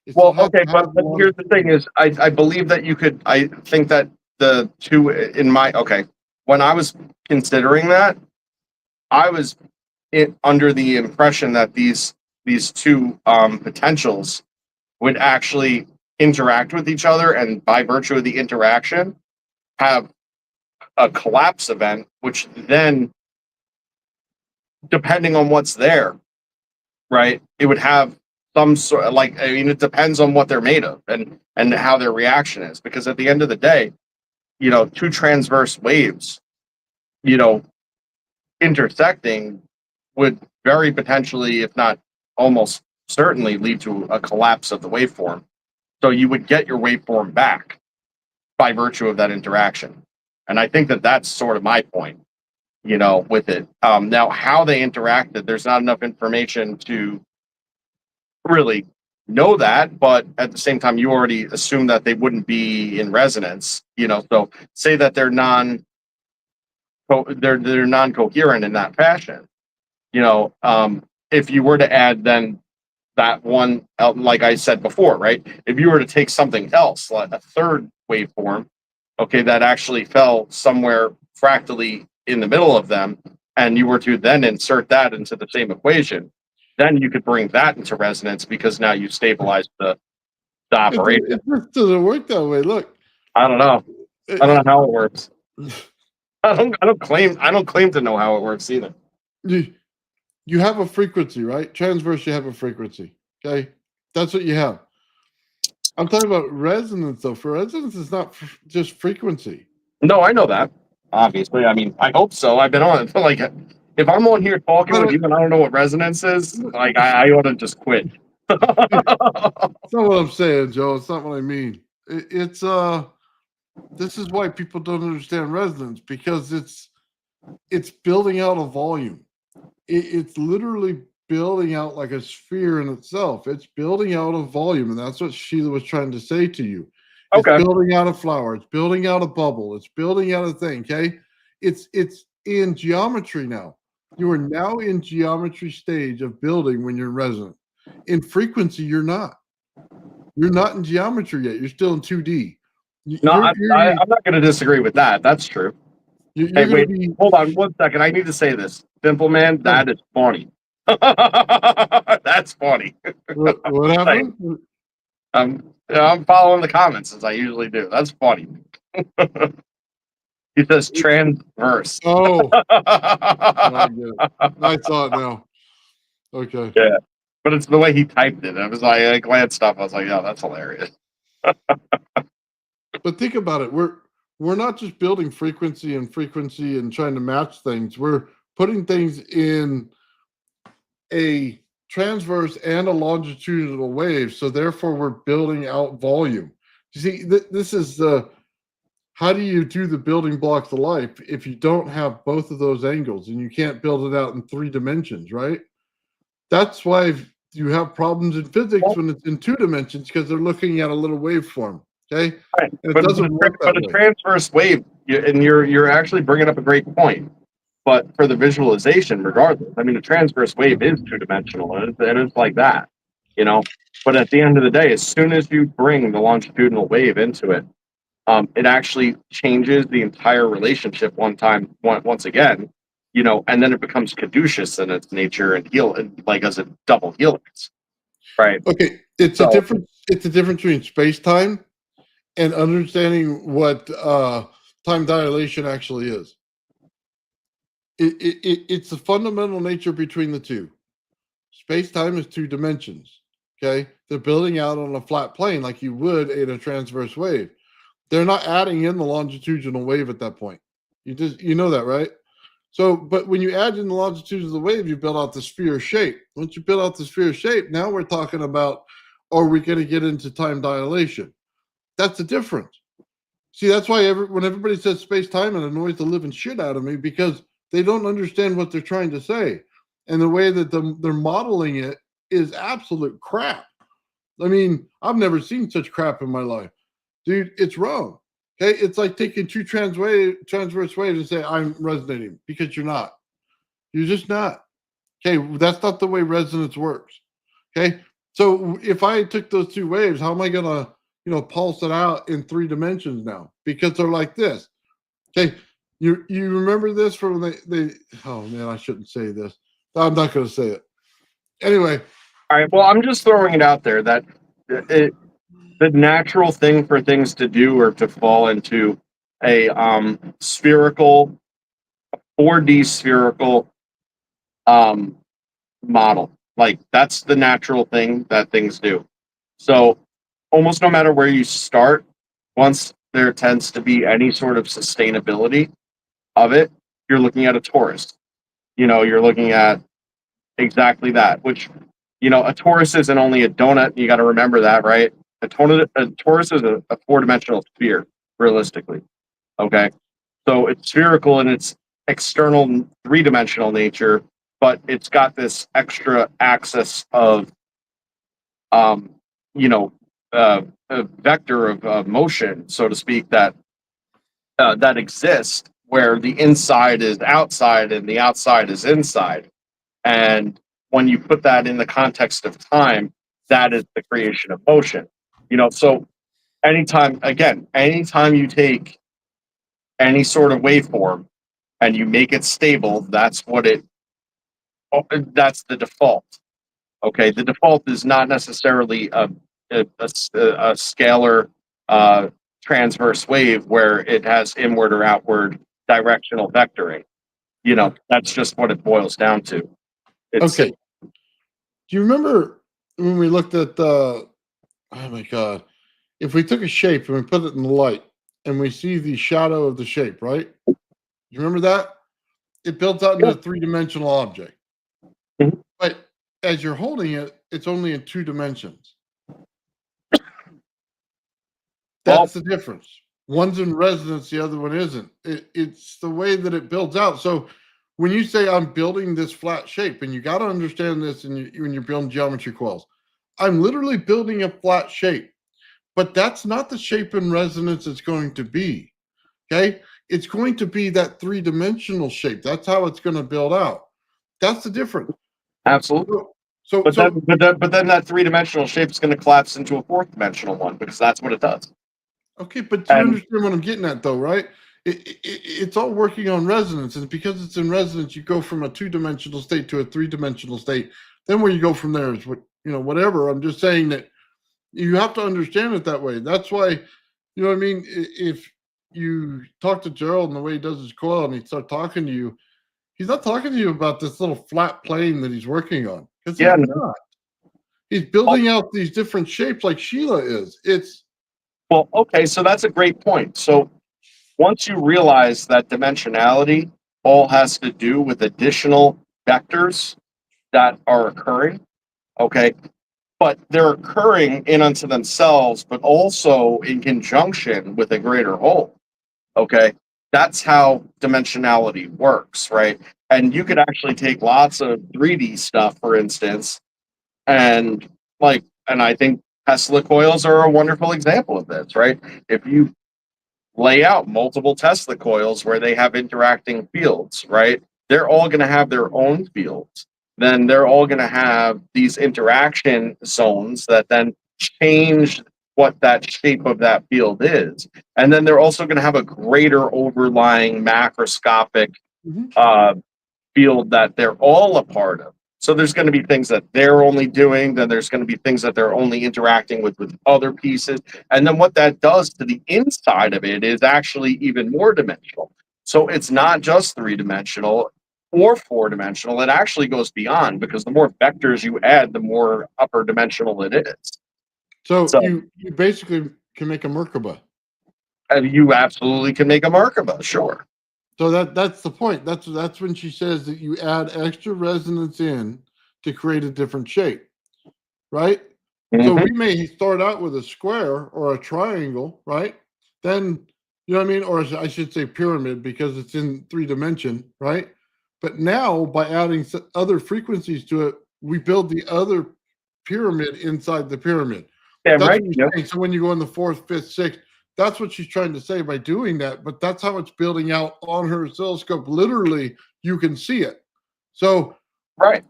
It still Well, has okay, to but have the here's the thing: is I believe that you could. I think that the two in my when I was considering that, I was under the impression that these two potentials would actually interact with each other, and by virtue of the interaction, have a collapse event, which then, depending on what's there, right, it would have some sort of it depends on what they're made of and how their reaction is, because at the end of the day, two transverse waves, intersecting would very potentially, if not almost certainly, lead to a collapse of the waveform. So you would get your waveform back by virtue of that interaction. And I think that that's sort of my point, with it. Now, how they interacted, there's not enough information to really know that, but at the same time, you already assume that they wouldn't be in resonance, so say that they're non-coherent in that fashion. If you were to add then that one, like I said before, right? If you were to take something else, like a third waveform, okay, that actually fell somewhere fractally in the middle of them, and you were to then insert that into the same equation, then you could bring that into resonance, because now you stabilize the operation. It just doesn't work that way. Look, I don't know. I don't know how it works. I don't claim to know how it works either. You have a frequency, right? Transverse, you have a frequency. Okay, that's what you have. I'm talking about resonance, though. For resonance, it's not just frequency. No, I know that. Obviously, I mean, I hope so. I've been on it. Like, if I'm on here talking with you and I don't know what resonance is, like, I ought to just quit. It's not what I'm saying, Joe. It's not what I mean. It's this is why people don't understand resonance, because it's building out a volume. It's literally building out like a sphere in itself. It's building out a volume, and that's what Sheila was trying to say to you. It's building out a flower. It's building out a bubble. It's building out a thing. Okay, it's in geometry now. You are now in geometry stage of building when you're in resonance. In frequency, you're not. You're not in geometry yet. You're still in 2D. I'm not going to disagree with that. That's true. Hey, wait, hold on 1 second. I need to say this. Simple Man, that is funny. That's funny. What happened? I'm following the comments as I usually do. That's funny. He says transverse. Oh, I saw it now. Okay. Yeah, but it's the way he typed it. I was like, I glanced up. I was like, oh, that's hilarious. But think about it. We're not just building frequency and trying to match things. We're putting things in a transverse and a longitudinal wave. So therefore, we're building out volume. You see, this is how do you do the building blocks of life if you don't have both of those angles, and you can't build it out in 3 dimensions, right? That's why you have problems in physics when it's in 2 dimensions, because they're looking at a little waveform. Okay, right. But a transverse wave, and you're actually bringing up a great point. But for the visualization, regardless, I mean, a transverse wave is 2-dimensional, and it's like that, But at the end of the day, as soon as you bring the longitudinal wave into it, it actually changes the entire relationship once again, and then it becomes caduceus in its nature and like as a double helix, right? Okay, it's a difference between space-time and understanding what time dilation actually is. It's the fundamental nature between the two. Space-time is 2 dimensions. Okay, they're building out on a flat plane like you would in a transverse wave. They're not adding in the longitudinal wave at that point. You know that, right? So, but when you add in the longitude of the wave, you build out the sphere shape. Once you build out the sphere shape, now we're talking about, are we going to get into time dilation? That's the difference. See, that's why when everybody says space time, it annoys the living shit out of me because they don't understand what they're trying to say, and the way that they're modeling it is absolute crap. I mean, I've never seen such crap in my life, dude. It's wrong. Okay, it's like taking two transverse waves and say I'm resonating because you're not. You're just not. Okay, that's not the way resonance works. Okay, so if I took those two waves, how am I gonna, pulse it out in 3 dimensions now? Because they're like this. Okay, you remember this from they oh man, I shouldn't say this. I'm not gonna say it. Anyway. All right. Well, I'm just throwing it out there that the natural thing for things to do or to fall into a spherical 4D spherical model. Like that's the natural thing that things do. So almost no matter where you start, once there tends to be any sort of sustainability of it, you're looking at a torus. You're looking at exactly that, which, a torus isn't only a donut. You got to remember that, right? A torus is a 4-dimensional sphere, realistically. Okay. So it's spherical in its external 3-dimensional nature, but it's got this extra axis of, a vector of motion, so to speak, that exists where the inside is outside and the outside is inside. And when you put that in the context of time, that is the creation of motion. So anytime you take any sort of waveform and you make it stable, that's the default. Okay, the default is not necessarily a scalar transverse wave where it has inward or outward directional vectoring. That's just what it boils down to. Okay. Do you remember when we looked at oh my God, if we took a shape and we put it in the light and we see the shadow of the shape, right? You remember that? It builds out into a 3-dimensional object. Mm-hmm. But as you're holding it, it's only in 2 dimensions. That's the difference. One's in resonance, the other one isn't. It's the way that it builds out. So when you say I'm building this flat shape, and you got to understand this when you're building geometry coils, I'm literally building a flat shape, but that's not the shape in resonance it's going to be. Okay, it's going to be that 3-dimensional shape. That's how it's going to build out. That's the difference. Absolutely. But then that 3-dimensional shape is going to collapse into a 4th-dimensional one because that's what it does. Okay, but you understand what I'm getting at, though, right? It's all working on resonance, and because it's in resonance, you go from a 2-dimensional state to a 3-dimensional state. Then where you go from there is whatever. I'm just saying that you have to understand it that way. That's why, you know what I mean? If you talk to Gerald and the way he does his coil, and he starts talking to you, he's not talking to you about this little flat plane that he's working on. Because he's not. He's building out these different shapes like Sheila is. Well, okay, so that's a great point. So once you realize that dimensionality all has to do with additional vectors that are occurring, okay, but they're occurring in unto themselves, but also in conjunction with a greater whole, okay? That's how dimensionality works, right? And you could actually take lots of 3D stuff, for instance, and I think Tesla coils are a wonderful example of this, right? If you lay out multiple Tesla coils where they have interacting fields, right? They're all going to have their own fields. Then they're all going to have these interaction zones that then change what that shape of that field is. And then they're also going to have a greater overlying macroscopic field that they're all a part of. So there's going to be things that they're only doing, then there's going to be things that they're only interacting with other pieces. And then what that does to the inside of it is actually even more dimensional. So it's not just 3-dimensional or 4-dimensional. It actually goes beyond, because the more vectors you add, the more upper dimensional it is. So you basically can make a Merkaba. And you absolutely can make a Merkaba, sure. So that's the point. That's when she says that you add extra resonance in to create a different shape, right? Mm-hmm. So we may start out with a square or a triangle, right? Then You know what I mean? Or I should say pyramid because it's in 3 dimension, right? But now by adding other frequencies to it, we build the other pyramid inside the pyramid. Damn That's right. what you're Yep. saying. So when you go in the fourth, fifth, sixth, that's what she's trying to say by doing that. But that's how it's building out on her oscilloscope. Literally, you can see it. So Right.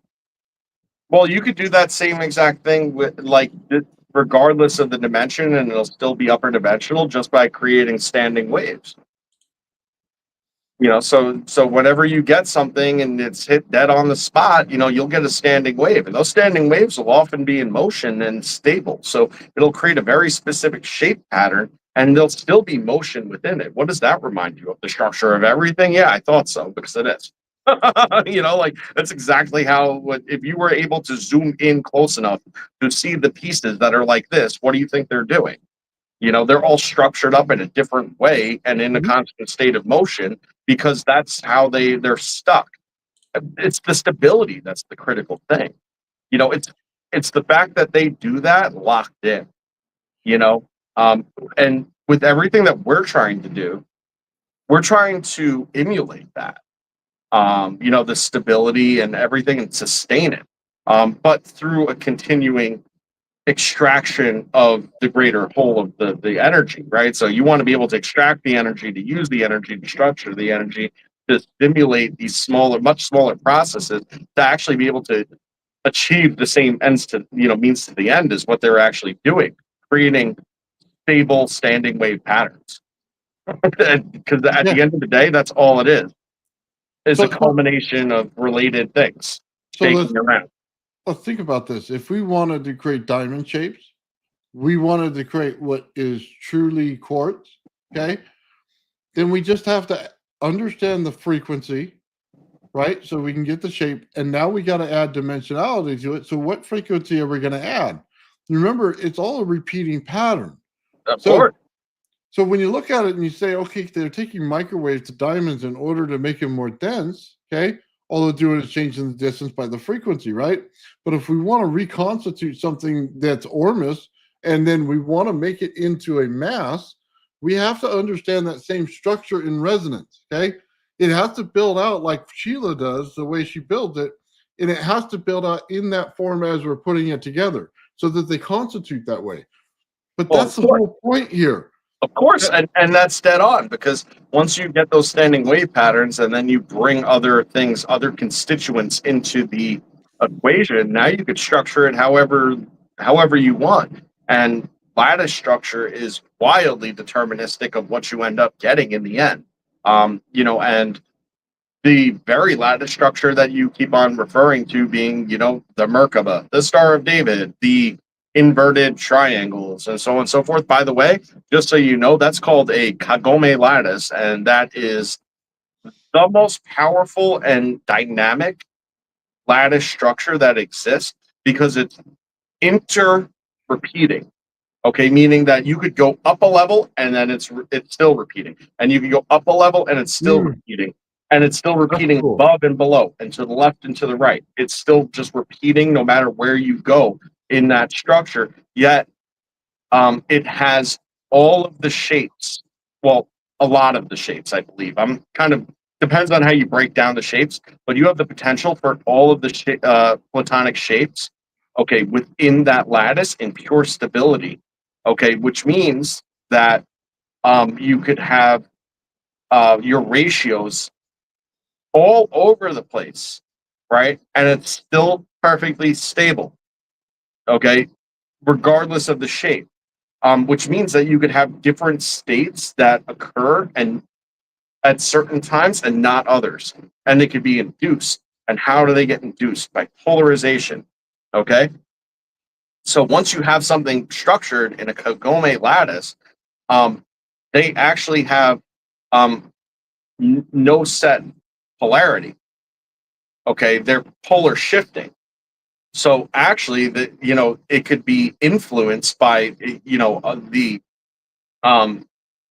Well, you could do that same exact thing with regardless of the dimension, and it'll still be upper dimensional just by creating standing waves. So whenever you get something and it's hit dead on the spot, you'll get a standing wave, and those standing waves will often be in motion and stable. So it'll create a very specific shape pattern, and there'll still be motion within it. What does that remind you of? The structure of everything? Yeah, I thought so, because it is. That's exactly how. If you were able to zoom in close enough to see the pieces that are like this, what do you think they're doing? They're all structured up in a different way and in a constant state of motion, because that's how they're stuck. It's the stability that's the critical thing. It's the fact that they do that locked in. You know, and with everything that we're trying to do, we're trying to emulate that. The stability and everything, and sustain it, but through a continuing extraction of the greater whole of the energy, right? So you want to be able to extract the energy, to use the energy, to structure the energy, to stimulate these much smaller processes, to actually be able to achieve the same means to the end, is what they're actually doing, creating stable standing wave patterns. Because at the end of the day, that's all it is a so culmination of related things so shaking around. let's think about this. If we wanted to create diamond shapes, we wanted to create what is truly quartz, okay? Then we just have to understand the frequency, right? So we can get the shape. And now we got to add dimensionality to it. So what frequency are we going to add? Remember, it's all a repeating pattern. Of So, course. so when you look at it and you say, okay, they're taking microwaves to diamonds in order to make them more dense, okay? All they're doing is changing the distance by the frequency, right? But if we want to reconstitute something that's ormus, and then we want to make it into a mass, we have to understand that same structure in resonance, okay? It has to build out like Sheila does, the way she builds it, and it has to build out in that form as we're putting it together so that they constitute that way. But Well, that's the whole point here. of course, and that's dead on, because once you get those standing wave patterns and then you bring other things, other constituents into the equation, now you could structure it however you want. And lattice structure is wildly deterministic of what you end up getting in the end. And the very lattice structure that you keep on referring to being, the Merkaba, the Star of David, the inverted triangles, and so on and so forth. By the way, just so you know, that's called a Kagome lattice, and that is the most powerful and dynamic lattice structure that exists, because it's inter-repeating. Okay, meaning that you could go up a level and then it's still repeating, and you can go up a level and it's still repeating, and it's still repeating above and below and to the left and to the right. It's still just repeating no matter where you go in that structure. Yet it has all of the shapes. Well, a lot of the shapes, I believe. I'm kind of depends on how you break down the shapes, but you have the potential for all of the platonic shapes, okay, within that lattice in pure stability. Okay, which means that you could have your ratios all over the place, right? And it's still perfectly stable, okay, regardless of the shape. Which means that you could have different states that occur and at certain times and not others, and they could be induced. And how do they get induced? By polarization, okay? So once you have something structured in a Kagome lattice, they actually have no set polarity. Okay, they're polar shifting. So actually, it could be influenced by the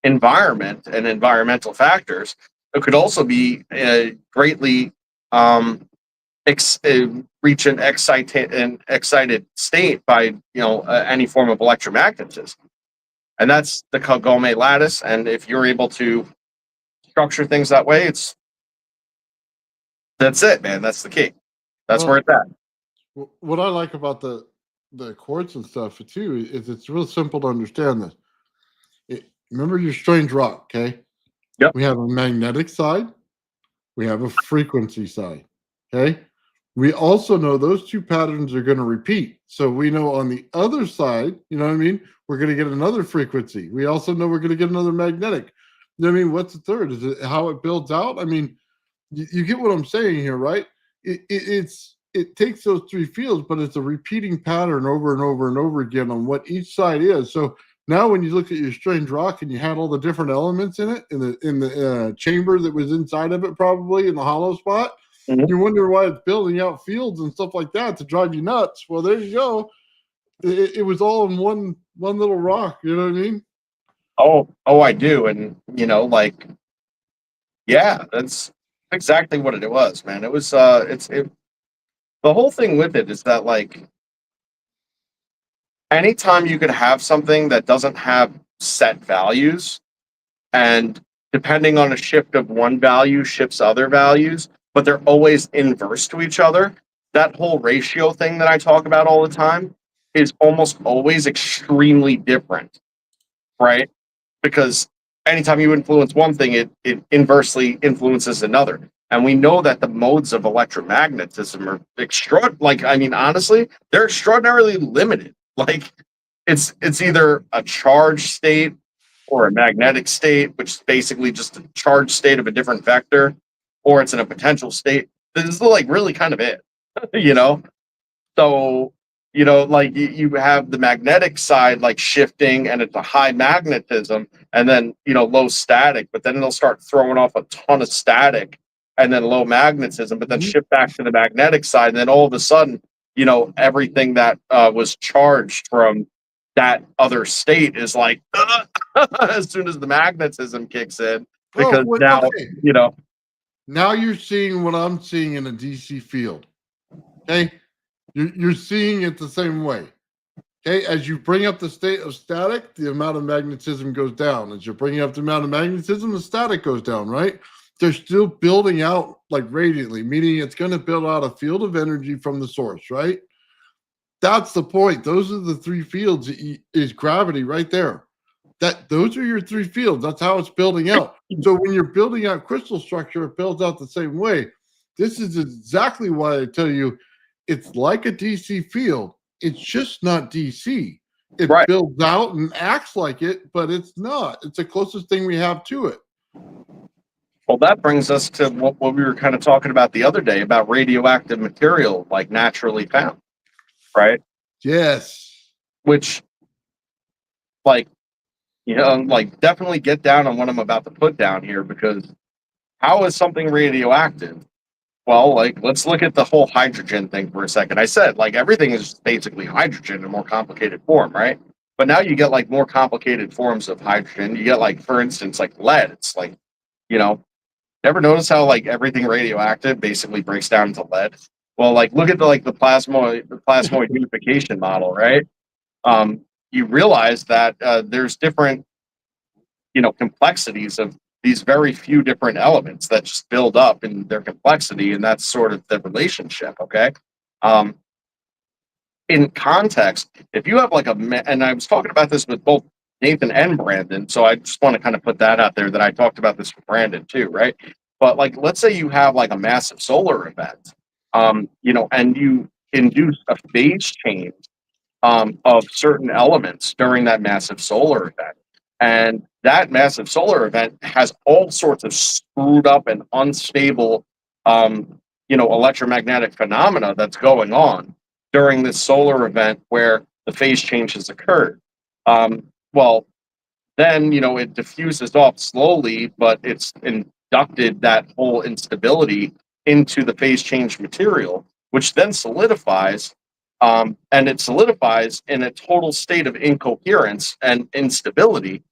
environment and environmental factors. It could also be greatly reach an excited state by any form of electromagnetism. And that's the Kagome lattice. And if you're able to structure things that way, that's it, man. That's the key. That's where it's at. What I like about the quartz and stuff too is it's real simple to understand this. Remember your strange rock, okay? Yep. We have a magnetic side, we have a frequency side, okay? We also know those two patterns are going to repeat. So we know on the other side, you know what I mean? We're going to get another frequency. We also know we're going to get another magnetic. You know what I mean? What's the third? Is it how it builds out? I mean, you get what I'm saying here, right? It takes those three fields, but it's a repeating pattern over and over and over again on what each side is. So now when you look at your strange rock and you had all the different elements in it, in the chamber that was inside of it, probably in the hollow spot, you wonder why it's building out fields and stuff like that to drive you nuts. Well, there you go. It was all in one little rock. You know what I mean? Oh, I do. And yeah, that's exactly what it was, man. It was the whole thing with it is that anytime you could have something that doesn't have set values, and depending on a shift of one value shifts other values, but they're always inverse to each other. That whole ratio thing that I talk about all the time is almost always extremely different, right? Because anytime you influence one thing, it inversely influences another. And we know that the modes of electromagnetism are honestly, they're extraordinarily limited. It's either a charged state or a magnetic state, which is basically just a charged state of a different vector, or it's in a potential state. This is really kind of it, you know? So, you have the magnetic side shifting and it's a high magnetism and then, low static, but then it'll start throwing off a ton of static and then low magnetism, but then shift back to the magnetic side. And then all of a sudden, everything that was charged from that other state is as soon as the magnetism kicks in, because now you're seeing what I'm seeing in a DC field. Okay. You're seeing it the same way. Okay. As you bring up the state of static, the amount of magnetism goes down. As you're bringing up the amount of magnetism, the static goes down, right? They're still building out radiantly, meaning it's going to build out a field of energy from the source, right? That's the point. Those are the three fields. Is gravity right there. Those are your three fields. That's how it's building out. So when you're building out crystal structure, it builds out the same way. This is exactly why I tell you it's like a DC field. It's just not DC. It builds out and acts like it, but it's not. It's the closest thing we have to it. Well, that brings us to what we were kind of talking about the other day about radioactive material, naturally found, right? Yes. Which, definitely get down on what I'm about to put down here, because how is something radioactive? Well, let's look at the whole hydrogen thing for a second. I said, everything is basically hydrogen in a more complicated form, right? But now you get, more complicated forms of hydrogen. You get, for instance, lead. It's ever notice how, everything radioactive basically breaks down into lead? Well, look at the plasmoid unification model, right? You realize that there's different, complexities of these very few different elements that just build up in their complexity, and that's sort of the relationship, okay? In context, if you have and I was talking about this with both Nathan and Brandon, so I just want to kind of put that out there that I talked about this with Brandon too, right? But let's say you have a massive solar event, and you induce a phase change of certain elements during that massive solar event. And that massive solar event has all sorts of screwed up and unstable, electromagnetic phenomena that's going on during this solar event where the phase change has occurred. Well, then, it diffuses off slowly, but it's inducted that whole instability into the phase change material, which then solidifies. And it solidifies in a total state of incoherence and instability.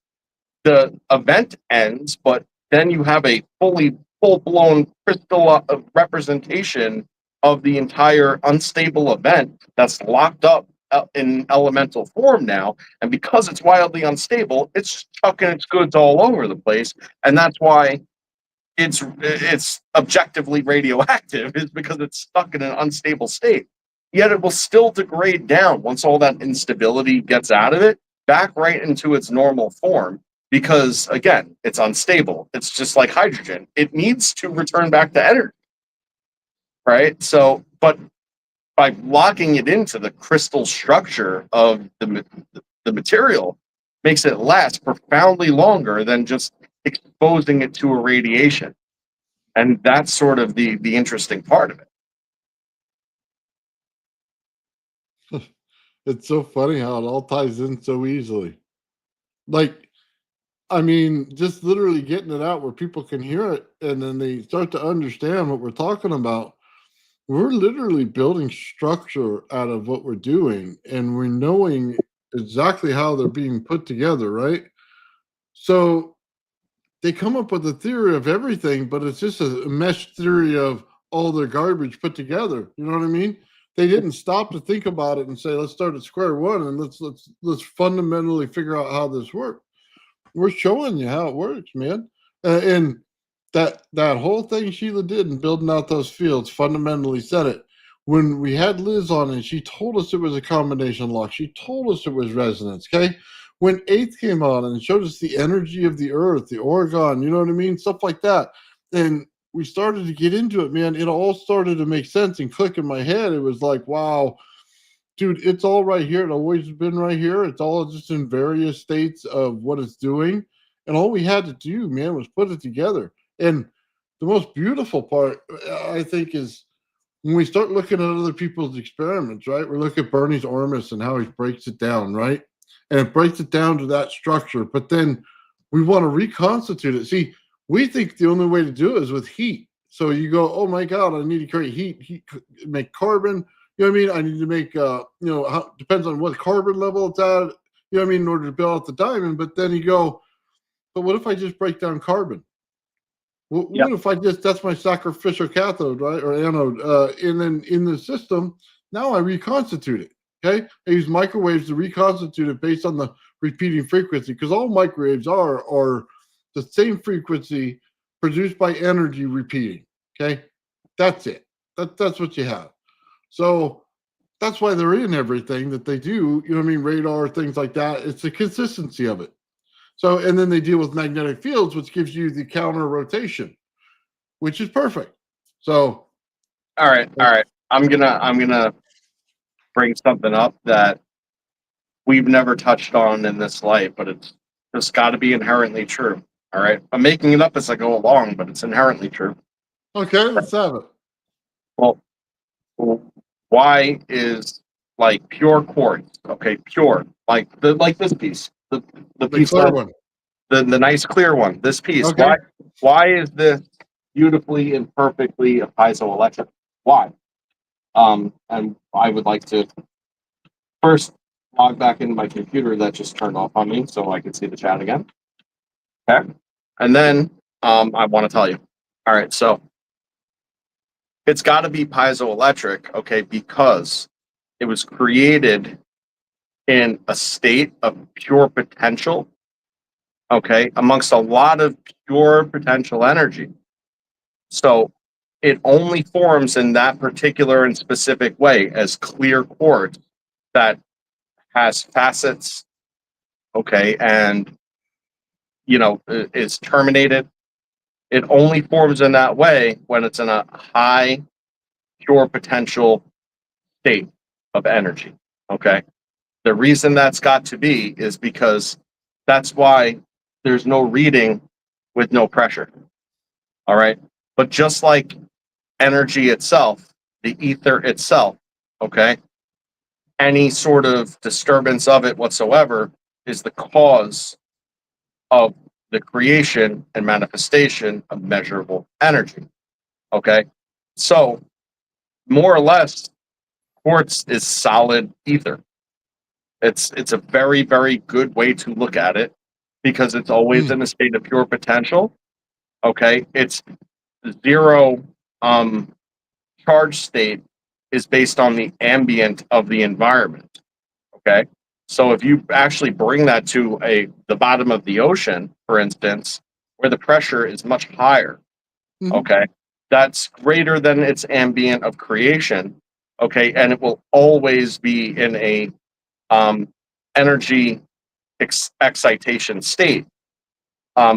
The event ends, but then you have a full-blown crystal representation of the entire unstable event that's locked up in elemental form now, and because it's wildly unstable, it's just chucking its goods all over the place, and that's why it's objectively radioactive, is because it's stuck in an unstable state. Yet it will still degrade down once all that instability gets out of it, back right into its normal form. Because again, it's unstable. It's just like hydrogen. It needs to return back to energy, right? So, but by locking it into the crystal structure of the material, makes it last profoundly longer than just exposing it to a radiation. And that's sort of the interesting part of it. It's so funny how it all ties in so easily. Like, I mean, just literally getting it out where people can hear it and then they start to understand what we're talking about. We're literally building structure out of what we're doing, and we're knowing exactly how they're being put together, right? So they come up with a theory of everything, but it's just a mesh theory of all their garbage put together. You know what I mean? They didn't stop to think about it and say, let's start at square one and let's fundamentally figure out how this works. We're showing you how it works, man. And that whole thing Sheila did in building out those fields fundamentally said it. When we had Liz on and she told us it was a combination lock, she told us it was resonance. Okay. When Eighth came on and showed us the energy of the earth, the Oregon, you know what I mean? Stuff like that. And we started to get into it, man. It all started to make sense and click in my head. It was like, wow, dude, it's all right here. It's always been right here. It's all just in various states of what it's doing. And all we had to do, man, was put it together. And the most beautiful part, I think, is when we start looking at other people's experiments, right? We look at Bernie's Ormus and how he breaks it down, right? And it breaks it down to that structure. But then we want to reconstitute it. See, we think the only way to do it is with heat. So you go, oh my God, I need to create heat, make carbon. You know what I mean? I need to make, depends on what carbon level it's at, you know what I mean, in order to build out the diamond. But then you go, but what if I just break down carbon? What if I just, that's my sacrificial cathode, right? Or anode. And then in the system, now I reconstitute it. Okay. I use microwaves to reconstitute it based on the repeating frequency, because all microwaves are the same frequency produced by energy repeating. Okay. That's it. That's what you have. So that's why they're in everything that they do. You know what I mean? Radar, things like that. It's the consistency of it. So, and then they deal with magnetic fields, which gives you the counter rotation, which is perfect. So, all right. I'm gonna bring something up that we've never touched on in this light, but it's just got to be inherently true. All right, I'm making it up as I go along, but it's inherently true. Okay, let's have it. Well, why is like pure quartz? Okay, pure like this piece, the piece clear one, the nice clear one. This piece. Okay. Why is this beautifully and perfectly a piezoelectric? Why? And I would like to first log back into my computer that just turned off on me so I can see the chat again. Okay. And then I want to tell you. All right, so it's got to be piezoelectric, okay, because it was created in a state of pure potential, okay, amongst a lot of pure potential energy. So it only forms in that particular and specific way as clear quartz that has facets, okay, and is terminated. It only forms in that way when it's in a high pure potential state of energy. Okay. The reason that's got to be is because that's why there's no reading with no pressure. All right. But just like energy itself, the ether itself, okay, any sort of disturbance of it whatsoever is the cause of the creation and manifestation of measurable energy. Okay. So, more or less, quartz is solid ether. It's a very, very good way to look at it because it's always in a state of pure potential. Okay. It's zero charge state is based on the ambient of the environment. Okay. So if you actually bring that to the bottom of the ocean, for instance, where the pressure is much higher, Mhm. okay, that's greater than its ambient of creation, okay, and it will always be in a um, energy excitation state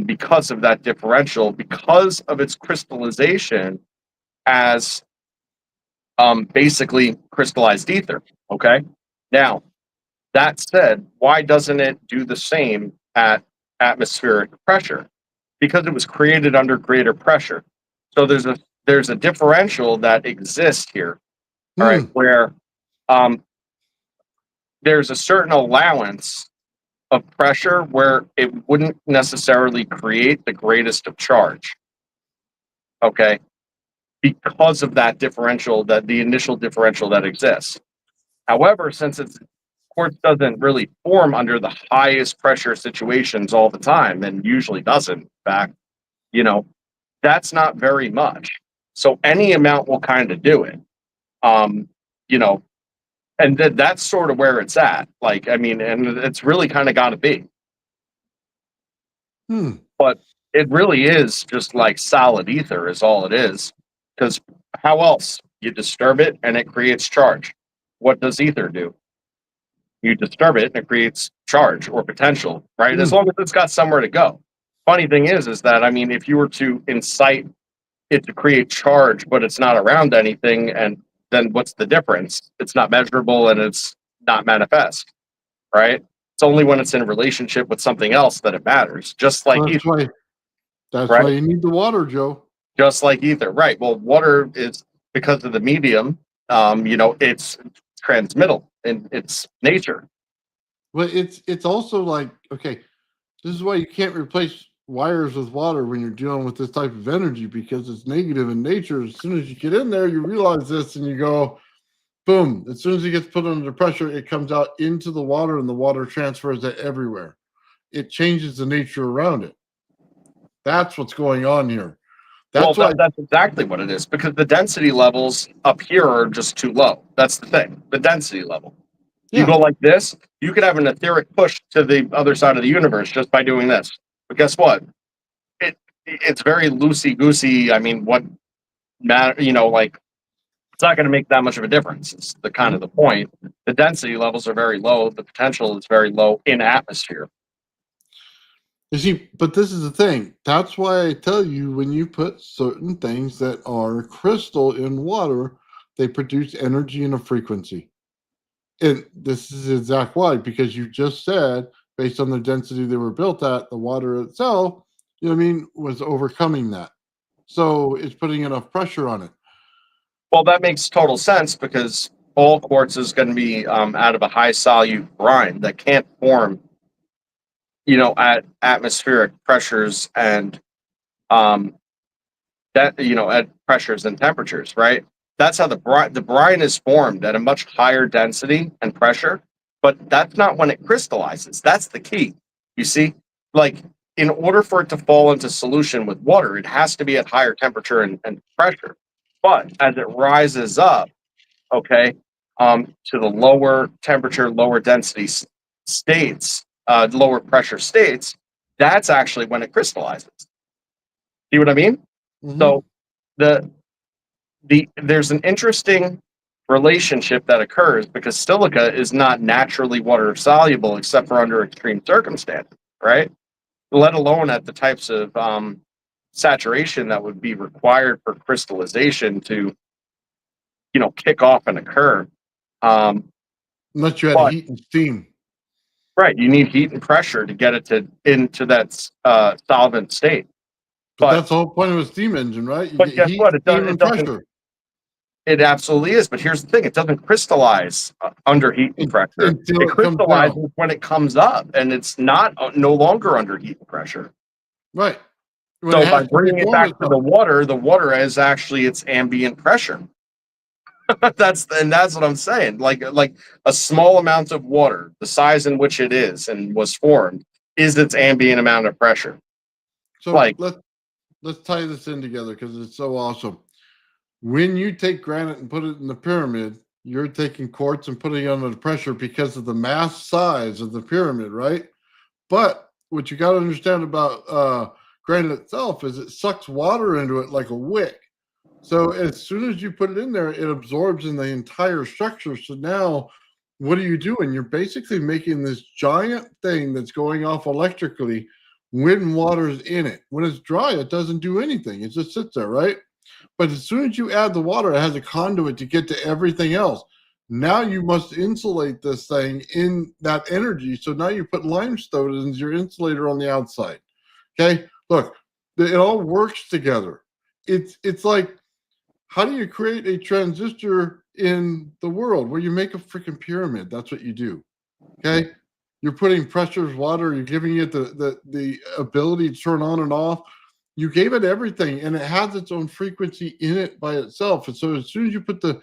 because of that differential, because of its crystallization as basically crystallized ether. Okay. Now, that said, why doesn't it do the same at atmospheric pressure? Because it was created under greater pressure. So there's a differential that exists here. All right, Hmm. where um, there's a certain allowance of pressure where it wouldn't necessarily create the greatest of charge. Okay, because of that differential, that the initial differential that exists. However, since quartz doesn't really form under the highest pressure situations all the time, and usually doesn't, in fact, you know, that's not very much. So any amount will kind of do it. Um, you know, and that's sort of where it's at. Like, I mean, and it's really kind of got to be. Hmm. But it really is just like solid ether, is all it is. Because how else? You disturb it and it creates charge. What does ether do? You disturb it and it creates charge or potential, right? As Hmm. long as it's got somewhere to go. Funny thing is that, I mean, if you were to incite it to create charge, but it's not around anything, and then what's the difference? It's not measurable and it's not manifest, right? It's only when it's in a relationship with something else that it matters, just like Well, ether, that's why right? you need the water, Joe. Just like ether, right? Well, water is, because of the medium, it's transmittal in its nature. But it's also like, okay, this is why you can't replace wires with water when you're dealing with this type of energy, because it's negative in nature. As soon as you get in there, you realize this and you go, boom. As soon as it gets put under pressure, it comes out into the water and the water transfers it everywhere. It changes the nature around it. That's what's going on here. Well, That's why, that's exactly what it is, because the density levels up here are just too low. That's the thing, the density level. You yeah. go like this, you could have an etheric push to the other side of the universe just by doing this. But guess what? It's very loosey goosey. I mean, what matter? Like, it's not going to make that much of a difference. It's the kind of Mhm. the point. The density levels are very low. The potential is very low in atmosphere. You see, but this is the thing. That's why I tell you, when you put certain things that are crystal in water, they produce energy and a frequency. And this is exact why, because you just said, based on the density they were built at, the water itself, was overcoming that. So it's putting enough pressure on it. Well, that makes total sense because all quartz is going to be out of a high solute brine that can't form, at atmospheric pressures and um, at pressures and temperatures, right? That's how the brine is formed at a much higher density and pressure, but that's not when it crystallizes. That's the key. You see, like, in order for it to fall into solution with water, it has to be at higher temperature and pressure. But as it rises up, okay, to the lower temperature, lower density states, lower pressure states, that's actually when it crystallizes. See what I mean? Hmm. So the there's an interesting relationship that occurs because silica is not naturally water soluble except for under extreme circumstances, right? Let alone at the types of saturation that would be required for crystallization to kick off and occur. Um, Unless you had but heat and steam. right, you need heat and pressure to get it into that solvent state. But But that's the whole point of a steam engine, right? You but get guess heat, what? It does steam, it and doesn't pressure It absolutely is, but here's the thing: it doesn't crystallize under heat and pressure. until It it comes down. crystallizes when it comes up, and it's not no longer under heat and pressure. Right. When it So by has to bringing it reform back to itself. the water is actually its ambient pressure. That's what I'm saying. Like a small amount of water, the size in which it is and was formed, is its ambient amount of pressure. So Like, let's tie this in together because it's so awesome. When you take granite and put it in the pyramid, you're taking quartz and putting it under pressure because of the mass size of the pyramid, right? But what you got to understand about granite itself is it sucks water into it like a wick. So as soon as you put it in there, it absorbs in the entire structure. So now what are you doing? You're basically making this giant thing that's going off electrically when water's in it. When it's dry, it doesn't do anything. It just sits there, right? But as soon as you add the water, it has a conduit to get to everything else. Now you must insulate this thing in that energy. So now you put limestone as your insulator on the outside. Okay, look, it all works together. It's like, how do you create a transistor in the world? Well, you make a freaking pyramid. That's what you do. Okay, you're putting pressures, water. You're giving it the ability to turn on and off. You gave it everything, and it has its own frequency in it by itself. And so as soon as you put the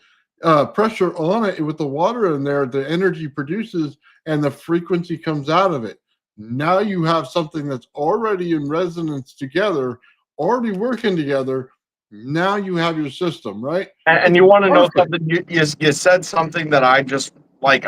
pressure on it with the water in there, the energy produces and the frequency comes out of it. Now you have something that's already in resonance together, already working together. Now you have your system, right? And you want to know something? You said something that I just like,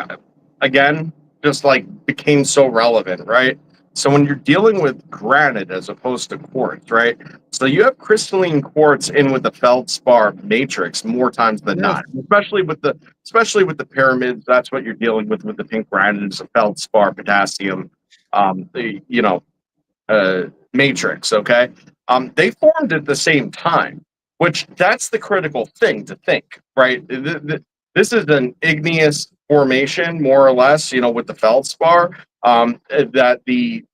again, just like became so relevant, right? So when you're dealing with granite as opposed to quartz, right? So you have crystalline quartz in with the feldspar matrix more times than not, especially with the pyramids. That's what you're dealing with the pink granite is a feldspar potassium, matrix. Okay, they formed at the same time, which that's the critical thing to think, right? This is an igneous formation, more or less, with the feldspar. That the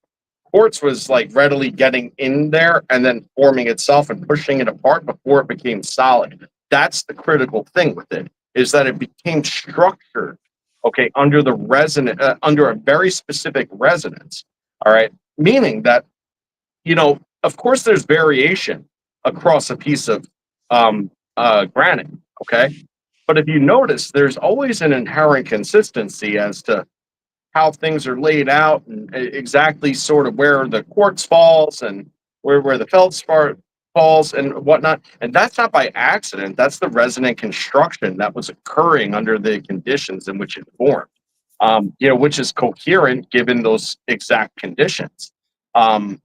quartz was like readily getting in there and then forming itself and pushing it apart before it became solid. That's the critical thing with it, is that it became structured, okay, under the resonant, under a very specific resonance. All right, meaning that, of course, there's variation across a piece of granite, okay, but if you notice, there's always an inherent consistency as to how things are laid out and exactly sort of where the quartz falls and where the feldspar falls and whatnot. And that's not by accident. That's the resonant construction that was occurring under the conditions in which it formed, which is coherent given those exact conditions. And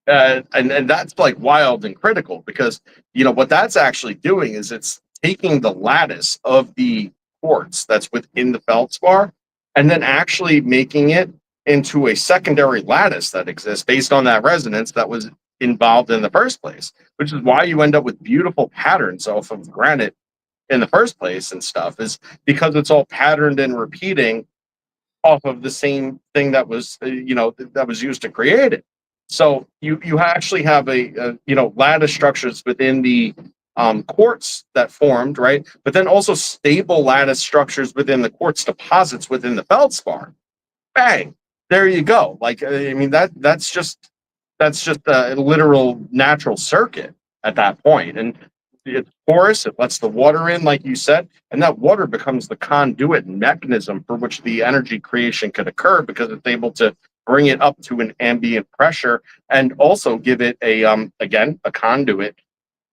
that's like wild and critical because, what that's actually doing is it's taking the lattice of the quartz that's within the feldspar and then actually making it into a secondary lattice that exists based on that resonance that was involved in the first place, which is why you end up with beautiful patterns off of granite in the first place and stuff, is because it's all patterned and repeating off of the same thing that was, that was used to create it. So you actually have a lattice structures within the quartz that formed, right? But then also stable lattice structures within the quartz deposits within the feldspar. Bang, there you go. Like, I mean, that's just a literal natural circuit at that point. And it's porous, it lets the water in, like you said, and that water becomes the conduit and mechanism for which the energy creation could occur because it's able to bring it up to an ambient pressure and also give it a conduit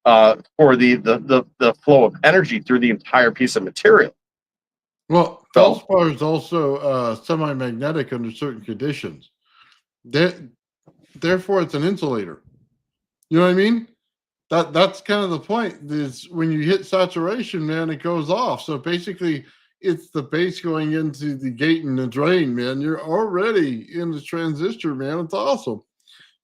for the flow of energy through the entire piece of material. Well, feldspar is also semi-magnetic under certain conditions. Therefore, it's an insulator. You know what I mean? That's kind of the point. Is when you hit saturation, man, it goes off. So basically, it's the base going into the gate and the drain, man. You're already in the transistor, man. It's awesome.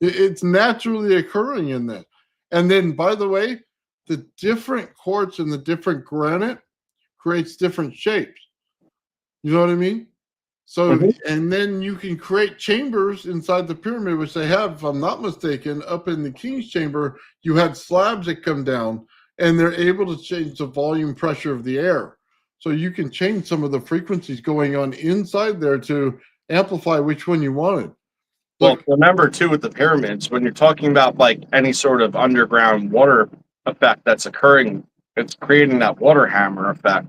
It's naturally occurring in that. And then, by the way, the different quartz and the different granite creates different shapes. You know what I mean? So, and then you can create chambers inside the pyramid, which they have, if I'm not mistaken, up in the King's Chamber, you had slabs that come down, and they're able to change the volume pressure of the air. So you can change some of the frequencies going on inside there to amplify which one you wanted. Well, remember too with the pyramids, when you're talking about like any sort of underground water effect that's occurring, it's creating that water hammer effect.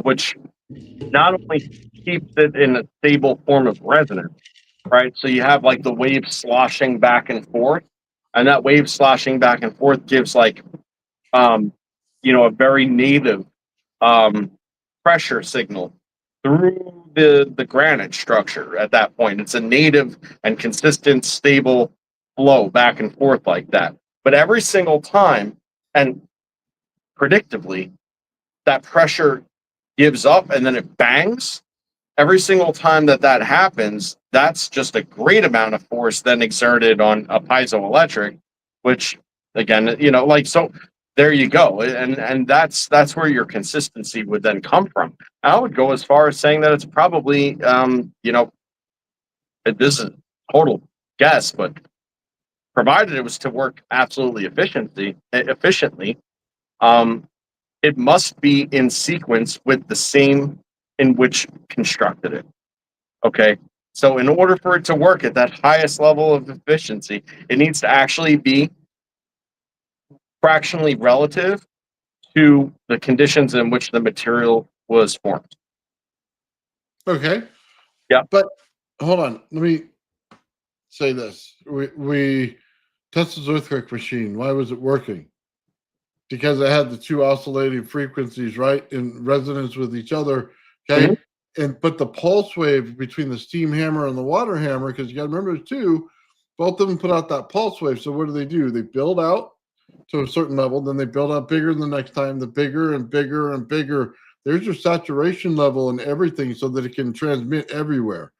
Which not only keeps it in a stable form of resonance, right? So you have like the wave sloshing back and forth, and that wave sloshing back and forth gives like, a very native pressure signal through the granite structure at that point. It's a native and consistent, stable flow back and forth like that. But every single time, and predictably, that pressure gives up and then it bangs. Every single time that that happens, that's just a great amount of force then exerted on a piezoelectric, which again, like, so there you go. And that's where your consistency would then come from. I would go as far as saying that it's probably, this is total guess, but provided it was to work absolutely efficiently, it must be in sequence with the same in which constructed it. Okay. So in order for it to work at that highest level of efficiency, it needs to actually be fractionally relative to the conditions in which the material was formed. Okay. Yeah. But hold on. Let me say this. We Tesla's earthquake machine. Why was it working? Because it had the two oscillating frequencies, right, in resonance with each other. Okay. But the pulse wave between the steam hammer and the water hammer, because you got to remember too, both of them put out that pulse wave. So what do? They build out to a certain level, then they build up bigger the next time, the bigger and bigger and bigger. There's your saturation level and everything so that it can transmit everywhere.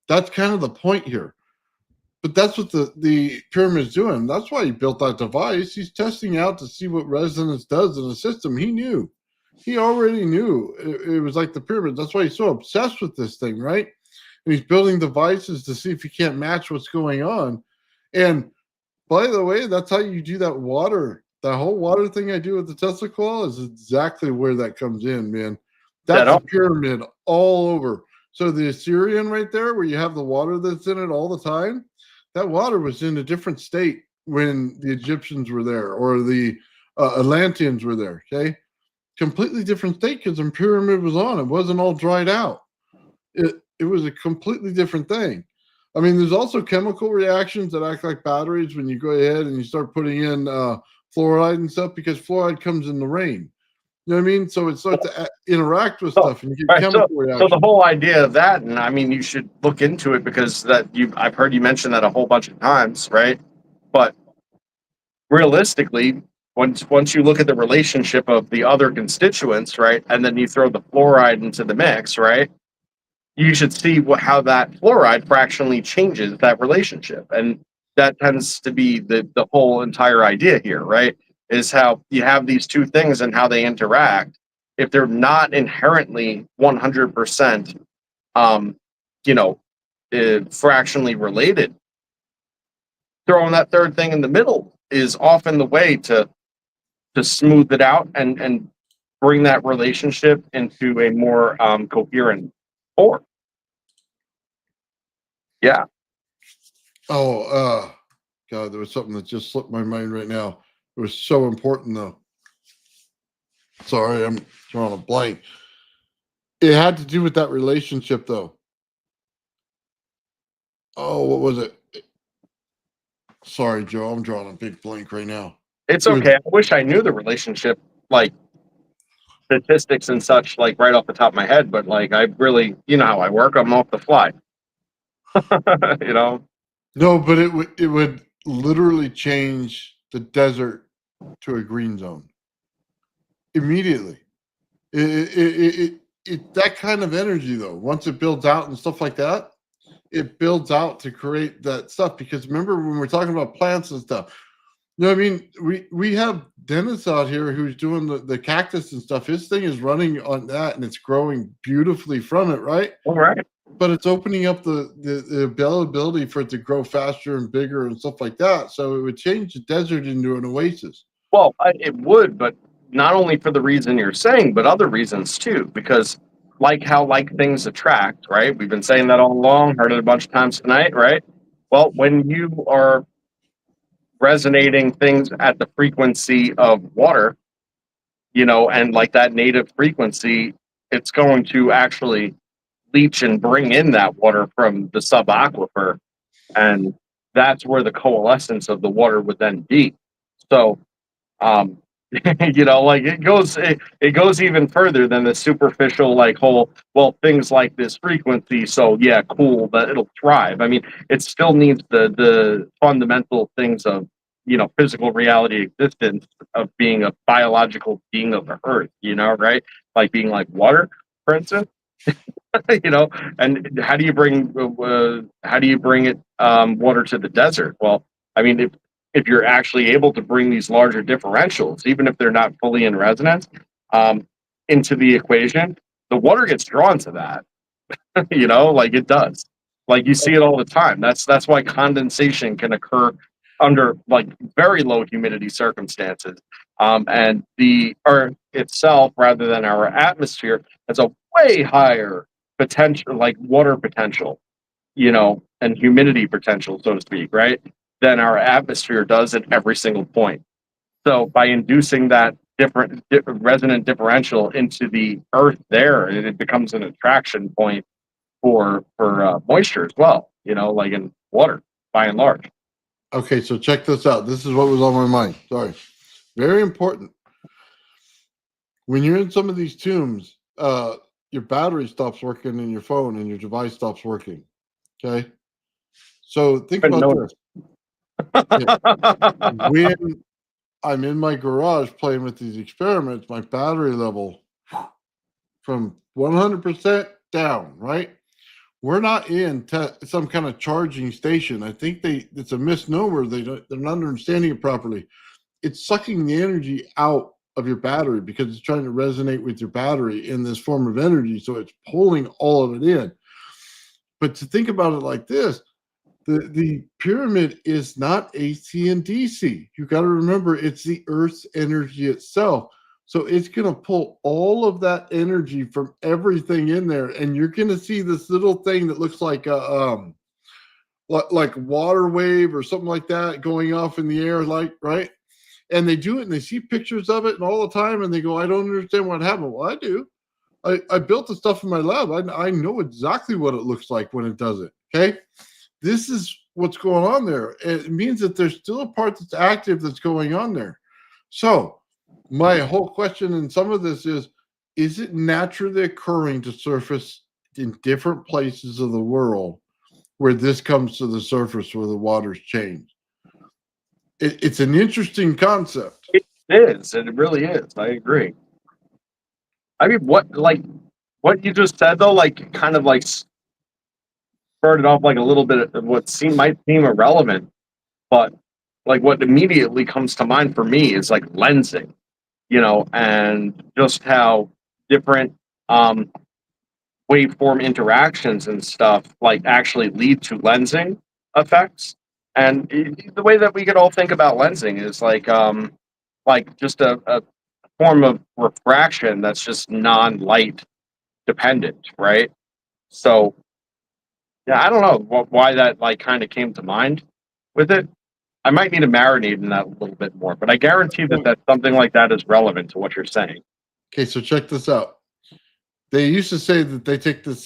That's kind of the point here. But that's what the pyramid's doing. That's why he built that device. He's testing out to see what resonance does in the system. He knew. He already knew. It was like the pyramid. That's why he's so obsessed with this thing, right? And he's building devices to see if he can't match what's going on. And by the way, that's how you do that water. That whole water thing I do with the Tesla coil is exactly where that comes in, man. That's a pyramid all over. So the Assyrian right there, where you have the water that's in it all the time, that water was in a different state when the Egyptians were there or the Atlanteans were there, okay? Completely different state because the pyramid was on. It wasn't all dried out. It was a completely different thing. I mean, there's also chemical reactions that act like batteries when you go ahead and you start putting in fluoride and stuff because fluoride comes in the rain. You know what I mean? So it starts to interact with stuff and you get chemical reactions. So the whole idea of that, and I mean, you should look into it because I've heard you mention that a whole bunch of times, right? But realistically, once you look at the relationship of the other constituents, right, and then you throw the fluoride into the mix, right, you should see how that fluoride fractionally changes that relationship, and that tends to be the whole entire idea here, right? Is how you have these two things and how they interact. If they're not inherently 100%, fractionally related, throwing that third thing in the middle is often the way to smooth it out and bring that relationship into a more coherent form. Yeah. Oh, God, there was something that just slipped my mind right now. It was so important, though. Sorry, I'm drawing a blank. It had to do with that relationship, though. Oh, what was it? Sorry, Joe, I'm drawing a big blank right now. It's okay. I wish I knew the relationship, like statistics and such, like right off the top of my head, but like I really, how I work, I'm off the fly. No, but it would literally change the desert to a green zone immediately. It that kind of energy, though, once it builds out and stuff like that, it builds out to create that stuff. Because remember when we're talking about plants and stuff, you know what I mean? We have Dennis out here who's doing the cactus and stuff. His thing is running on that and it's growing beautifully from it, right? All right. But it's opening up the availability for it to grow faster and bigger and stuff like that. So it would change the desert into an oasis. Well, it would, but not only for the reason you're saying, but other reasons too, because like how like things attract, right? We've been saying that all along, heard it a bunch of times tonight, right? Well, when you are resonating things at the frequency of water, and like that native frequency, it's going to actually leach and bring in that water from the subaquifer, and that's where the coalescence of the water would then be. So You know, like it goes even further than the superficial like whole, well, things like this frequency, so yeah, cool, but it'll thrive. I mean, it still needs the fundamental things of, you know, physical reality existence, of being a biological being of the earth, you know, right? Like being like water, for instance. You know, and how do you bring it, water to the desert? Well, I mean, if you're actually able to bring these larger differentials, even if they're not fully in resonance, um, into the equation, the water gets drawn to that. You know, like it does. Like you see it all the time. That's why condensation can occur under like very low humidity circumstances. And the Earth itself, rather than our atmosphere, has a way higher potential, like water potential, you know, and humidity potential, so to speak, right, than our atmosphere does at every single point. So by inducing that different resonant differential into the Earth, there, it becomes an attraction point for moisture as well. You know, like in water, by and large. Okay, so check this out. This is what was on my mind. Sorry. Very important. When you're in some of these tombs, your battery stops working in your phone and your device stops working. Okay. So think But about no, this. Yeah. When I'm in my garage playing with these experiments, my battery level from 100% down, right? We're not in some kind of charging station. I think it's a misnomer. They're not understanding it properly. It's sucking the energy out of your battery because it's trying to resonate with your battery in this form of energy. So it's pulling all of it in. But to think about it like this, the pyramid is not AC and DC. You got to remember it's the Earth's energy itself. So it's going to pull all of that energy from everything in there, and you're going to see this little thing that looks like a like water wave or something like that going off in the air, like right. And they do it, and they see pictures of it, and all the time, and they go, "I don't understand what happened." Well, I do. I built the stuff in my lab. I know exactly what it looks like when it does it. Okay, this is what's going on there. It means that there's still a part that's active that's going on there. So my whole question in some of this is it naturally occurring to surface in different places of the world where this comes to the surface where the waters change? It's an interesting concept. it is. It really is. I agree. I mean, what you just said though, like kind of like started off like a little bit of what might seem irrelevant, but like what immediately comes to mind for me is like lensing, you know, and just how different um, waveform interactions and stuff like actually lead to lensing effects. And the way that we could all think about lensing is like just a form of refraction that's just non-light dependent, right? So yeah, I don't know why that like kind of came to mind with it. I might need to marinate in that a little bit more, but I guarantee that something like that is relevant to what you're saying. Okay, so check this out. They used to say that they take this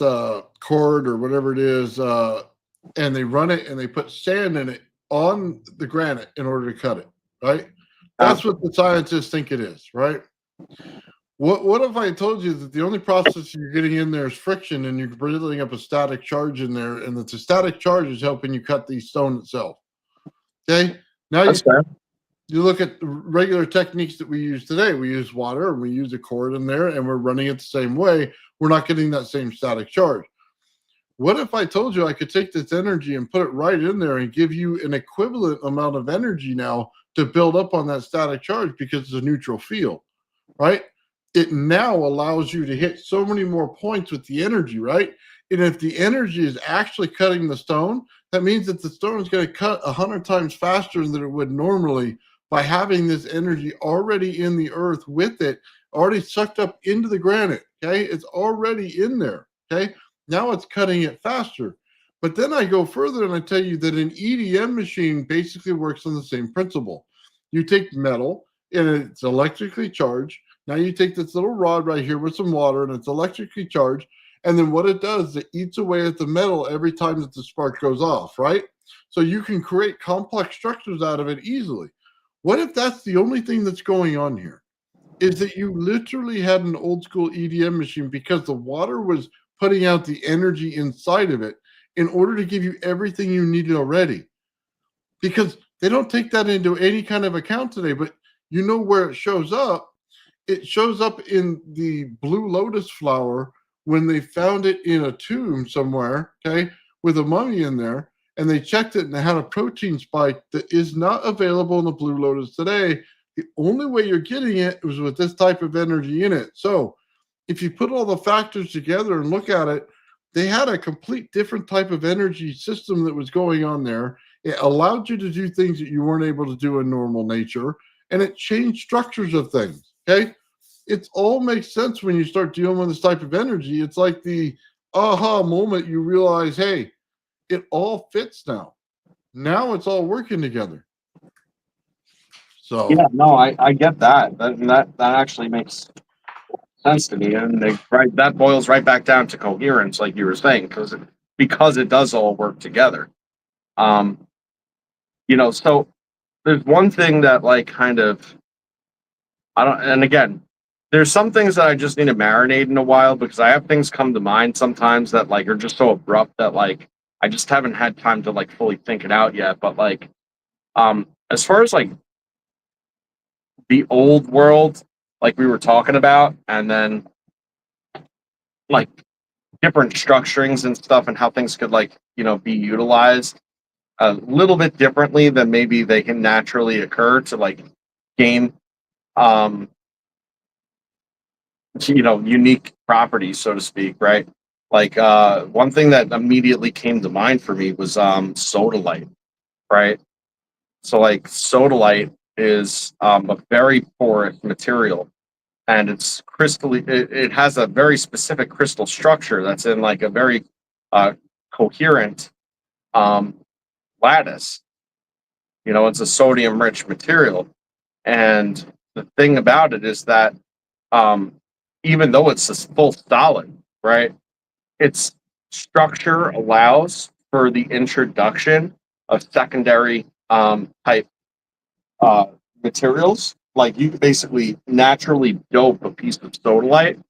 cord or whatever it is, and they run it and they put sand in it on the granite in order to cut it, right? That's what the scientists think it is, right? What if I told you that the only process you're getting in there is friction and you're building up a static charge in there, and that the static charge is helping you cut the stone itself? Okay, now That's fair. you look at the regular techniques that we use today. We use water and we use a cord in there and we're running it the same way. We're not getting that same static charge. What if I told you I could take this energy and put it right in there and give you an equivalent amount of energy now to build up on that static charge because it's a neutral field, right? It now allows you to hit so many more points with the energy, right? And if the energy is actually cutting the stone, that means that the stone is going to cut 100 times faster than it would normally by having this energy already in the earth with it, already sucked up into the granite. Okay, it's already in there. Okay, now it's cutting it faster. But then I go further and I tell you that an EDM machine basically works on the same principle. You take metal and it's electrically charged. Now you take this little rod right here with some water and it's electrically charged. And then what it does, it eats away at the metal every time that the spark goes off, right? So you can create complex structures out of it easily. What if that's the only thing that's going on here? Is that you literally had an old school EDM machine because the water was putting out the energy inside of it in order to give you everything you needed already. Because they don't take that into any kind of account today, but you know where it shows up? It shows up in the blue lotus flower when they found it in a tomb somewhere, okay, with a mummy in there, and they checked it and they had a protein spike that is not available in the blue lotus today. The only way you're getting it was with this type of energy in it. So if you put all the factors together and look at it, they had a complete different type of energy system that was going on there. It allowed you to do things that you weren't able to do in normal nature, and it changed structures of things. Okay. It all makes sense when you start dealing with this type of energy. It's like the aha moment you realize, hey, it all fits now. Now it's all working together. So Yeah, no, I get that. That actually makes sense to me, and that boils right back down to coherence, like you were saying, because it does all work together. So there's one thing that like kind of I don't, and again, there's some things that I just need to marinate in a while because I have things come to mind sometimes that like are just so abrupt that like I just haven't had time to like fully think it out yet. But like, as far as like the old world, like we were talking about, and then like different structurings and stuff and how things could like, be utilized a little bit differently than maybe they can naturally occur to like gain, unique properties, so to speak, right? Like one thing that immediately came to mind for me was sodalite, right? So like sodalite is a very porous material, and it's crystally. It has a very specific crystal structure that's in like a very coherent um, lattice. It's a sodium-rich material, and the thing about it is that um, even though it's a full solid, right? Its structure allows for the introduction of secondary type uh, materials. Like you could basically naturally dope a piece of sodalite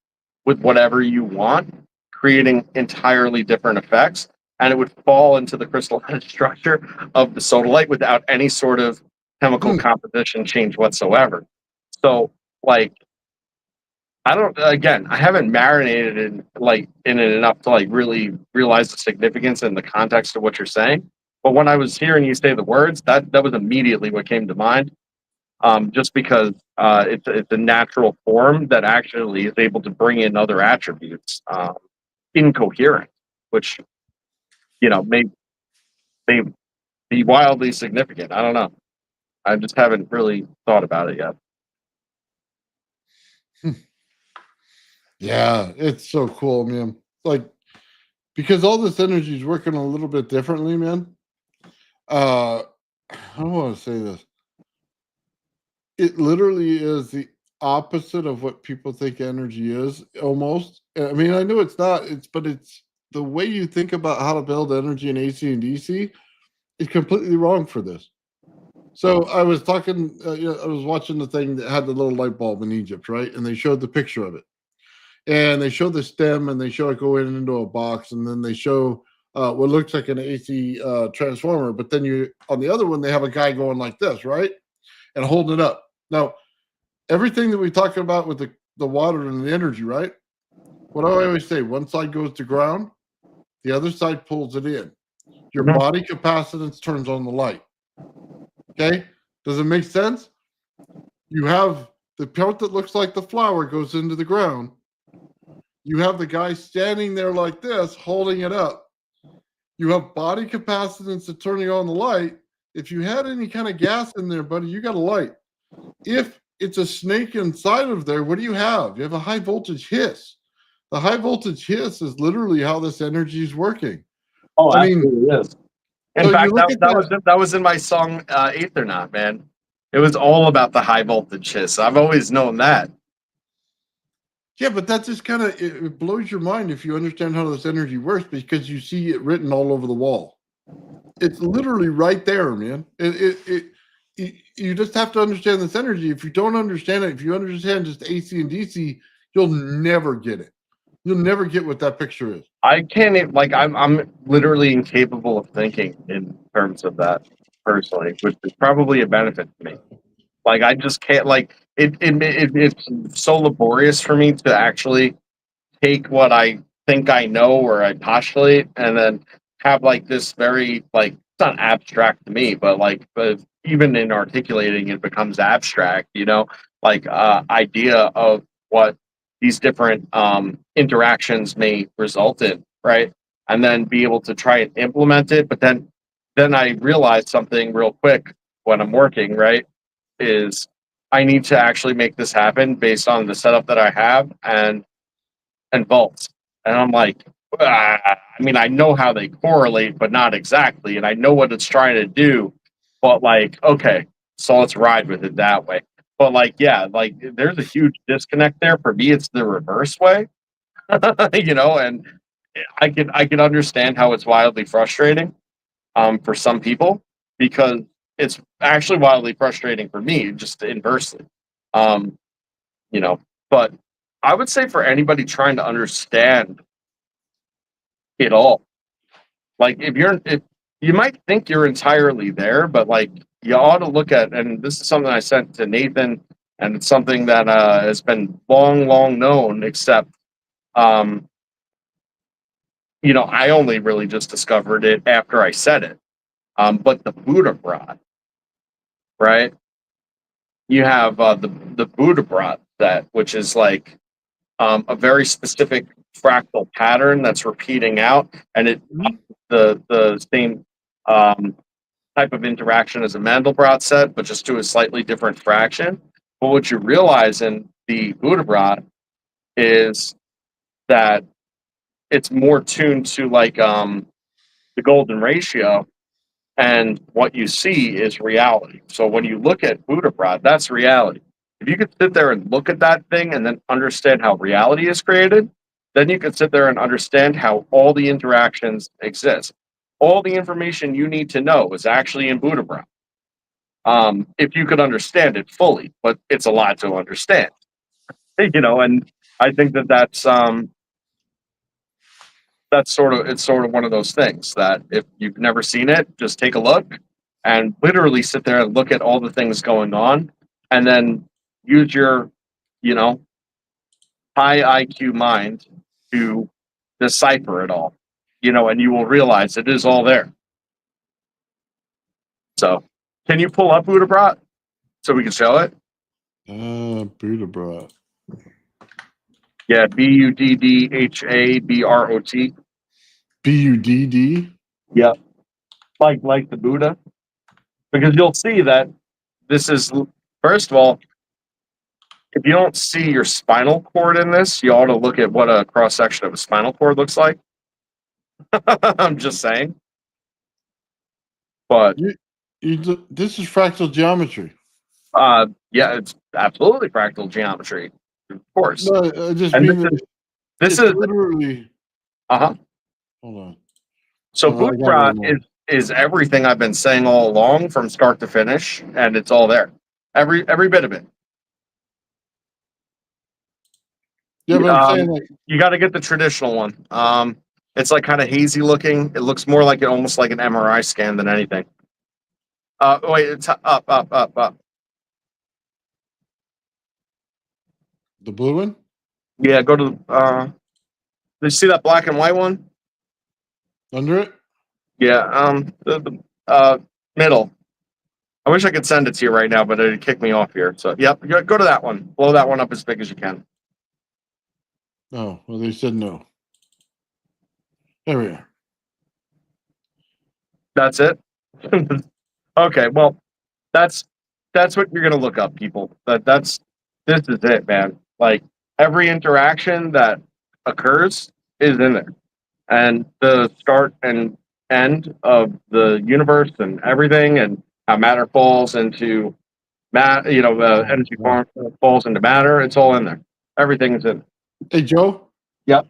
with whatever you want, creating entirely different effects, and it would fall into the crystalline structure of the sodalite without any sort of chemical composition change whatsoever. So, like, I don't. Again, I haven't marinated in it enough to like really realize the significance and the context of what you're saying. But when I was hearing you say the words, that was immediately what came to mind. Just because it's a natural form that actually is able to bring in other attributes incoherent, which may be wildly significant. I don't know. I just haven't really thought about it yet. yeah, it's so cool, man. Like because all this energy is working a little bit differently, man. I don't want to say this. It literally is the opposite of what people think energy is, almost. I mean, I know it's not. But it's the way you think about how to build energy in AC and DC is completely wrong for this. So I was talking. I was watching the thing that had the little light bulb in Egypt, right? And they showed the picture of it, and they show the stem, and they show it going into a box, and then they show what looks like an AC transformer. But then on the other one, they have a guy going like this, right, and holding it up. Now, everything that we talk about with the water and the energy, right? What I always say, one side goes to ground, the other side pulls it in. Your Mhm. body capacitance turns on the light. Okay? Does it make sense? You have the part that looks like the flower goes into the ground. You have the guy standing there like this, holding it up. You have body capacitance to turning on the light. If you had any kind of gas in there, buddy, you got a light. If it's a snake inside of there, what do you have? You have a high voltage hiss. The high voltage hiss is literally how this energy is working. Oh, I mean, absolutely is. In so you fact, look at that. that was in my song Ether Not, man. It was all about the high voltage hiss. I've always known that. Yeah, but that just kind of it blows your mind if you understand how this energy works because you see it written all over the wall. It's literally right there, man. you just have to understand this energy. If you don't understand it, if you understand just AC and DC, you'll never get it. You'll never get what that picture is. I can't even, like, I'm literally incapable of thinking in terms of that personally, which is probably a benefit to me. Like, I just can't, like, it's so laborious for me to actually take what I think I know or I postulate and then have like this very, like, it's not abstract to me, but like, but even in articulating it becomes abstract, like idea of what these different interactions may result in, right? And then be able to try and implement it. But then I realize something real quick when I'm working, right? Is I need to actually make this happen based on the setup that I have and volts. And I'm like, I mean, I know how they correlate, but not exactly. And I know what it's trying to do, but like, okay, so let's ride with it that way. But like, yeah, like there's a huge disconnect there. For me, it's the reverse way, and I can understand how it's wildly frustrating for some people because it's actually wildly frustrating for me, just inversely. Um, but I would say for anybody trying to understand it all, like if you might think you're entirely there, but like you ought to look at, and this is something I sent to Nathan, and it's something that has been long known, except um, I only really just discovered it after I said it. But the Buddha-Brot, right? You have the Buddha-Brot set, which is like a very specific fractal pattern that's repeating out, and it the same type of interaction as a Mandelbrot set, but just to a slightly different fraction. But what you realize in the Buddha-Brot is that it's more tuned to like the golden ratio, and what you see is reality. So when you look at Buddha-Brot, that's reality. If you could sit there and look at that thing and then understand how reality is created, then you can sit there and understand how all the interactions exist. All the information you need to know is actually in Buddha-Brot. If you could understand it fully, but it's a lot to understand, and I think that's sort of one of those things that if you've never seen it, just take a look and literally sit there and look at all the things going on and then use your, you know, high IQ mind to decipher it all, and you will realize it is all there. So can you pull up Buddha-Brot so we can show it? Buddha-Brot. Yeah, Buddhabrot. Budd. Yep. Like the Buddha. Because you'll see that this is, first of all, if you don't see your spinal cord in this, you ought to look at what a cross section of a spinal cord looks like. I'm just saying. But this is fractal geometry. yeah, it's absolutely fractal geometry, of course. No, I just and mean this is literally. Uh-huh. Hold on. So Buddha-Brot is everything I've been saying all along from start to finish, and it's all there. Every bit of it. Yeah, but I'm saying, like, you got to get the traditional one. It's like kind of hazy looking. It looks more like almost like an MRI scan than anything. Wait, it's up. The blue one? Yeah, go to did you see that black and white one? Under it? Yeah, the middle. I wish I could send it to you right now, but it'd kick me off here. So, yep, go to that one. Blow that one up as big as you can. Oh, well, they said no. There we are. That's it. Okay, well, that's what you're gonna look up, people. This is it, man. Like every interaction that occurs is in there, and the start and end of the universe and everything, and how matter falls into energy falls into matter. It's all in there. Everything's in there. Hey, Joe? Yep.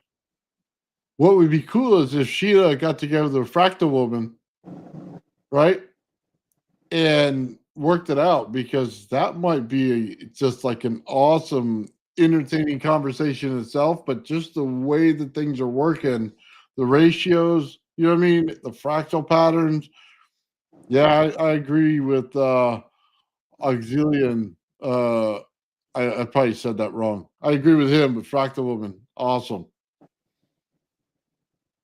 What would be cool is if Sheila got together with a fractal woman, right? And worked it out, because that might be just like an awesome, entertaining conversation itself. But just the way that things are working, the ratios, you know what I mean, the fractal patterns. Yeah, I agree with Auxilian. I probably said that wrong. I agree with him, but Fractal Woman, awesome.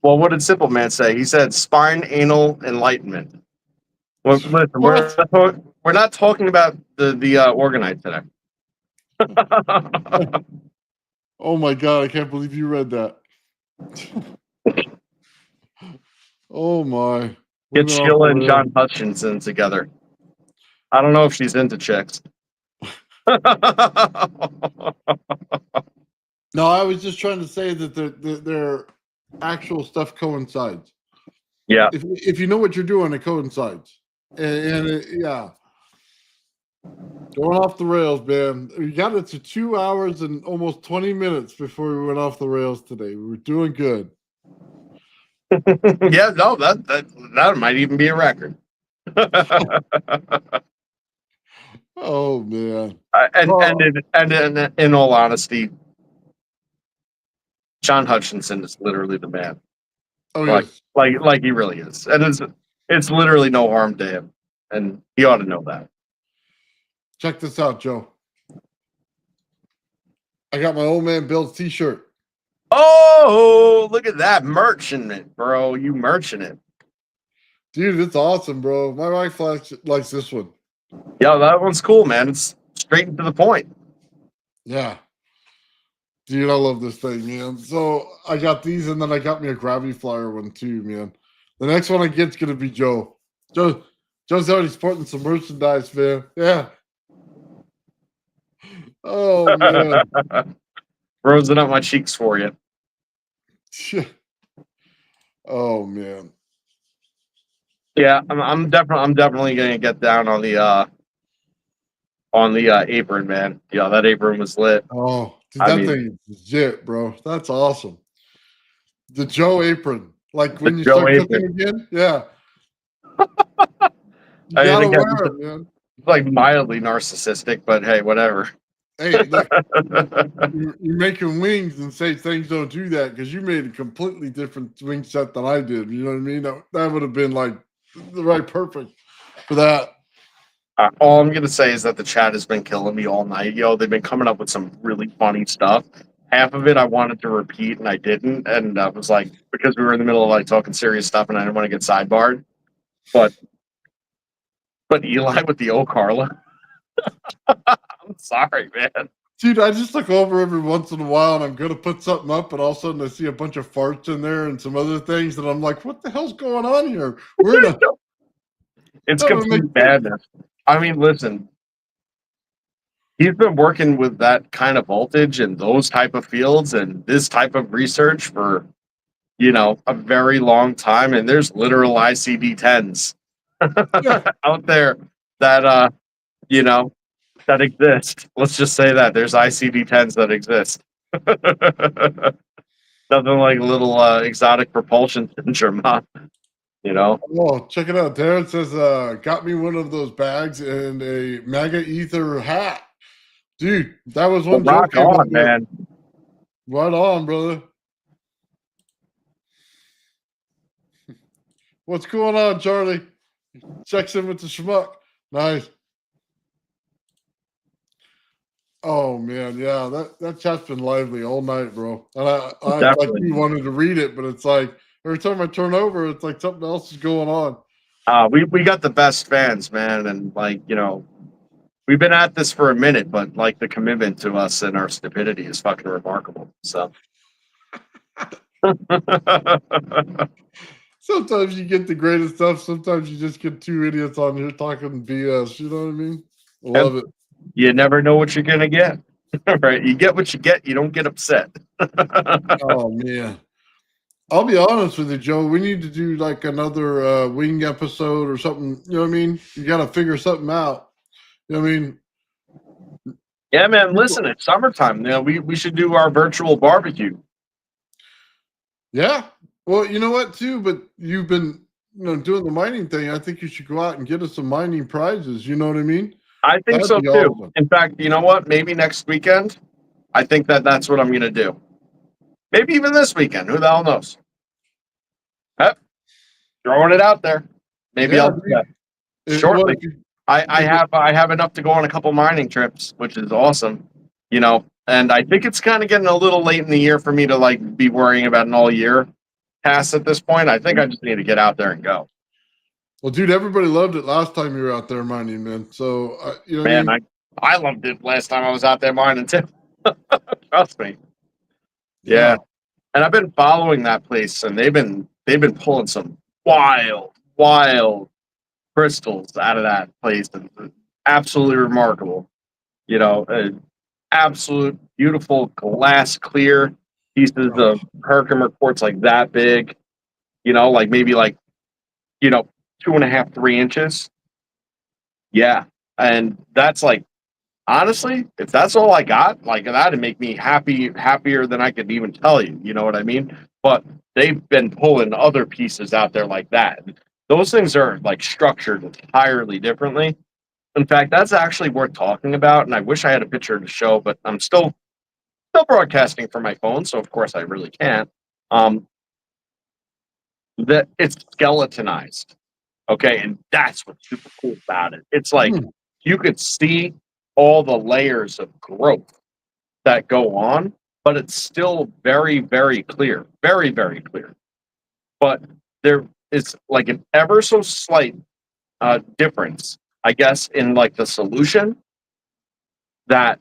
Well, what did Simple Man say? He said spine anal enlightenment. Well, listen, we're not talking about the organite today. Oh my god, I can't believe you read that. Oh my. Get Sheila and John Hutchinson together. I don't know if she's into chicks. No, I was just trying to say that their actual stuff coincides. Yeah. If you know what you're doing, it coincides. Yeah. Going off the rails, man. We got it to 2 hours and almost 20 minutes before we went off the rails today. We were doing good. Yeah, no, that might even be a record. Oh man. And in all honesty, John Hutchinson is literally the man. Oh yes. Like he really is. And it's literally no harm to him. And he ought to know that. Check this out, Joe. I got my old man Bill's t-shirt. Oh, look at that. Merching it, bro. You merching it. Dude, it's awesome, bro. My wife likes this one. Yeah, that one's cool, man. It's straight and to the point. Yeah. Dude, I love this thing, man. So I got these, and then I got me a Gravity Flyer one too, man. The next one I get's gonna be Joe. Joe's already sporting some merchandise, man. Yeah. Oh man. Rosing up my cheeks for you. Oh man. Yeah, I'm definitely gonna get down on the apron, man. Yeah, that apron was lit. Oh, dude, that thing is legit, bro. That's awesome. The Joe apron, like when you start cooking again, yeah. You gotta wear it, man. It's like mildly narcissistic, but hey, whatever. Hey, look, you're making wings and say things don't do that, because you made a completely different wing set than I did. You know what I mean? That would have been like the right perfect for that. All I'm gonna say is that the chat has been killing me all night, yo. They've been coming up with some really funny stuff. Half of it I wanted to repeat and I didn't, and I was like, because we were in the middle of like talking serious stuff and I didn't want to get sidebarred. But Eli with the O Carla. I'm sorry, man. Dude, I just look over every once in a while and I'm gonna put something up, and all of a sudden I see a bunch of farts in there and some other things, and I'm like, what the hell's going on here? It's complete madness. I mean, listen, he's been working with that kind of voltage and those type of fields and this type of research for, a very long time. And there's literal ICD-10s out there that, that exist. Let's just say that there's ICD-10s that exist. Nothing like a little exotic propulsion syndrome, huh? Oh, check it out. Darren says, got me one of those bags and a MAGA ether hat. Dude, that was one rock on, man. Right on, brother. What's going on, Charlie? Checks in with the schmuck. Nice. Oh man, yeah, that chat's been lively all night, bro. And I like you wanted to read it, but it's like every time I turn over, it's like something else is going on. We got the best fans, man, and we've been at this for a minute, but like the commitment to us and our stupidity is fucking remarkable. So sometimes you get the greatest stuff. Sometimes you just get two idiots on here talking BS. You know what I mean? Love it. You never know what you're gonna get. Right? You get what you get. You don't get upset. Oh man. I'll be honest with you, Joe. We need to do like another wing episode or something. You know what I mean? You got to figure something out. You know what I mean? Yeah, man. Listen, it's summertime. We should do our virtual barbecue. Yeah. Well, you know what, too? But you've been doing the mining thing, I think you should go out and get us some mining prizes. You know what I mean? I think That'd so be too. awesome. In fact, you know what? Maybe next weekend. I think that's what I'm going to do. Maybe even this weekend. Who the hell knows? Yep. Throwing it out there. Maybe Yeah, I'll do that shortly. I have enough to go on a couple mining trips, which is awesome. And I think it's kind of getting a little late in the year for me to like be worrying about an all year pass at this point. I think I just need to get out there and go. Well, dude, everybody loved it last time you were out there mining, man. So, you know what I mean? I loved it last time I was out there mining too. Trust me. Yeah. And I've been following that place, and they've been pulling some wild crystals out of that place. And absolutely remarkable. Absolute beautiful glass clear pieces of Herkimer quartz like that big. Like maybe 2.5, 3 inches. Yeah. And that's like, honestly, if that's all I got, like that'd make me happier than I could even tell you. You know what I mean? But they've been pulling other pieces out there like that. Those things are like structured entirely differently. In fact, that's actually worth talking about. And I wish I had a picture to show, but I'm still broadcasting from my phone, so of course I really can't. That it's skeletonized. Okay, and that's what's super cool about it. It's like you could see all the layers of growth that go on, but it's still very, very clear. Very, very clear. But there is like an ever so slight difference, I guess, in like the solution that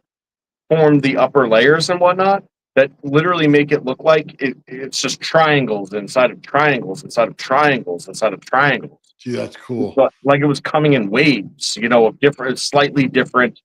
formed the upper layers and whatnot that literally make it look like it's just triangles inside of triangles inside of triangles inside of triangles. Gee, that's cool. But like it was coming in waves, of different, slightly different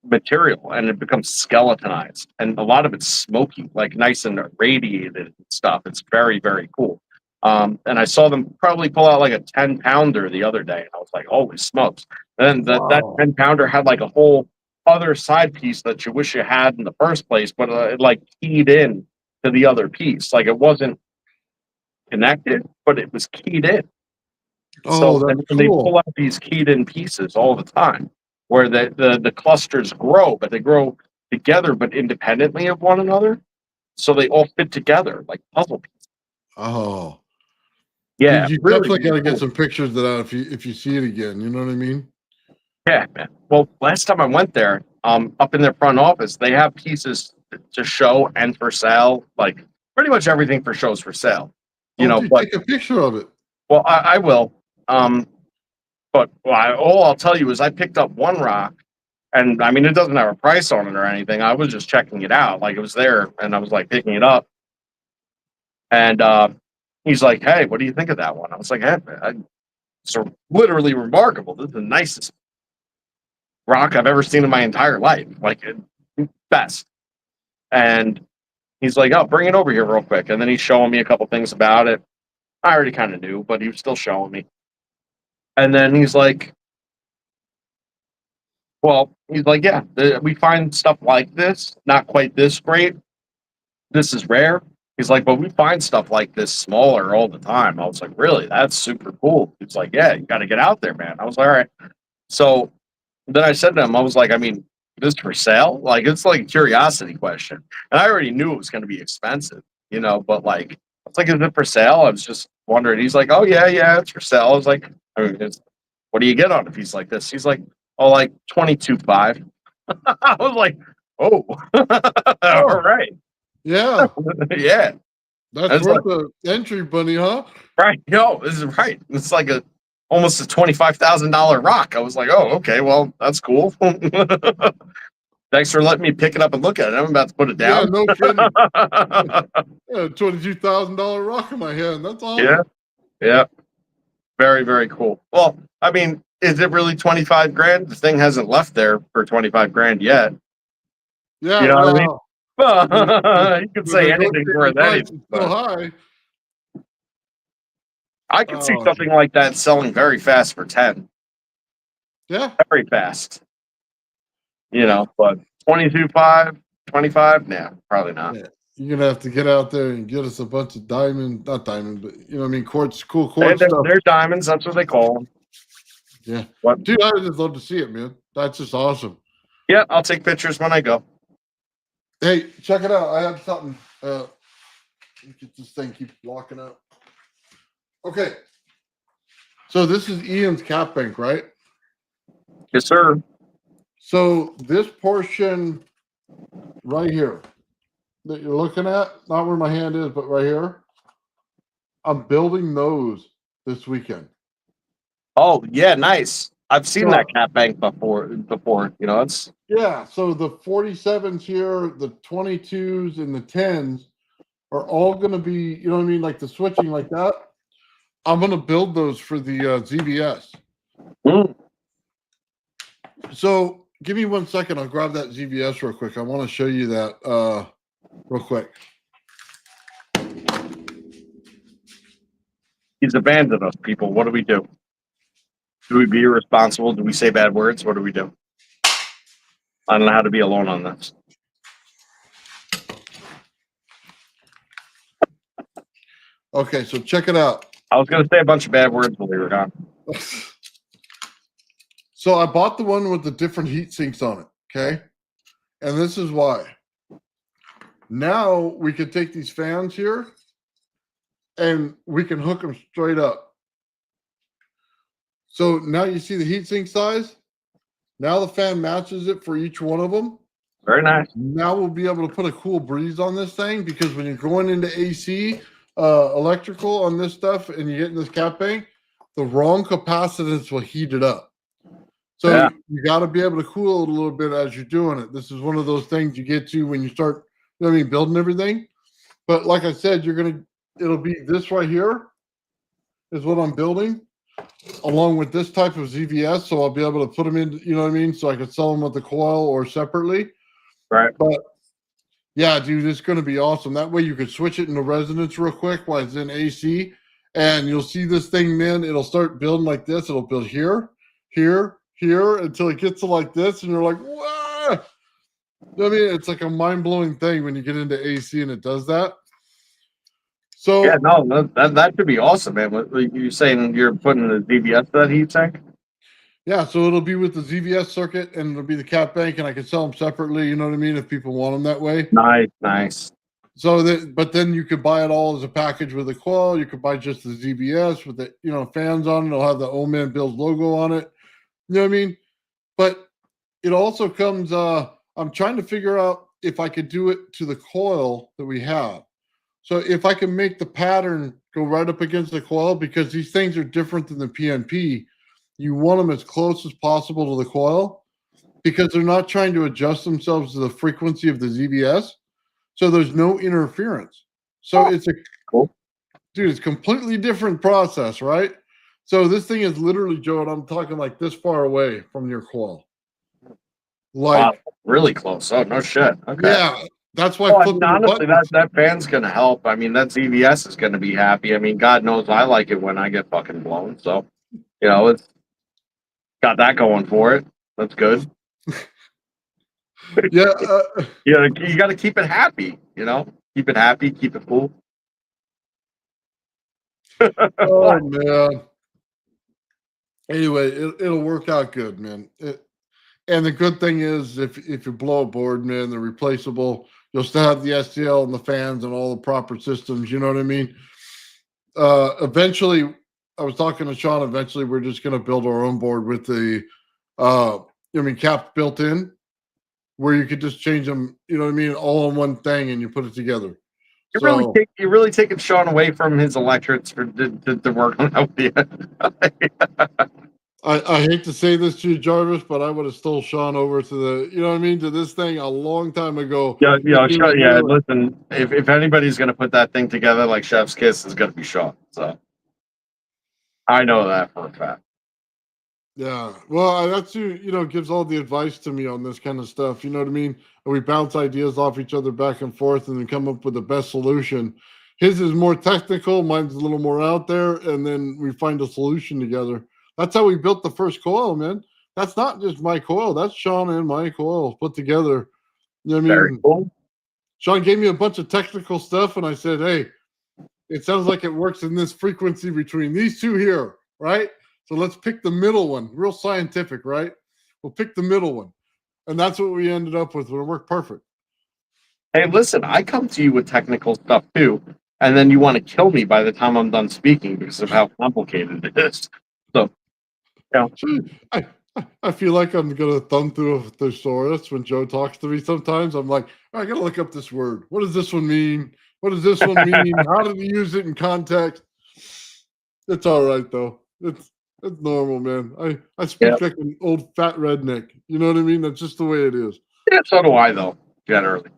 material, and it becomes skeletonized. And a lot of it's smoky, like nice and radiated and stuff. It's very, very cool. And I saw them probably pull out like a 10-pounder the other day, and I was like, holy smokes. And then that 10-pounder had like a whole other side piece that you wish you had in the first place, but it like keyed in to the other piece. Like it wasn't connected, but it was keyed in. Oh, that's and they pull out these keyed in pieces all the time where the clusters grow, but they grow together but independently of one another. So they all fit together like puzzle pieces. Oh. Yeah. Dude, you really, definitely got to really get cool. some pictures of that if you see it again. You know what I mean? Yeah, man. Well, last time I went there, up in their front office, they have pieces to show and for sale. Like pretty much everything for shows for sale. Dude, But take a picture of it. well, I will. But all I'll tell you is I picked up one rock, and I mean it doesn't have a price on it or anything. I was just checking it out, like it was there, and I was like picking it up. And he's like, "Hey, what do you think of that one?" I was like, "Hey, it's literally remarkable. This is the nicest rock I've ever seen in my entire life, like best." And he's like, "Oh, bring it over here real quick." And then he's showing me a couple things about it. I already kind of knew, but he was still showing me. And then he's like, "Yeah, we find stuff like this, not quite this great. This is rare." He's like, "But we find stuff like this smaller all the time." I was like, "Really? That's super cool." He's like, "Yeah, you got to get out there, man." I was like, "All right." So then I said to him, I was like, "I mean, this for sale? Like, it's like a curiosity question." And I already knew it was going to be expensive, but like, I was like, "Is it for sale?" I was just wondering. He's like, "Oh, yeah, it's for sale." I was like, I mean, what do you get on a piece like this? He's like, "Oh, like 22.5." I was like, "Oh, all right." Yeah. Yeah. That's worth the entry money, huh? Right. No, this is right. It's like almost a $25,000 rock. I was like, "Oh, okay, well, that's cool." Thanks for letting me pick it up and look at it. I'm about to put it down. Yeah, no kidding. $22,000 rock in my hand. That's awesome. Yeah. Very, very cool. Well, I mean, is it really 25 grand? The thing hasn't left there for 25 grand yet. Yeah, you know what I mean? You could say anything's worth anything. So high. I could see something like that selling very fast for 10. Yeah. Very fast. But 22.5, 25? Nah, probably not. you're gonna have to get out there and get us a bunch of not diamond, but you know what I mean, quartz, cool quartz stuff. They're diamonds. That's what they call them. Yeah. What? Dude, I just love to see it, man. That's just awesome. Yeah, I'll take pictures when I go. Hey, check it out. I have something. Let me get this thing keep locking up. Okay. So this is Ian's cap bank, right? Yes, sir. So this portion right here that you're looking at, not where my hand is, but right here, I'm building those this weekend. Oh, yeah, nice. I've seen So- that cap bank before. You know, it's Yeah, so the 47s here, the 22s, and the 10s are all going to be, you know what I mean, like the switching like that. I'm going to build those for the ZVS. So give me 1 second. I'll grab that ZVS real quick. I want to show you that real quick. he's abandoned us, people. What do we do? Do we be irresponsible? Do we say bad words? What do we do? I don't know how to be alone on this. Okay, so check it out. I was going to say a bunch of bad words when we were gone. So I bought the one with the different heat sinks on it, okay? And this is why. Now we can take these fans here and we can hook them straight up. So now you see the heat sink size. Now the fan matches it for each one of them. Very nice. Now we'll be able to put a cool breeze on this thing because when you're going into AC, electrical on this stuff and you get in this cap bank, the wrong capacitance will heat it up. So Yeah. you got to be able to cool it a little bit as you're doing it. This is one of those things you get to when you start, you know what I mean, building everything. But like I said, it'll be this right here is what I'm building along with this type of ZVS. So I'll be able to put them in, you know what I mean? So I could sell them with the coil or separately. Right. But yeah, dude, it's going to be awesome. That way you could switch it into resonance real quick while it's in AC. And you'll see this thing, man, it'll start building like this. It'll build here, here, here until it gets to like this. And you're like, what? I mean, it's like a mind-blowing thing when you get into AC and it does that. So Yeah, no, that should be awesome, man. What, you're saying you're putting the DBS to that heat sink? yeah, so it'll be with the ZVS circuit and it'll be the cap bank, and I can sell them separately. You know what I mean? If people want them that way. Nice. So that, but then you could buy it all as a package with a coil. You could buy just the ZVS with the, you know, fans on it. It'll have the Old Man Builds logo on it. You know what I mean? But it also comes. I'm trying to figure out if I could do it to the coil that we have. So if I can make the pattern go right up against the coil, because these things are different than the PNP, you want them as close as possible to the coil because they're not trying to adjust themselves to the frequency of the ZVS. So there's no interference. So it's a cool. Dude, it's completely different process, right? So this thing is literally, Joe, and I'm talking like this far away from your coil. Like, wow, really close. Oh, no shit. Okay. Yeah, that's why. Well, I mean, honestly, that fan's gonna help. I mean, that ZVS is gonna be happy. I mean, God knows I like it when I get fucking blown. So, you know, it's got that going for it. That's good. Yeah, You got to keep it happy. You know, keep it happy, keep it cool. oh man. Anyway, it'll work out good, man. And the good thing is, if you blow a board, man, they're replaceable. You'll still have the STL and the fans and all the proper systems. You know what I mean? Eventually, I was talking to Sean. Eventually, we're just going to build our own board with the, caps built in, where you could just change them. You know what I mean? All in one thing, and you put it together. You're really taking Sean away from his electrics to work on that with you. I hate to say this to you, Jarvis, but I would have stole Sean over to the, you know what I mean, to this thing a long time ago. Yeah. Listen, if anybody's gonna put that thing together like Chef's Kiss, is gonna be Sean. So I know that for a fact. Yeah, well, that's who, gives all the advice to me on this kind of stuff. You know what I mean? And we bounce ideas off each other back and forth, and then come up with the best solution. His is more technical, mine's a little more out there, and then we find a solution together. That's how we built the first coil, man. That's not just my coil. That's Sean and my coil put together. You know what I mean? Very cool. Sean gave me a bunch of technical stuff, and I said, hey, it sounds like it works in this frequency between these two here, right? So let's pick the middle one. Real scientific, right? We'll pick the middle one. And that's what we ended up with. It worked perfect. Hey, listen, I come to you with technical stuff too, and then you want to kill me by the time I'm done speaking because of how complicated it is. So, yeah. I feel like I'm gonna thumb through a thesaurus when Joe talks to me. Sometimes I'm like, I gotta look up this word. What does this one mean? What does this one mean? How did he use it in context? It's all right though. It's normal, man. I speak like an old fat redneck. You know what I mean? That's just the way it is. Yeah, so do I though, generally.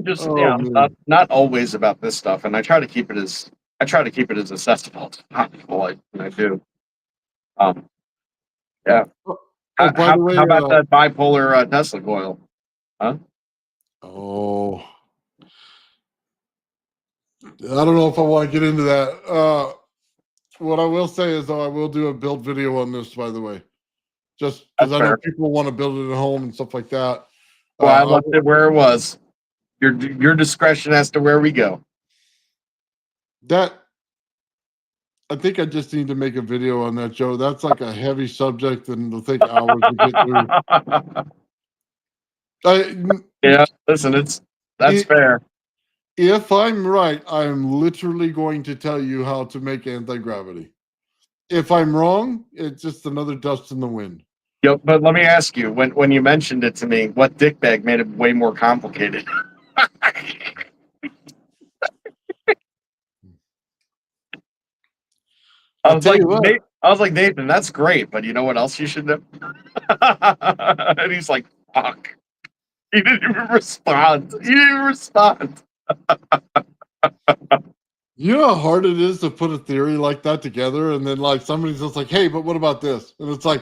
Just not always about this stuff, and I try to keep it as accessible as possible. I do. Yeah. By the way, how about that bipolar Tesla coil? Huh? Oh, I don't know if I want to get into that. What I will say is, though, I will do a build video on this. By the way, just because I know people want to build it at home and stuff like that. Well, I left it where it was. Your discretion as to where we go. That I think I just need to make a video on that, Joe. That's like a heavy subject, and it'll take hours to get through. Yeah, listen, that's fair. If I'm right, I'm literally going to tell you how to make anti-gravity. If I'm wrong, it's just another dust in the wind. Yep, but let me ask you, when you mentioned it to me, what dickbag made it way more complicated? I was like, Nathan, that's great, but you know what else you should know? And he's like, fuck. He didn't even respond. You know how hard it is to put a theory like that together, and then like somebody's just like, hey, but what about this? And it's like,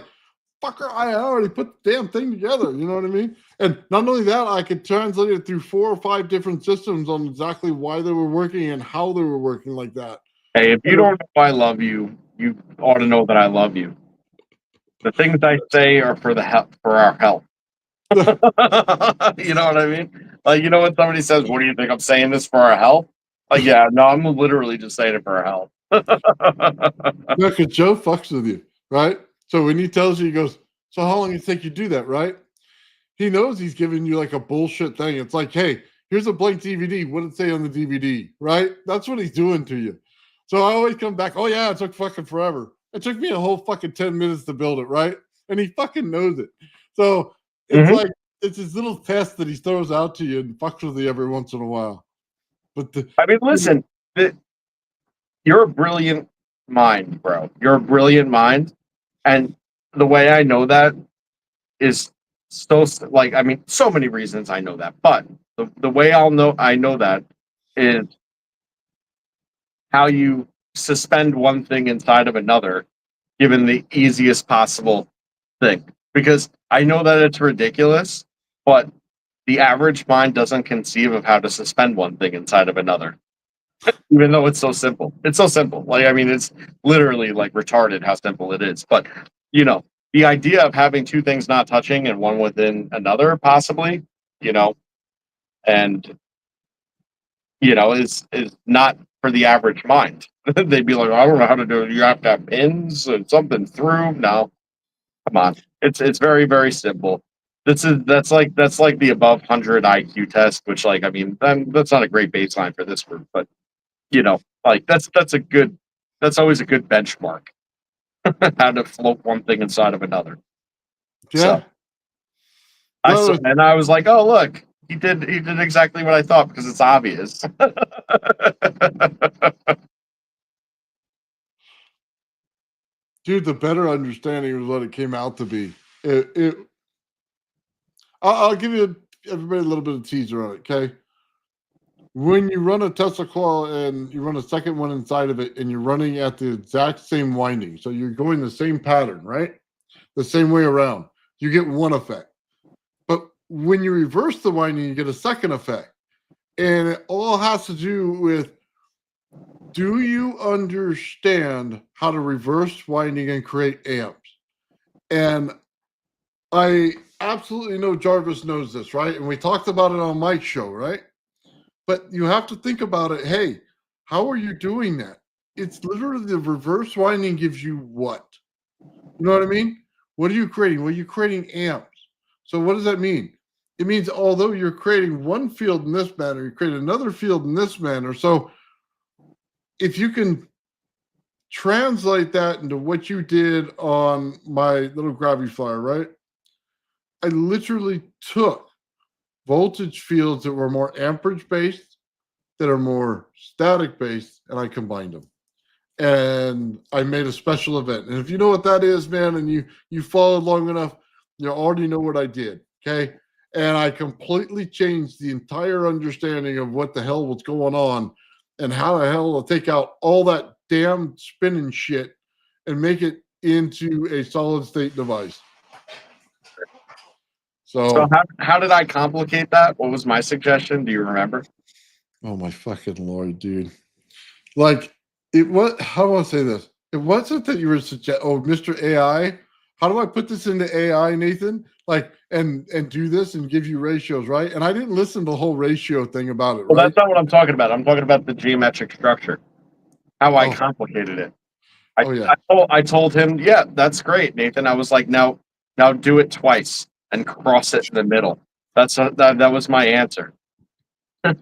fucker, I already put the damn thing together. You know what I mean? And not only that, I could translate it through 4 or 5 different systems on exactly why they were working and how they were working like that. Hey, if you don't know I love you, you ought to know that I love you. The things I say are for our health. You know what I mean? Like, you know when somebody says, what do you think I'm saying this for our health? Like, yeah, no, I'm literally just saying it for our health. No, because Joe fucks with you, right? So when he tells you, he goes, so how long do you think you do that, right? He knows he's giving you like a bullshit thing. It's like, hey, here's a blank DVD. What did it say on the DVD, right? That's what he's doing to you. So I always come back, oh yeah, it took fucking forever. It took me a whole fucking 10 minutes to build it, right? And he fucking knows it. So it's like, it's his little test that he throws out to you and fucks with you every once in a while. But I mean, listen, you're a brilliant mind, bro. You're a brilliant mind. And the way I know that is so many reasons I know that. But the way I know that is how you suspend one thing inside of another, given the easiest possible thing. Because I know that it's ridiculous, but the average mind doesn't conceive of how to suspend one thing inside of another. Even though it's so simple. It's so simple. Like, I mean, it's literally like retarded how simple it is. But, you know, the idea of having 2 things not touching and one within another, possibly, and, is not for the average mind. They'd be like, I don't know how to do it. You have to have pins and something through. No, come on. It's very, very simple. That's like the above 100 IQ test, which, like, I mean, that's not a great baseline for this group, but like that's always a good benchmark. How to float one thing inside of another. Yeah. So, I was like, oh look, he did exactly what I thought because it's obvious. Dude, the better understanding was what it came out to be. I'll give everybody a little bit of teaser on it, okay? When you run a Tesla coil and you run a second one inside of it and you're running at the exact same winding, so you're going the same pattern, right? The same way around, you get one effect. But when you reverse the winding, you get a second effect. And it all has to do with, do you understand how to reverse winding and create amps? And I absolutely know Jarvis knows this, right? And we talked about it on Mike's show, right? But you have to think about it. Hey, how are you doing that? It's literally the reverse winding gives you what? You know what I mean? What are you creating? Well, you're creating amps. So what does that mean? It means although you're creating one field in this manner, you create another field in this manner. So if you can translate that into what you did on my little gravity flyer, right? I literally took voltage fields that were more amperage based, that are more static based, and I combined them. And I made a special event. And if you know what that is, man, and you followed long enough, you already know what I did. Okay. And I completely changed the entire understanding of what the hell was going on and how the hell to take out all that damn spinning shit and make it into a solid state device. So how did I complicate that? What was my suggestion? Do you remember? Oh my fucking Lord, dude. Like it was, how do I say this? It wasn't that you were Mr. AI. How do I put this into AI, Nathan? Like and do this and give you ratios, right? And I didn't listen to the whole ratio thing about it, Well, right? that's not what I'm talking about. I'm talking about the geometric structure. How I complicated it. Yeah. I told him, yeah, that's great, Nathan. I was like, now do it twice and cross it in the middle. That was my answer. I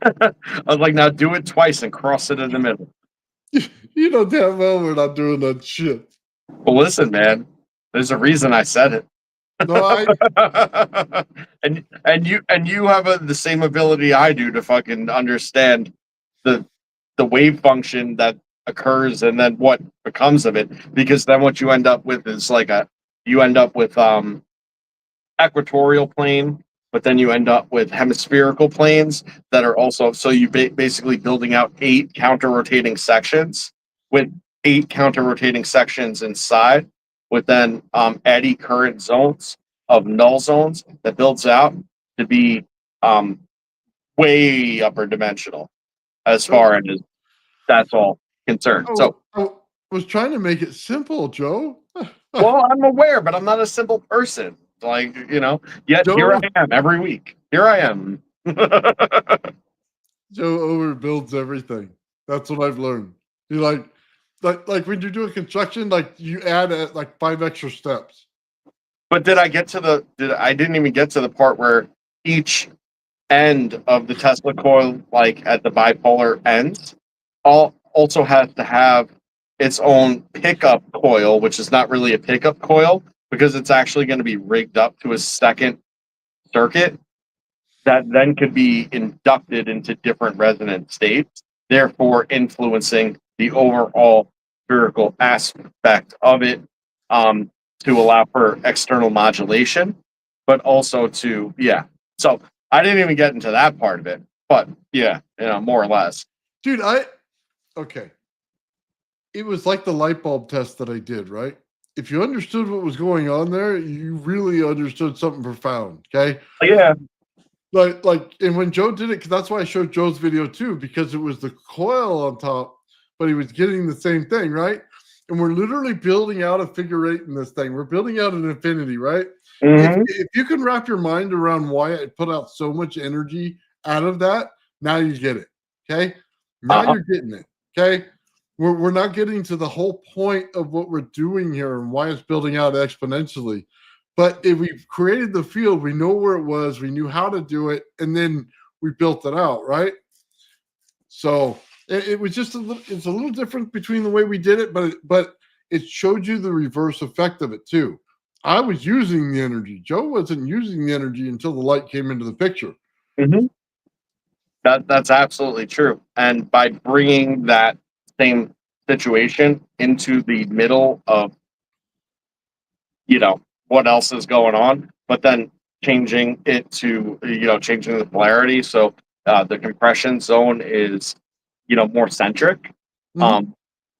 was like, now do it twice and cross it in the middle. You know damn well we're not doing that shit. Well, listen, man, there's a reason I said it. No, and you have the same ability I do to fucking understand the wave function that occurs and then what becomes of it, because then what you end up with is equatorial plane, but then you end up with hemispherical planes that are also, so you basically building out 8 counter-rotating sections with 8 counter-rotating sections inside, with then eddy current zones of null zones that builds out to be way upper dimensional as far as that's all concerned. So I was trying to make it simple, Joe. well, I'm aware, but I'm not a simple person. Like, yet Joe, here I am every week. Here I am. Joe overbuilds everything. That's what I've learned. You like when you're doing construction, like you add like 5 extra steps. But I didn't even get to the part where each end of the Tesla coil, like at the bipolar ends, also has to have its own pickup coil, which is not really a pickup coil because it's actually going to be rigged up to a second circuit that then could be inducted into different resonant states, therefore influencing the overall spherical aspect of it, to allow for external modulation, but also to, So I didn't even get into that part of it, but more or less. Dude, okay. It was like the light bulb test that I did, right? If you understood what was going on there, you really understood something profound. Okay. Yeah. Like, and when Joe did it, because that's why I showed Joe's video too, because it was the coil on top, but he was getting the same thing, right? And we're literally building out a figure 8 in this thing. We're building out an infinity, right? Mm-hmm. If you can wrap your mind around why I put out so much energy out of that, now you get it. Okay. Now you're getting it. Okay. We're not getting to the whole point of what we're doing here and why it's building out exponentially. But if we've created the field, we know where it was, we knew how to do it, and then we built it out, right? So it was just it's a little different between the way we did it, but it showed you the reverse effect of it too. I was using the energy. Joe wasn't using the energy until the light came into the picture. Mm-hmm. That's absolutely true. And by bringing that same situation into the middle of, what else is going on, but then changing it to, changing the polarity. So the compression zone is, more centric,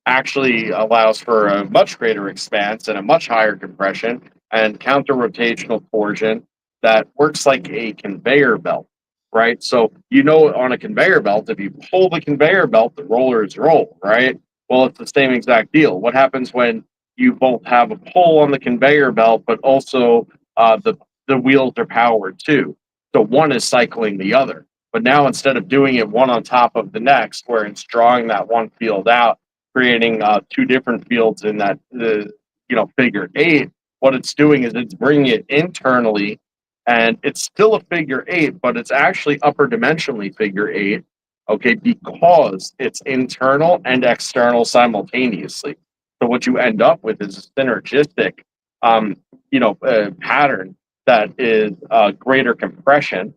actually allows for a much greater expanse and a much higher compression and counter rotational torsion that works like a conveyor belt. Right. So, on a conveyor belt, if you pull the conveyor belt, the rollers roll, right? Well, it's the same exact deal. What happens when you both have a pull on the conveyor belt, but also the the wheels are powered too. So one is cycling the other. But now instead of doing it one on top of the next, where it's drawing that one field out, creating two different fields in that figure eight, what it's doing is it's bringing it internally, and it's still a figure eight, but it's actually upper dimensionally figure eight, okay, because it's internal and external simultaneously. So what you end up with is a synergistic, pattern that is greater compression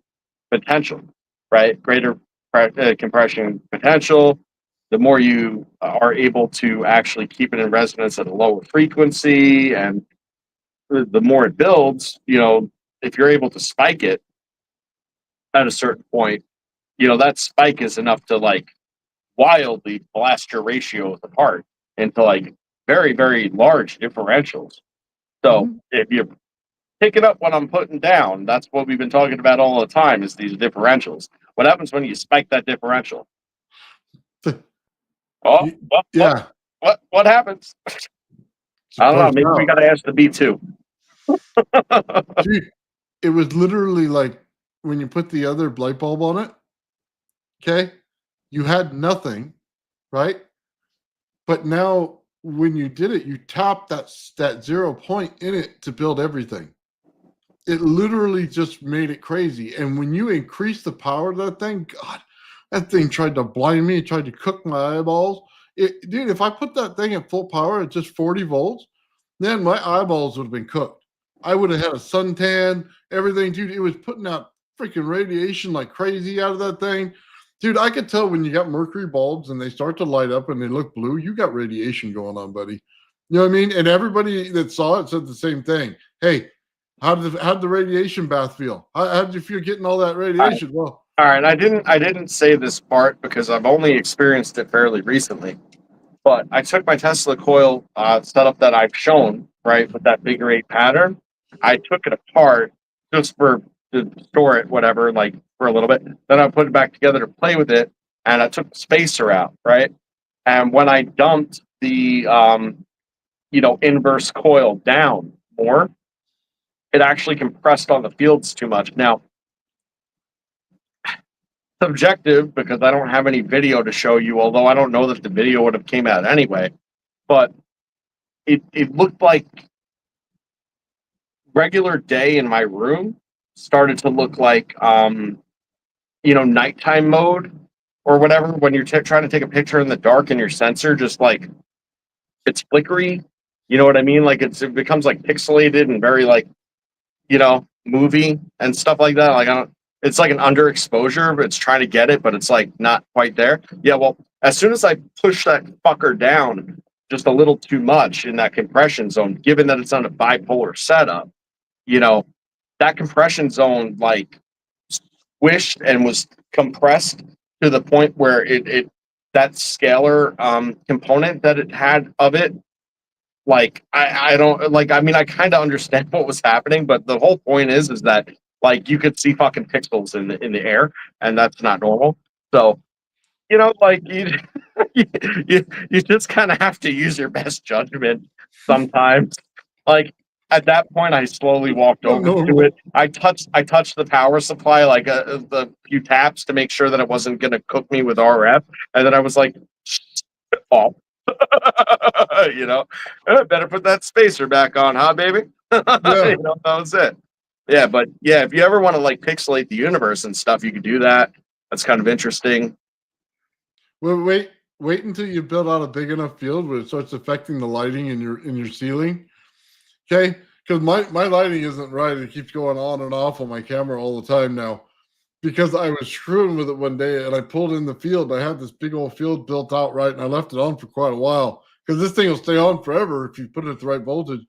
potential, right? Greater compression potential. The more you are able to actually keep it in resonance at a lower frequency, and the more it builds, if you're able to spike it at a certain point, that spike is enough to like wildly blast your ratios apart into like very, very large differentials. So if you're picking up what I'm putting down, that's what we've been talking about all the time, is these differentials. What happens when you spike that differential? Oh, Yeah. what happens? I don't know. Maybe we got to ask the B2. Dude, it was literally like when you put the other light bulb on it, okay, you had nothing, right? But now when you did it, you tapped that 0 point in it to build everything. It literally just made it crazy. And when you increase the power of that thing, God, that thing tried to blind me. It tried to cook my eyeballs. Dude, if I put that thing at full power at just 40 volts, then my eyeballs would have been cooked. I would have had a suntan, everything, dude. It was putting out freaking radiation like crazy out of that thing. Dude, I could tell when you got mercury bulbs and they start to light up and they look blue, you got radiation going on, buddy. You know what I mean? And everybody that saw it said the same thing. Hey, how did the radiation bath feel? How did you feel getting all that radiation? Well, all right. I didn't say this part because I've only experienced it fairly recently. But I took my Tesla coil setup that I've shown, right, with that figure eight pattern. I took it apart just to store it, whatever, like for a little bit. Then I put it back together to play with it, and I took the spacer out, right? And when I dumped the inverse coil down more, it actually compressed on the fields too much. Now, subjective because I don't have any video to show you, although I don't know that the video would have came out anyway. But it looked like regular day in my room started to look like nighttime mode or whatever, when you're trying to take a picture in the dark and your sensor just like it's flickery. You know what I mean? Like it becomes like pixelated and very like movie and stuff like that. Like it's like an underexposure, but it's trying to get it, but it's like not quite there. Yeah, well, as soon as I push that fucker down just a little too much in that compression zone, given that it's on a bipolar setup, that compression zone like squished and was compressed to the point where it that scalar component that it had of it, like I don't like, I mean, I kind of understand what was happening, but the whole point is that like you could see fucking pixels in the air, and that's not normal. So like you just kind of have to use your best judgment sometimes. Like at that point, I slowly walked over to it. I touched the power supply like the few taps to make sure that it wasn't going to cook me with RF, and then I was like, off. Better put that spacer back on, huh, baby? Yeah. That was it. Yeah, but yeah, if you ever want to like pixelate the universe and stuff, you can do that. That's kind of interesting. Well, wait until you build out a big enough field where it starts affecting the lighting in your ceiling. Okay, because my lighting isn't right. It keeps going on and off on my camera all the time now. Because I was screwing with it one day and I pulled in the field. I had this big old field built out right, and I left it on for quite a while because this thing will stay on forever if you put it at the right voltage.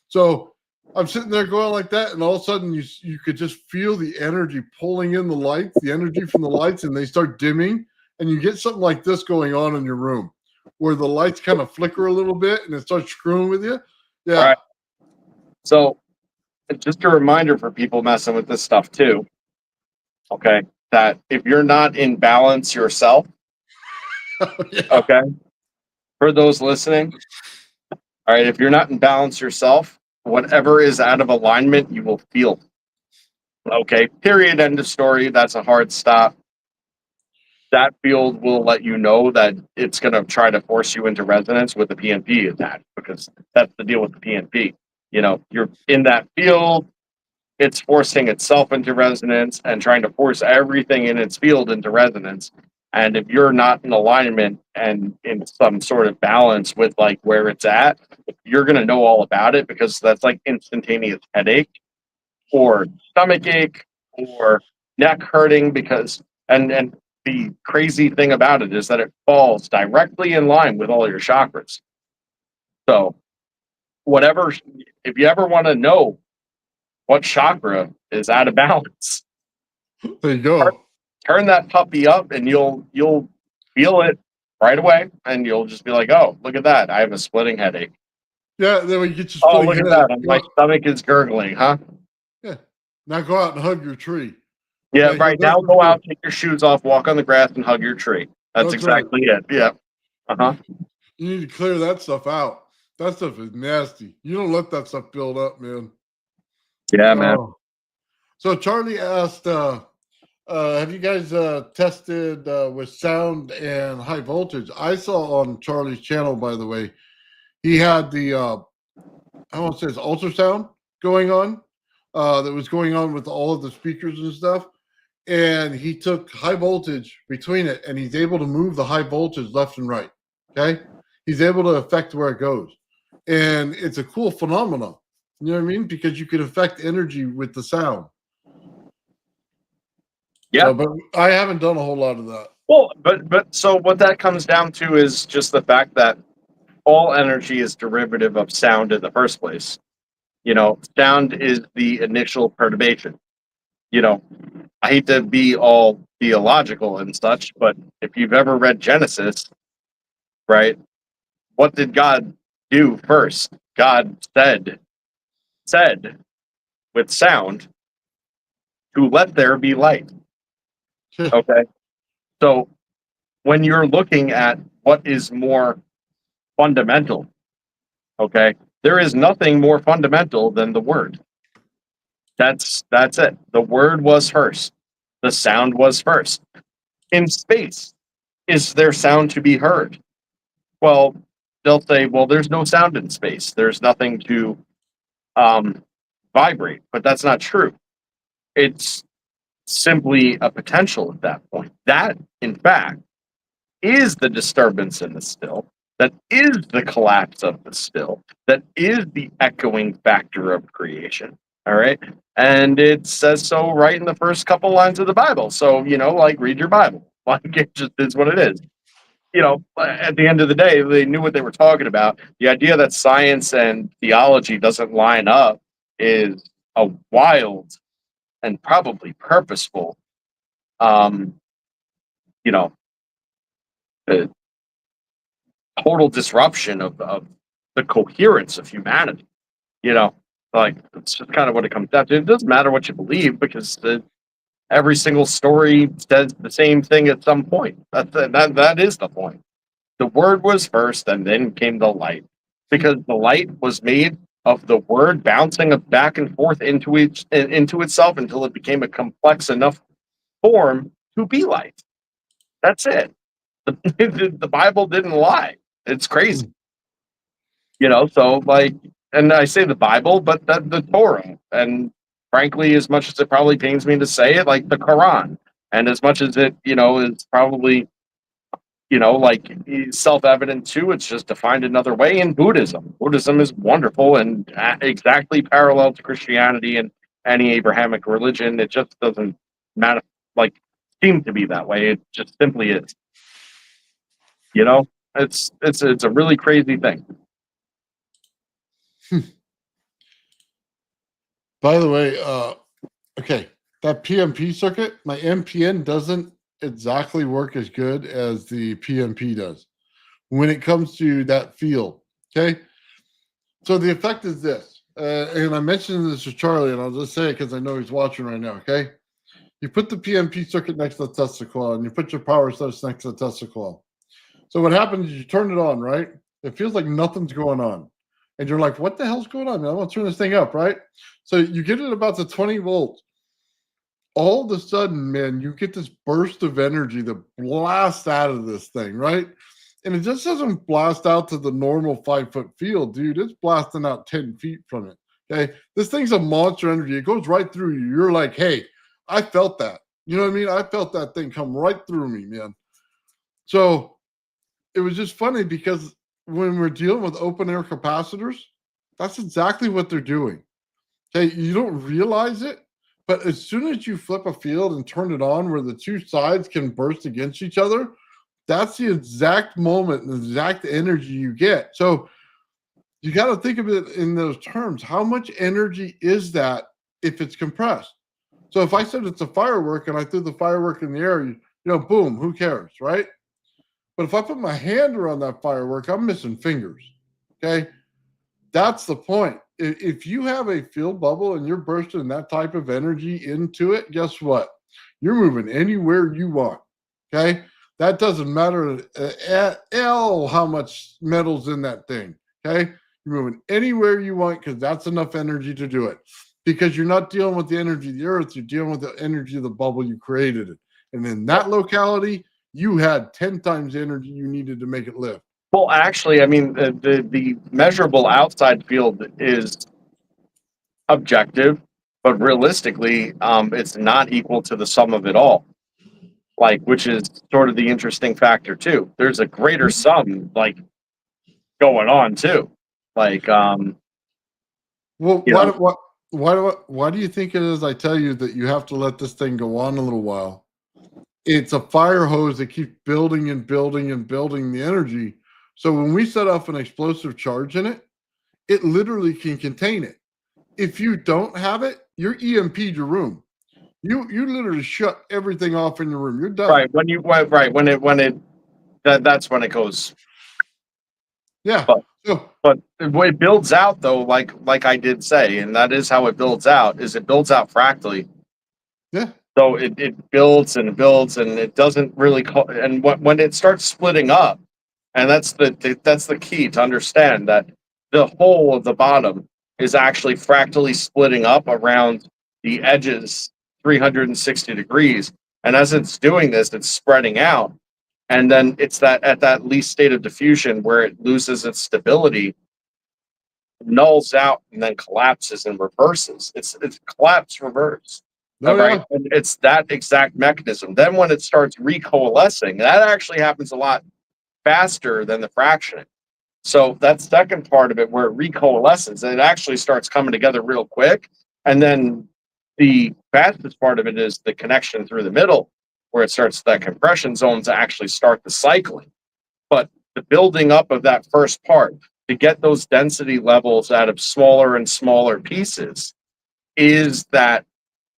So I'm sitting there going like that, and all of a sudden you could just feel the energy pulling in the lights, the energy from the lights, and they start dimming, and you get something like this going on in your room where the lights kind of flicker a little bit and it starts screwing with you. Yeah. All right. So just a reminder for people messing with this stuff too. Okay, that if you're not in balance yourself, Yeah. okay, for those listening, all right, if you're not in balance yourself, whatever is out of alignment, you will feel. Okay, period, end of story. That's a hard stop. That field will let you know that it's going to try to force you into resonance with the PNP attached, because that's the deal with the PNP. You know, you're in that field, it's forcing itself into resonance and trying to force everything in its field into resonance. And if you're not in alignment and in some sort of balance with like where it's at, you're going to know all about it, because that's like instantaneous headache or stomach ache or neck hurting, because and the crazy thing about it is that it falls directly in line with all your chakras. So whatever, if you ever want to know what chakra is out of balance, There you go. turn that puppy up and you'll feel it right away, and you'll just be like, oh, look at that, I have a splitting headache. Yeah, then we get you Oh, splitting look at headache. that, my stomach is gurgling, huh? Yeah. Now go out and hug your tree. Yeah, Okay, 'cause right. that's Now for go sure. out, take your shoes off, walk on the grass, and hug your tree. That's That's right. exactly it. Yeah. Uh-huh. You need to clear that stuff out. That stuff is nasty. You don't let that stuff build up, man. Yeah, man. Oh. So Charlie asked, have you guys tested with sound and high voltage? I saw on Charlie's channel, by the way, he had the I want to say it's ultrasound going on that was going on with all of the speakers and stuff. And he took high voltage between it, and he's able to move the high voltage left and right. Okay, he's able to affect where it goes, and it's a cool phenomenon. You know what I mean? Because you can affect energy with the sound. Yeah. So, but I haven't done a whole lot of that. Well, but so what that comes down to is just the fact that all energy is derivative of sound in the first place. You know, sound is the initial perturbation. You know, I hate to be all theological and such, but if you've ever read Genesis, right? What did God do first? God said with sound to let there be light. Okay. So when you're looking at what is more fundamental, okay, there is nothing more fundamental than the word. That's it. The word was first. The sound was first. In space, is there sound to be heard? Well, they'll say, well, there's no sound in space. There's nothing to vibrate, but that's not true. It's simply a potential at that point. That, in fact, is the disturbance in the still, that is the collapse of the still, that is the echoing factor of creation. All right. And it says so right in the first couple lines of the Bible. So, you know, like read your Bible. Like it just is what it is. You know, at the end of the day, they knew what they were talking about. The idea that science and theology doesn't line up is a wild and probably purposeful, you know, uh, total disruption of the coherence of humanity. You know, like it's just kind of what it comes down to. It doesn't matter what you believe, because every single story says the same thing at some point. That is the point. The word was first, and then came the light, because the light was made of the word bouncing back and forth into itself until it became a complex enough form to be light. That's it. The Bible didn't lie. It's crazy. You know, so like, and I say the Bible, but the Torah, and frankly, as much as it probably pains me to say it, like the Quran, and as much as it, you know, is probably, you know, like self-evident too, it's just to find another way in Buddhism. Buddhism is wonderful and exactly parallel to Christianity and any Abrahamic religion. It just doesn't matter, like, seem to be that way. It just simply is. You know, it's a really crazy thing. By the way, okay, that PMP circuit, my MPN doesn't exactly work as good as the PMP does when it comes to that field. Okay, so the effect is this, and I mentioned this to Charlie, and I'll just say it because I know he's watching right now. Okay, you put the PMP circuit next to the Tesla coil, and you put your power source next to the Tesla coil. So what happens is you turn it on, right? It feels like nothing's going on. And you're like, what the hell's going on, man? I want to turn this thing up, right? So you get it about to 20 volts. all of a sudden, man, you get this burst of energy that blasts out of this thing, right? And it just doesn't blast out to the normal 5-foot field, dude. It's blasting out 10 feet from it. Okay. This thing's a monster energy. It goes right through you. You're like, hey, I felt that. You know what I mean? I felt that thing come right through me, man. So it was just funny because when we're dealing with open air capacitors, that's exactly what they're doing. Okay. You don't realize it, but as soon as you flip a field and turn it on where the two sides can burst against each other, that's the exact moment and the exact energy you get. So you got to think of it in those terms. How much energy is that if it's compressed? So if I said it's a firework and I threw the firework in the air, you know, boom, who cares, right? But if I put my hand around that firework, I'm missing fingers. Okay. That's the point. If you have a field bubble and you're bursting that type of energy into it, guess what? You're moving anywhere you want. Okay. That doesn't matter at all how much metal's in that thing. Okay. You're moving anywhere you want because that's enough energy to do it. Because you're not dealing with the energy of the earth, you're dealing with the energy of the bubble you created it. And in that locality, you had 10 times the energy you needed to make it live. Well, actually, I mean, the measurable outside field is objective, but realistically, it's not equal to the sum of it all. Like, which is sort of the interesting factor too. There's a greater sum like going on too. Like, well, why do you think it is? I tell you that you have to let this thing go on a little while. It's a fire hose that keeps building and building and building the energy. So when we set off an explosive charge in it, it literally can contain it. If you don't have it, you're EMP'd your room. You literally shut everything off in your room. You're done. Right. That's when it goes. Yeah. But it builds out though, like I did say, and that is how it builds out. Is it builds out fractally? Yeah. So it builds and builds, and it doesn't really. And when it starts splitting up, and that's the key to understand that the whole of the bottom is actually fractally splitting up around the edges 360 degrees. And as it's doing this, it's spreading out. And then it's at that least state of diffusion where it loses its stability, nulls out, and then collapses and reverses. It's collapse reverse. Right? And it's that exact mechanism. Then when it starts recoalescing, that actually happens a lot faster than the fractioning. So that second part of it where it recoalesces, it actually starts coming together real quick. And then the fastest part of it is the connection through the middle, where it starts that compression zone to actually start the cycling. But the building up of that first part to get those density levels out of smaller and smaller pieces is that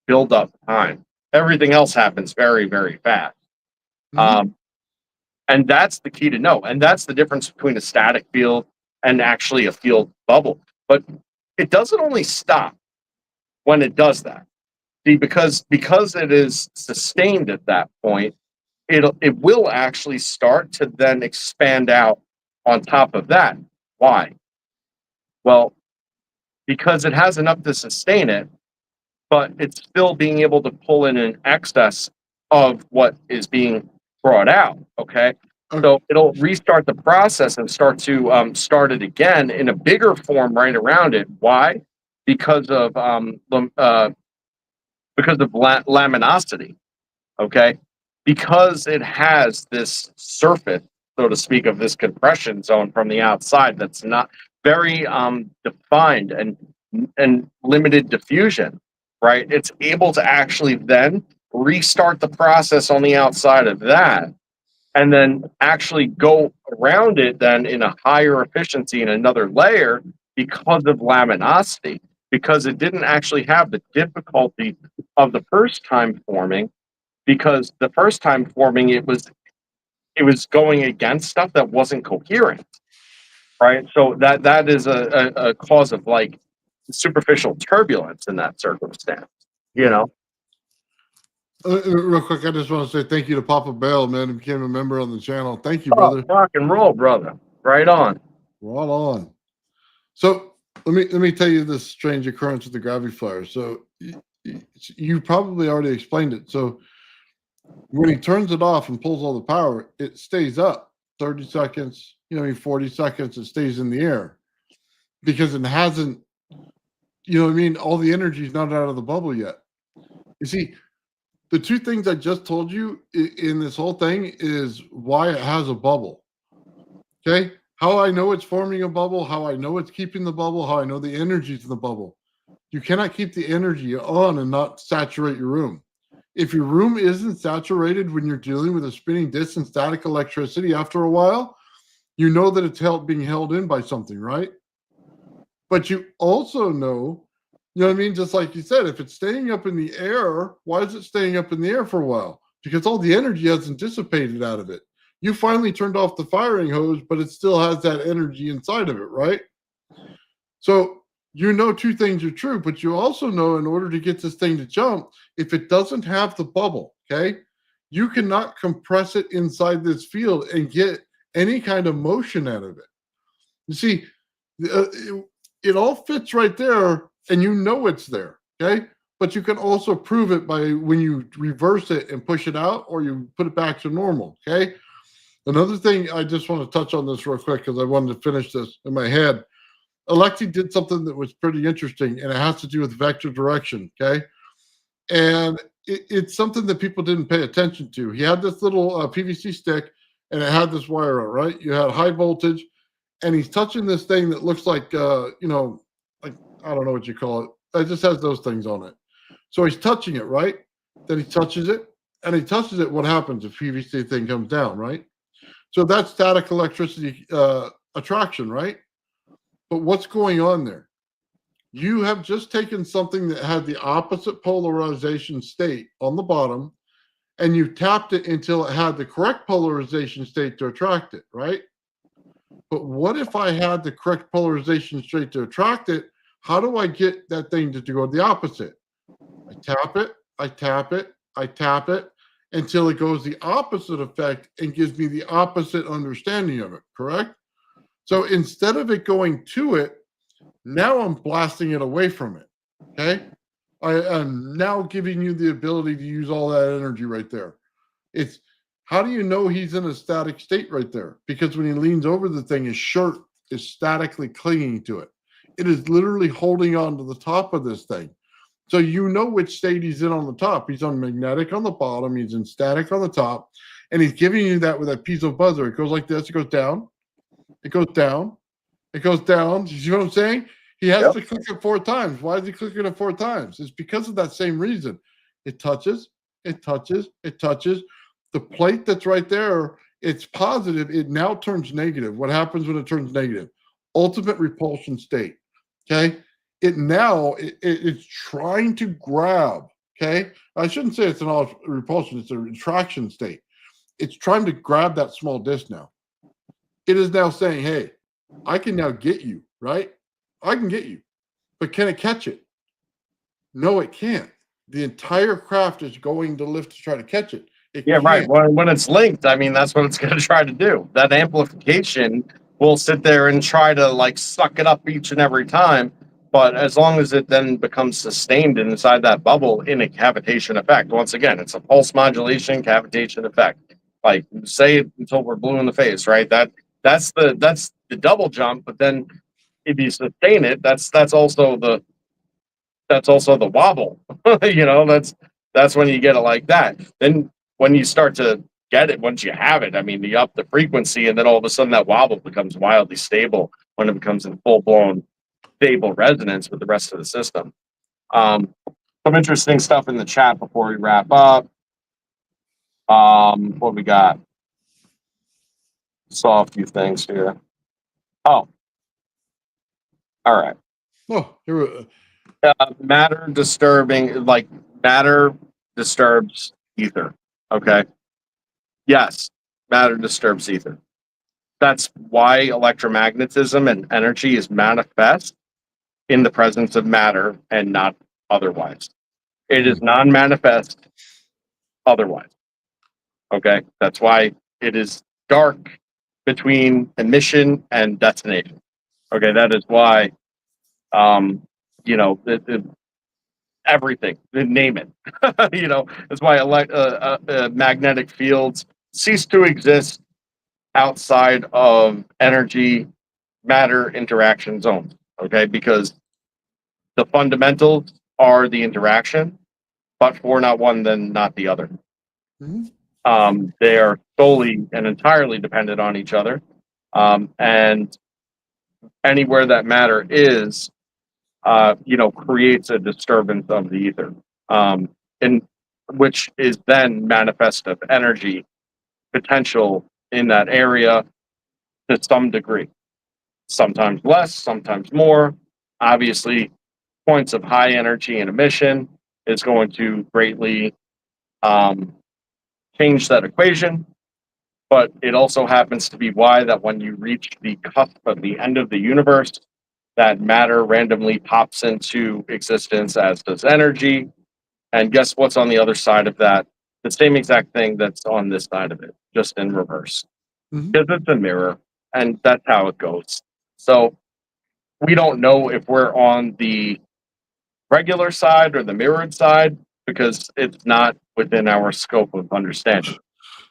build up time. Everything else happens very, very fast. Mm-hmm. And that's the key to know. And that's the difference between a static field and actually a field bubble. But it doesn't only stop when it does that. See, because it is sustained at that point, it will actually start to then expand out on top of that. Why? Well, because it has enough to sustain it, but it's still being able to pull in an excess of what is being brought out. Okay. So it'll restart the process and start to start it again in a bigger form right around it. Why? Because of laminosity. Okay. Because it has this surface, so to speak, of this compression zone from the outside that's not very defined and limited diffusion. Right, it's able to actually then restart the process on the outside of that, and then actually go around it then in a higher efficiency in another layer because of laminosity, because it didn't actually have the difficulty of the first time forming, because the first time forming it was going against stuff that wasn't coherent, right? So that is a cause of like superficial turbulence in that circumstance, you know. Real quick, I just want to say thank you to Papa Bell, man, who became a member on the channel. Thank you, brother. Rock and roll, brother. Right on. Right on. So let me tell you this strange occurrence with the gravity flyer. So You probably already explained it. So when he turns it off and pulls all the power, it stays up 30 seconds, 40 seconds, it stays in the air because it hasn't, all the energy is not out of the bubble yet. You see, the two things I just told you in this whole thing is why it has a bubble. Okay? How I know it's forming a bubble, how I know it's keeping the bubble, how I know the energy's in the bubble. You cannot keep the energy on and not saturate your room. If your room isn't saturated when you're dealing with a spinning disk and static electricity after a while, you know that it's being held in by something, right? But you also know, just like you said, if it's staying up in the air, why is it staying up in the air for a while? Because all the energy hasn't dissipated out of it. You finally turned off the firing hose, but it still has that energy inside of it, right? So two things are true, but you also know in order to get this thing to jump, if it doesn't have the bubble, okay, you cannot compress it inside this field and get any kind of motion out of it. You see, it all fits right there, and it's there, okay? But you can also prove it by when you reverse it and push it out, or you put it back to normal, okay? Another thing, I just want to touch on this real quick because I wanted to finish this in my head. Alexei did something that was pretty interesting, and it has to do with vector direction, okay? And it's something that people didn't pay attention to. He had this little PVC stick, and it had this wire on, right? You had high voltage, and he's touching this thing that looks like, like, I don't know what you call it. It just has those things on it. So he's touching it, right? Then he touches it, and he touches it. What happens if PVC thing comes down, right? So that's static electricity attraction, right? But what's going on there? You have just taken something that had the opposite polarization state on the bottom, and you tapped it until it had the correct polarization state to attract it, right? But what if I had the correct polarization state to attract it? How do I get that thing to go the opposite? I tap it, I tap it, I tap it until it goes the opposite effect and gives me the opposite understanding of it, correct? So instead of it going to it, now I'm blasting it away from it, okay? I'm now giving you the ability to use all that energy right there. It's how do you know he's in a static state right there? Because when he leans over the thing, his shirt is statically clinging to it. It is literally holding on to the top of this thing. So you know which state he's in on the top. He's on magnetic on the bottom. He's in static on the top. And he's giving you that with that piezo buzzer. It goes like this. It goes down. It goes down. It goes down. You see what I'm saying? He has to click it 4 times. Why is he clicking it 4 times? It's because of that same reason. It touches. It touches. It touches. The plate that's right there, it's positive. It now turns negative. What happens when it turns negative? Ultimate repulsion state. Okay? It's trying to grab. Okay? I shouldn't say it's an repulsion. It's a retraction state. It's trying to grab that small disc now. It is now saying, hey, I can now get you, right? I can get you. But can it catch it? No, it can't. The entire craft is going to lift to try to catch it. Right. When it's linked, I mean, that's what it's going to try to do. That amplification will sit there and try to like suck it up each and every time. But as long as it then becomes sustained inside that bubble in a cavitation effect, once again, it's a pulse modulation cavitation effect. Like say it until we're blue in the face, right? That's the double jump. But then if you sustain it, that's also the wobble. That's when you get it like that. Then when you start to get it, once you have it, I mean, you up the frequency, and then all of a sudden that wobble becomes wildly stable when it becomes in full blown stable resonance with the rest of the system. Some interesting stuff in the chat before we wrap up. What we got? Saw a few things here. Oh, all right. Oh, here we Matter disturbs ether. Okay. Yes, matter disturbs ether. That's why electromagnetism and energy is manifest in the presence of matter and not otherwise. It is non-manifest otherwise. Okay. That's why it is dark between emission and detonation. Okay. That is why, everything, name it. That's why magnetic fields cease to exist outside of energy matter interaction zones. Okay, because the fundamentals are the interaction, but for not one, then not the other. They are solely and entirely dependent on each other, and anywhere that matter is, creates a disturbance of the ether, and which is then manifest of energy potential in that area to some degree. Sometimes less, sometimes more. Obviously, points of high energy and emission is going to greatly change that equation. But it also happens to be why that when you reach the cusp of the end of the universe, that matter randomly pops into existence, as does energy. And guess what's on the other side of that? The same exact thing that's on this side of it, just in reverse. Because it's a mirror, and that's how it goes. So we don't know if we're on the regular side or the mirrored side because it's not within our scope of understanding.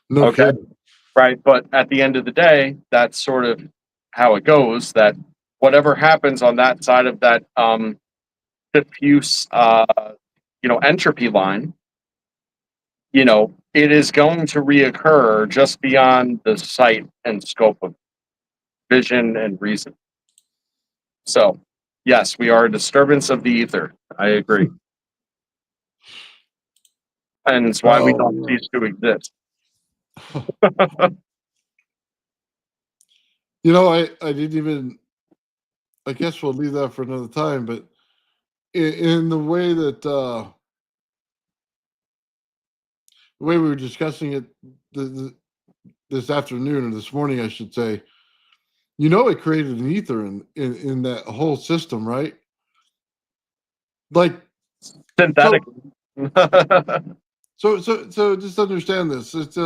No Okay. kidding. Right. But at the end of the day, that's sort of how it goes, that whatever happens on that side of that diffuse entropy line, it is going to reoccur just beyond the sight and scope of vision and reason. So yes, we are a disturbance of the ether. I agree. And it's why we don't cease to exist. I didn't even, I guess we'll leave that for another time, but in the way that, the way we were discussing it this afternoon, or this morning, I should say, it created an ether in that whole system, right? Like, Synthetic. so just understand this. It's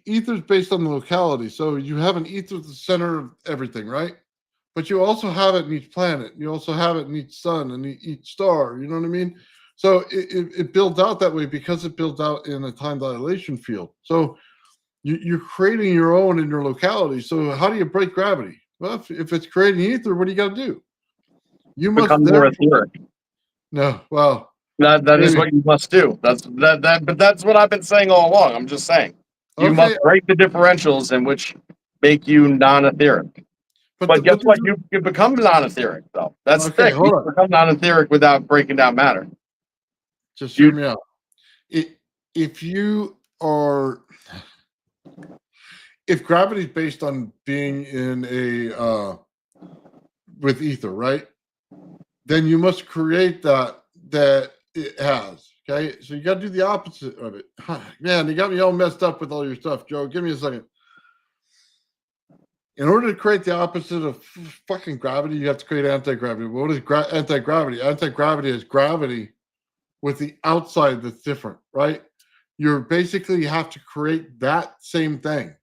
ether's based on the locality. So you have an ether at the center of everything, right? But you also have it in each planet. You also have it in each sun and each star. You know what I mean? So it builds out that way because it builds out in a time dilation field. So you're creating your own in your locality. So how do you break gravity? Well, if it's creating ether, what do you got to do? You must become more etheric. No, well, that is what you must do. But that's what I've been saying all along. I'm just saying you must break the differentials in which make you non-etheric. But guess what? You become non-etheric, though. That's the thing. You become non-etheric without breaking down matter. Just hear me out. If gravity is based on being in a with ether, right? Then you must create that it has. Okay, so you got to do the opposite of it. Man, you got me all messed up with all your stuff, Joe. Give me a second. In order to create the opposite of fucking gravity, you have to create anti-gravity. What is anti-gravity? Anti-gravity is gravity with the outside that's different, right? You basically have to create that same thing.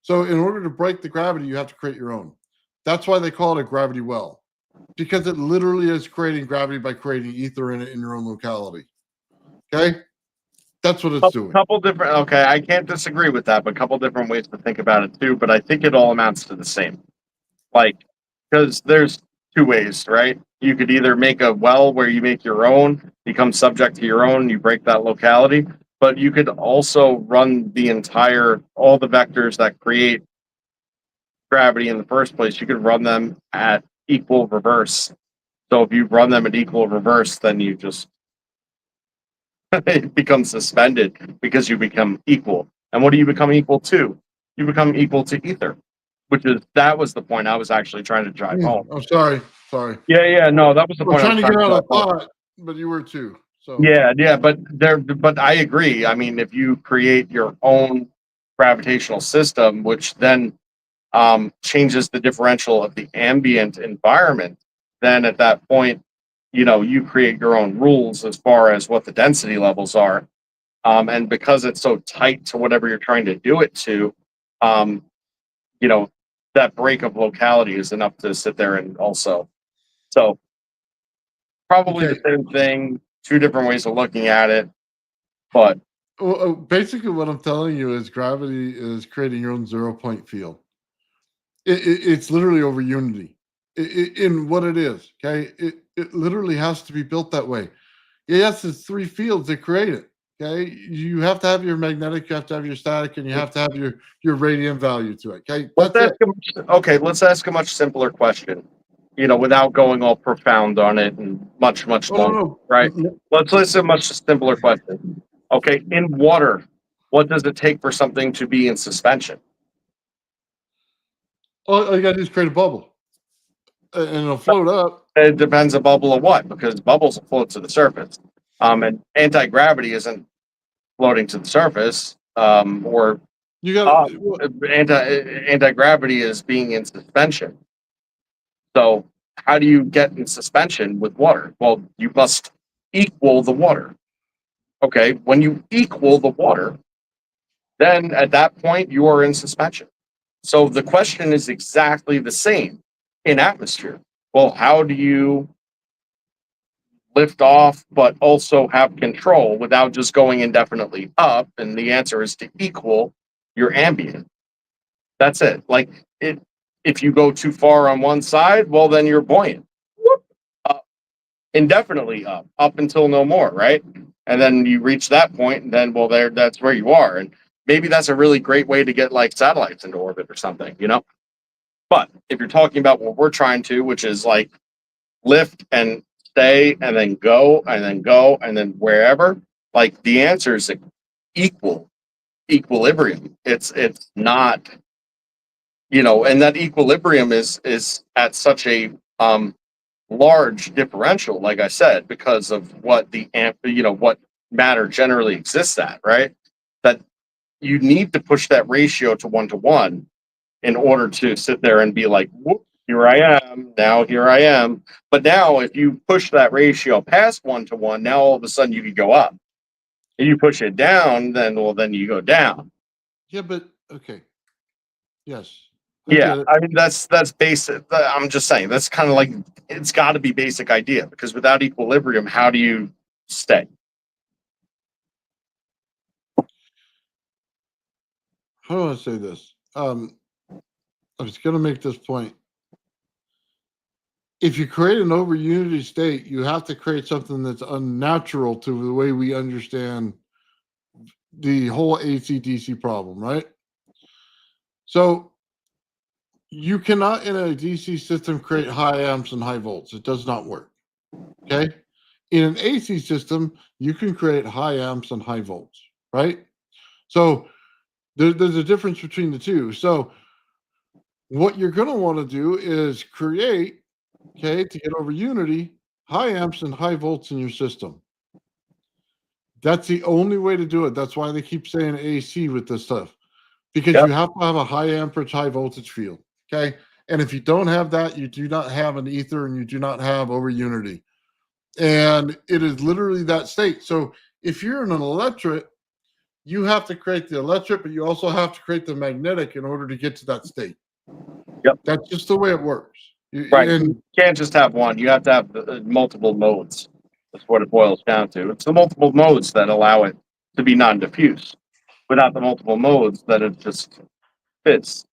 So in order to break the gravity, you have to create your own. That's why they call it a gravity well, because it literally is creating gravity by creating ether in it in your own locality. Okay? That's what it's doing. Okay, I can't disagree with that, but a couple different ways to think about it too, but I think it all amounts to the same. Because there's two ways, right? You could either make a well where you make your own, become subject to your own, you break that locality, but you could also run all the vectors that create gravity in the first place, you could run them at equal reverse. So if you run them at equal reverse, then you just it becomes suspended because you become equal. And what do you become equal to? You become equal to ether, that was the point I was actually trying to drive home. I'm sorry. Yeah, no, that was the point. I'm trying to get out of thought, but you were too. So yeah, but I agree. I mean, if you create your own gravitational system, which then changes the differential of the ambient environment, then at that point, you create your own rules as far as what the density levels are. And because it's so tight to whatever you're trying to do it to, that break of locality is enough to sit there and also. So Probably Okay. the same thing, two different ways of looking at it. But Well, basically, what I'm telling you is gravity is creating your own 0-point field. It's literally over unity in what it is. Okay, it literally has to be built that way. Yes, it's three fields that create it. Okay, you have to have your magnetic, you have to have your static, and you have to have your radiant value to it. Okay, let's that's ask it. let's ask a much simpler question. Without going all profound on it and much Oh no, longer, no. right? Let's listen a much simpler question. Okay, in water, what does it take for something to be in suspension? All you got to do is create a bubble, and it'll float up. It depends a bubble of what, because bubbles will float to the surface. And anti-gravity isn't floating to the surface, or You got uh, to. anti-gravity is being in suspension. So how do you get in suspension with water? Well, you must equal the water. Okay, when you equal the water, then at that point you are in suspension. So the question is exactly the same in atmosphere. Well, how do you lift off but also have control without just going indefinitely up? And the answer is to equal your ambient. That's it. Like it, if you go too far on one side, well, then you're buoyant. Whoop, up, indefinitely up until no more, right? And then you reach that point, and then that's where you are. And maybe that's a really great way to get like satellites into orbit or something. But if you're talking about what we're trying to, which is like lift and stay and then go and then go and then wherever, like the answer is equilibrium. It's not, and that equilibrium is at such a large differential, like I said, because of what what matter generally exists at, right? That you need to push that ratio to 1 to 1 in order to sit there and be like, whoop, here I am, now here I am. But now if you push that ratio past 1 to 1, now all of a sudden you could go up. If you push it down, then you go down. Yeah, but okay. Yes, I Yeah, get it. I mean that's basic. I'm just saying that's kind of like it's got to be basic idea, because without equilibrium, how do you stay? How do I say this? I was going to make this point. If you create an over unity state, you have to create something that's unnatural to the way we understand the whole AC/DC problem, right? So you cannot in a DC system create high amps and high volts. It does not work. Okay. In an AC system, you can create high amps and high volts, right? So there's a difference between the two. So what you're going to want to do is create, okay, to get over unity, high amps and high volts in your system. That's the only way to do it. That's why they keep saying AC with this stuff, because Yep. you have to have a high amperage, high voltage field. Okay. And if you don't have that, you do not have an ether and you do not have over unity. And it is literally that state. So if you're in an electric, you have to create the electric, but you also have to create the magnetic in order to get to that state. Yep. That's just the way it works. Right. And You can't just have one. You have to have multiple modes. That's what it boils down to. It's the multiple modes that allow it to be non-diffuse. Without the multiple modes, then it just fits.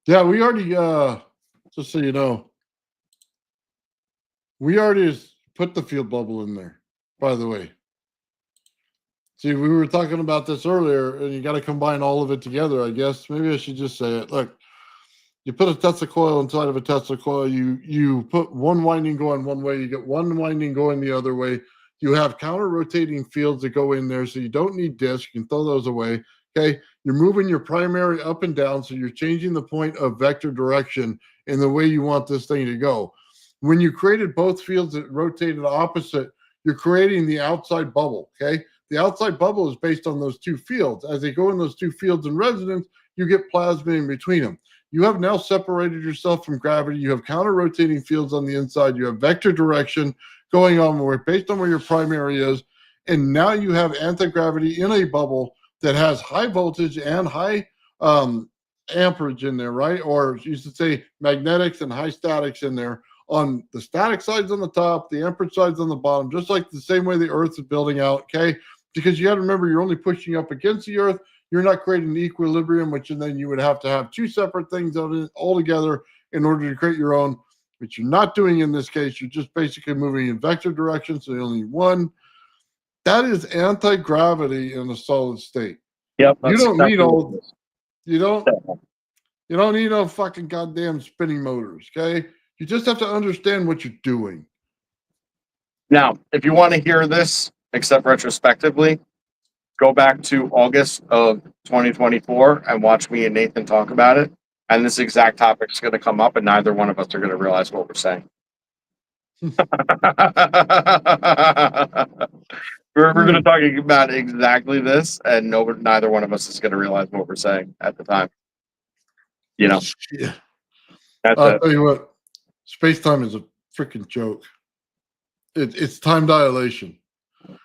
yeah, we already, just so you know, we already put the field bubble in there, by the way. See, we were talking about this earlier, and you got to combine all of it together, I guess. Maybe I should just say it. Look, you put a Tesla coil inside of a Tesla coil, you put one winding going one way, you get one winding going the other way. You have counter rotating fields that go in there, so you don't need discs. You can throw those away. Okay. You're moving your primary up and down, so you're changing the point of vector direction in the way you want this thing to go. When you created both fields that rotated opposite, you're creating the outside bubble. Okay. The outside bubble is based on those two fields. As they go in those two fields in resonance, you get plasma in between them. You have now separated yourself from gravity. You have counter rotating fields on the inside. You have vector direction going on based on where your primary is. And now you have anti-gravity in a bubble that has high voltage and high amperage in there, right? Or you should say magnetics and high statics in there. On the static sides on the top, the amperage sides on the bottom, just like the same way the Earth is building out, okay? Because you got to remember, you're only pushing up against the Earth. You're not creating an equilibrium, which and then you would have to have two separate things all together in order to create your own, which you're not doing in this case. You're just basically moving in vector direction, so you only need one. That is anti-gravity in a solid state. Yep. You don't need all. this. You don't need no fucking goddamn spinning motors, okay? You just have to understand what you're doing. Now, if you want to hear this, except retrospectively, go back to August of 2024 and watch me and Nathan talk about it. And this exact topic is going to come up, and neither one of us are going to realize what we're saying. we're going to talk about exactly this, and neither one of us is going to realize what we're saying at the time. You know, Yeah. that's I'll it. tell you what, space-time is a freaking joke. It's time dilation.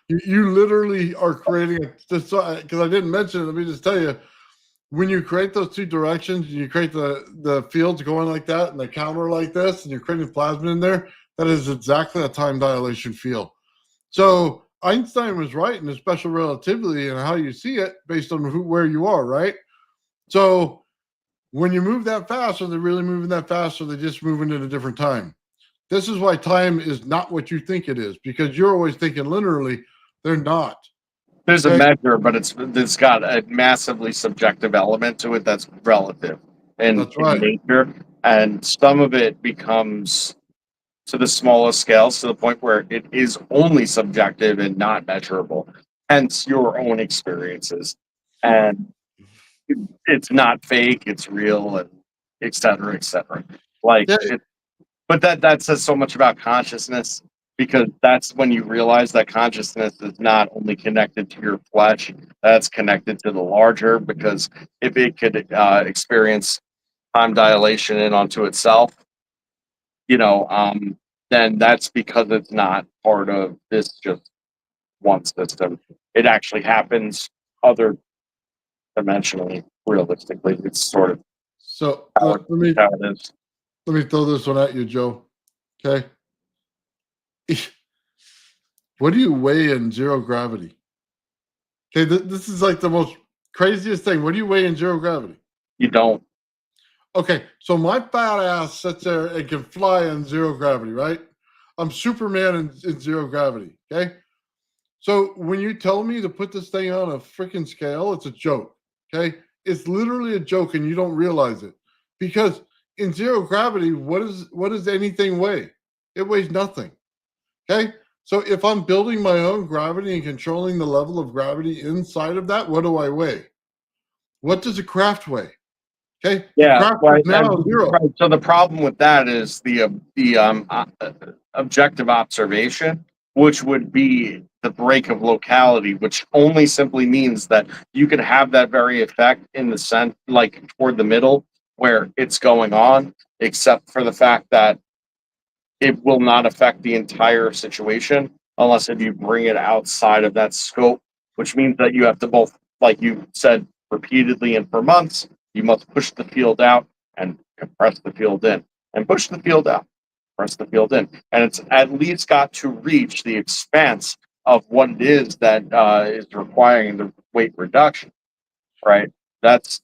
You literally are creating because I didn't mention it. Let me just tell you, when you create those two directions, and you create the fields going like that and the counter like this, and you're creating plasma in there, that is exactly a time dilation field. So Einstein was right in the special relativity and how you see it based on where you are, right? So when you move that fast, are they really moving that fast, or are they just moving at a different time? This is why time is not what you think it is, because you're always thinking linearly. They're not. There's a measure, but it's got a massively subjective element to it that's relative in nature, and some of it becomes to the smallest scales to the point where it is only subjective and not measurable, hence your own experiences. And it's not fake, it's real, and et cetera, et cetera. But that says so much about consciousness, because that's when you realize that consciousness is not only connected to your flesh, that's connected to the larger, because if it could experience time dilation in onto itself, then that's because it's not part of this just one system. It actually happens other dimensionally, realistically. It's sort of how it is. Let me throw this one at you, Joe. Okay. What do you weigh in zero gravity? Okay, this is like the most craziest thing. What do you weigh in zero gravity? You don't. Okay, so my fat ass sits there and can fly in zero gravity, right? I'm Superman in zero gravity, okay? So when you tell me to put this thing on a freaking scale, it's a joke, okay? It's literally a joke, and you don't realize it. Because in zero gravity, what does anything weigh? It weighs nothing, okay? So if I'm building my own gravity and controlling the level of gravity inside of that, what do I weigh? What does a craft weigh? Okay. Yeah. Right, zero. Right. So the problem with that is the objective observation, which would be the break of locality, which only simply means that you could have that very effect in the center, like toward the middle, where it's going on, except for the fact that it will not affect the entire situation unless if you bring it outside of that scope, which means that you have to both, like you said repeatedly and for months, you must push the field out and compress the field in, and push the field out, press the field in. And it's at least got to reach the expanse of what it is that is requiring the weight reduction, right? That's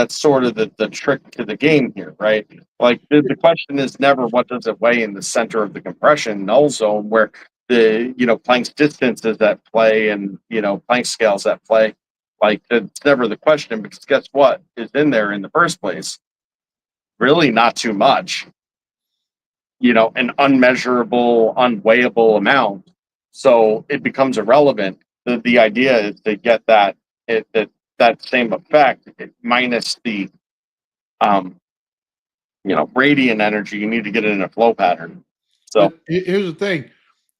sort of the trick to the game here, right? Like the question is never what does it weigh in the center of the compression null zone, where the Planck's distance is at play, and Planck scales at play. Like it's never the question, because guess what is in there in the first place? Really not too much. An unmeasurable, unweighable amount. So it becomes irrelevant. The idea is to get that same effect minus the radiant energy. You need to get it in a flow pattern. So here's the thing: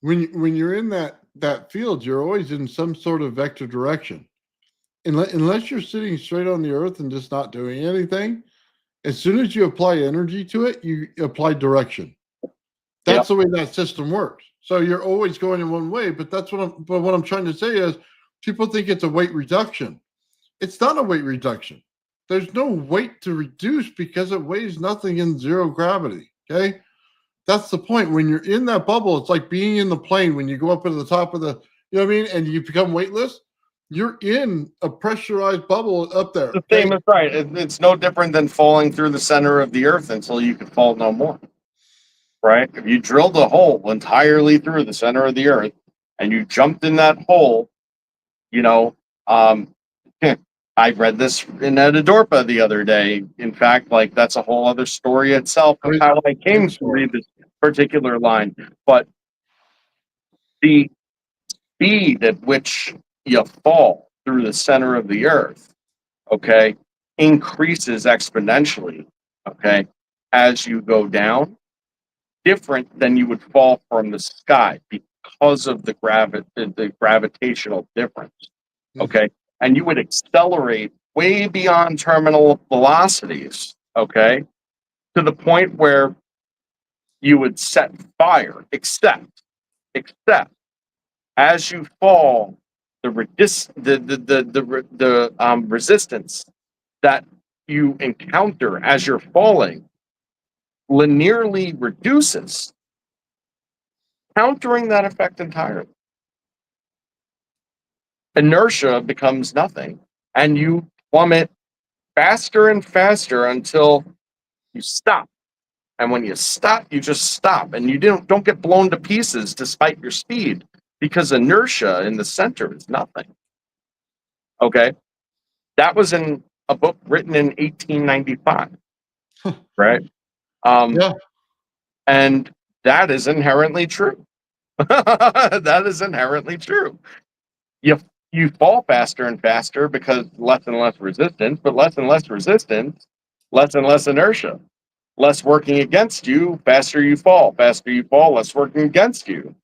when you're in that field, you're always in some sort of vector direction. Unless you're sitting straight on the earth and just not doing anything, as soon as you apply energy to it, you apply direction. That's the way that system works. So you're always going in one way, but what I'm trying to say is people think it's a weight reduction. It's not a weight reduction. there's no weight to reduce because it weighs nothing in zero gravity. Okay. That's the point. When you're in that bubble, it's like being in the plane when you go up to the top of the, you know what I mean? And you become weightless. You're in a pressurized bubble up there. The same is right. It's no different than falling through the center of the earth until you can fall no more. Right? If you drilled a hole entirely through the center of the earth and you jumped in that hole, you know, I read this in Edidorpa the other day. In fact, like that's a whole other story itself of how I came to read this particular line. But the speed at which you fall through the center of the earth, okay, increases exponentially, okay, as you go down, different than you would fall from the sky because of the gravitational difference, okay? And you would accelerate way beyond terminal velocities, okay, to the point where you would set fire, except as you fall, the resistance that you encounter as you're falling linearly reduces, countering that effect entirely. Inertia becomes nothing, and you plummet faster and faster until you stop. And when you stop, you just stop, and you don't get blown to pieces despite your speed, because inertia in the center is nothing. Okay? That was in a book written in 1895, right? Yeah. And that is inherently true. That is inherently true. You fall faster and faster because less and less resistance, but less and less resistance, less and less inertia. Less working against you, faster you fall, less working against you.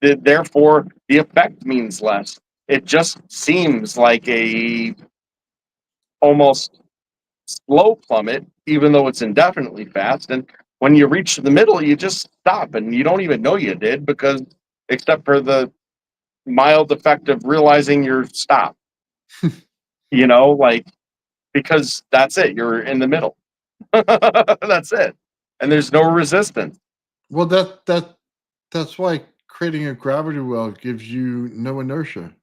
Therefore, the effect means less. It just seems like a almost slow plummet, even though it's indefinitely fast. And when you reach the middle, you just stop, and you don't even know you did, because except for the mild effect of realizing you're stopped, like, because that's it. You're in the middle. That's it. And there's no resistance. Well, that's why creating a gravity well gives you no inertia.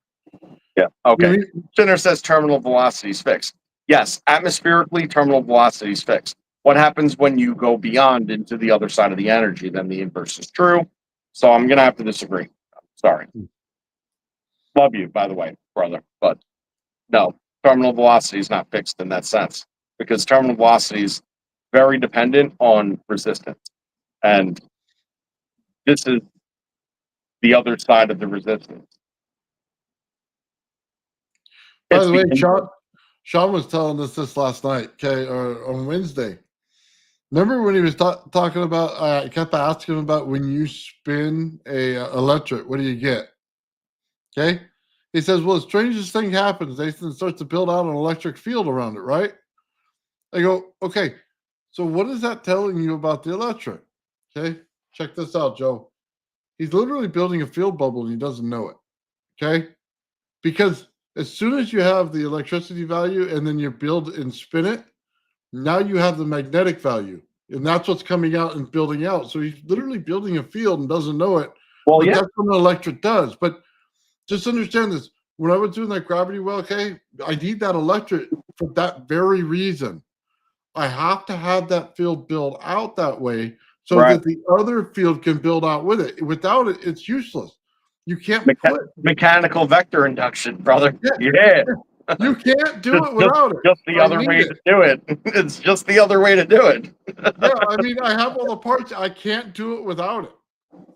Yeah. Okay. You know, Center says terminal velocity is fixed. Yes, atmospherically, terminal velocity is fixed. What happens when you go beyond into the other side of the energy? Then the inverse is true. So I'm going to have to disagree. Sorry. Love you, by the way, brother. But no, terminal velocity is not fixed in that sense, because terminal velocity is very dependent on resistance. And this is the other side of the resistance. By the way, Sean was telling us this last night, okay, or on Wednesday. Remember when he was talking about, I kept asking him about when you spin a electric, what do you get? Okay. He says, well, the strangest thing happens. Nathan starts to build out an electric field around it, right? I go, okay, so what is that telling you about the electric? Okay, check this out, Joe. He's literally building a field bubble and he doesn't know it. Okay, because as soon as you have the electricity value and then you build and spin it, now you have the magnetic value. And that's what's coming out and building out. So he's literally building a field and doesn't know it. Well, but yeah. That's what an electric does. But just understand this. When I was doing that gravity well, okay, I need that electric for that very reason. I have to have that field build out that way so that the other field can build out with it. Without it, it's useless. You can't put mechanical vector induction, brother. Yeah. You can't do it without it. Just the other way to do it. It's just the other way to do it. Yeah, I mean, I have all the parts. I can't do it without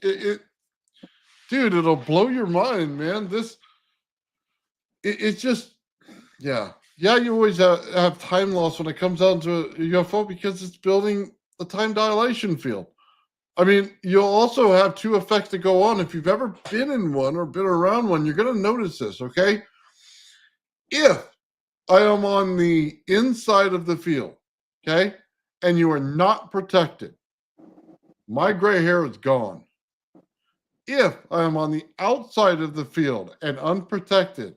it. Dude, it'll blow your mind, man. It's just, yeah. Yeah, you always have time loss when it comes down to a UFO because it's building a time dilation field. I mean, you'll also have two effects that go on. If you've ever been in one or been around one, you're going to notice this, okay? If I am on the inside of the field, okay, and you are not protected, my gray hair is gone. If I am on the outside of the field and unprotected,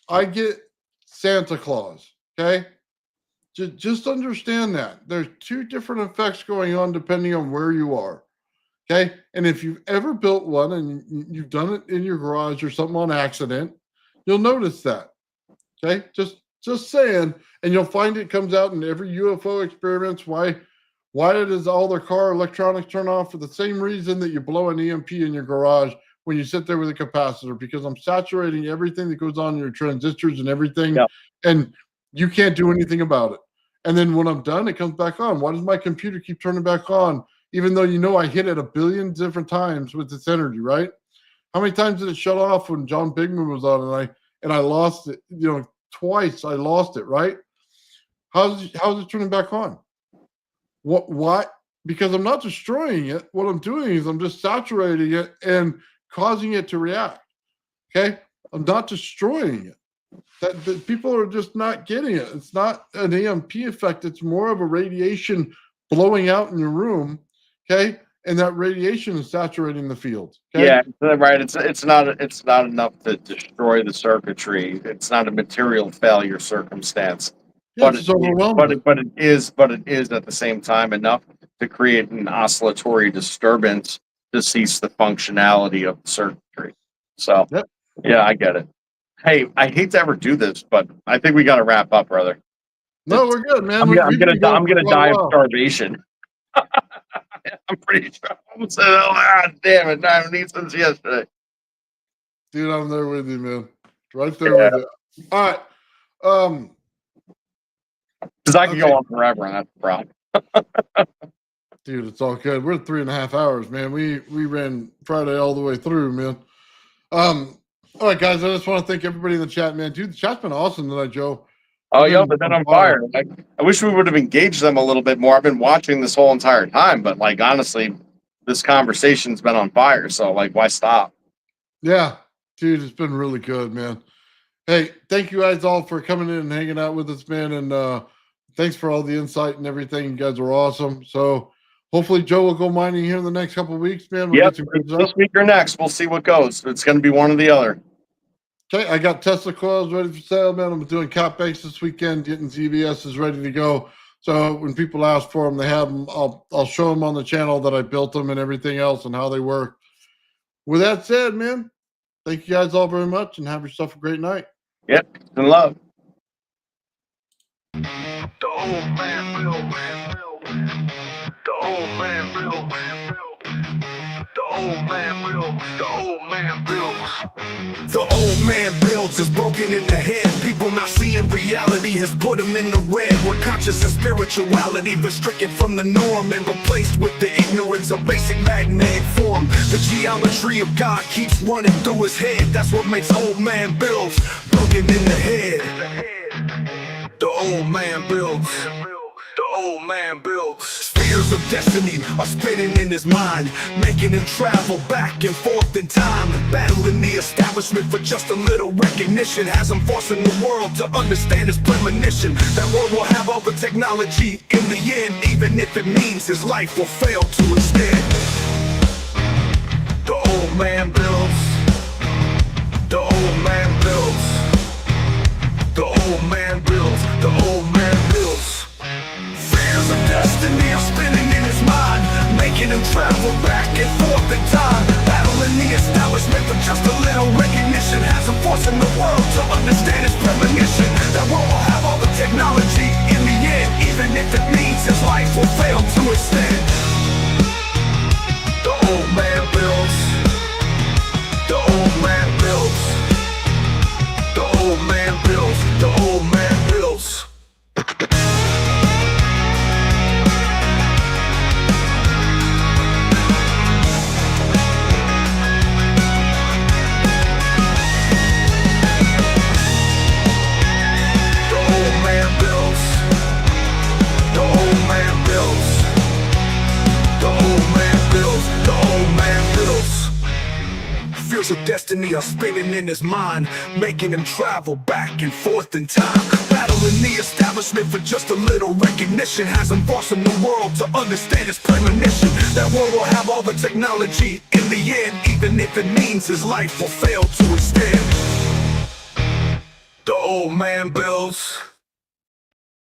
I get Santa Claus, okay? Just understand that there's two different effects going on depending on where you are. Okay. And if you've ever built one and you've done it in your garage or something on accident, you'll notice that. Okay. Just saying. And you'll find it comes out in every UFO experiments. Why does all their car electronics turn off? For the same reason that you blow an EMP in your garage when you sit there with a capacitor, because I'm saturating everything that goes on in your transistors and everything. Yep. And you can't do anything about it. And then when I'm done, it comes back on. Why does my computer keep turning back on? Even though I hit it a billion different times with its energy, right? How many times did it shut off when John Bigman was on and I lost it, twice I lost it, right? How's it turning back on? Why? Because I'm not destroying it. What I'm doing is I'm just saturating it and causing it to react. Okay? I'm not destroying it. That people are just not getting it. It's not an EMP effect. It's more of a radiation blowing out in your room. Okay? And that radiation is saturating the field. Okay? Yeah, right. It's not enough to destroy the circuitry. It's not a material failure circumstance. Yeah, it's overwhelming. But it is at the same time enough to create an oscillatory disturbance to cease the functionality of the circuitry. So Yep. Yeah, I get it. Hey, I hate to ever do this, but I think we got to wrap up, brother. No, we're good, man. I'm gonna die of while. starvation. I'm pretty sure. I'm saying, damn it! I haven't eaten since yesterday. Dude, I'm there with you, man. Right there with you. All right. Because I can go on forever, and that's the problem. Dude, it's all good. We're at 3.5 hours, man. We ran Friday all the way through, man. All right, guys. I just want to thank everybody in the chat, man. Dude, the chat's been awesome tonight, Joe. Oh, yeah, but then on fire. I wish we would have engaged them a little bit more. I've been watching this whole entire time, but honestly, this conversation's been on fire. So why stop? Yeah, dude, it's been really good, man. Hey, thank you guys all for coming in and hanging out with us, man. And thanks for all the insight and everything. You guys are awesome. So hopefully Joe will go mining here in the next couple of weeks, man. Yeah, this week or next. We'll see what goes. It's going to be one or the other. Okay, I got Tesla coils ready for sale, man. I'm doing cap base this weekend, getting ZVS is ready to go. So when people ask for them, they have them. I'll show them on the channel that I built them and everything else and how they work. With that said, man, thank you guys all very much and have yourself a great night. Yep, and love. The old man will. The old man will. The old man will. The old man builds. The old man builds is broken in the head. People not seeing reality has put them in the red. Where conscious and spirituality been stricken from the norm and replaced with the ignorance of basic magnetic form. The geometry of God keeps running through his head. That's what makes old man builds broken in the head. The old man builds. The old man builds. Spheres of destiny are spinning in his mind, making him travel back and forth in time, battling the establishment for just a little recognition. Has him forcing the world to understand his premonition. That world will have all the technology in the end, even if it means his life will fail to instead. The old man builds. The old man builds. The old man builds. The old man builds. Fears of destiny are spinning in his mind, making him travel back and forth in time, battling the establishment for just a little recognition. Has him forcing the world to understand his premonition. That world will have all the technology in the end, even if it means his life will fail to extend. The old man builds. The old man builds. The old man builds. The old man builds. Fears of destiny are spinning in his mind, making him travel back and forth in time, battling the establishment for just a little recognition. Has him forcing the world to understand his premonition. That world will have all the technology in the end, even if it means his life will fail to extend. The old man builds.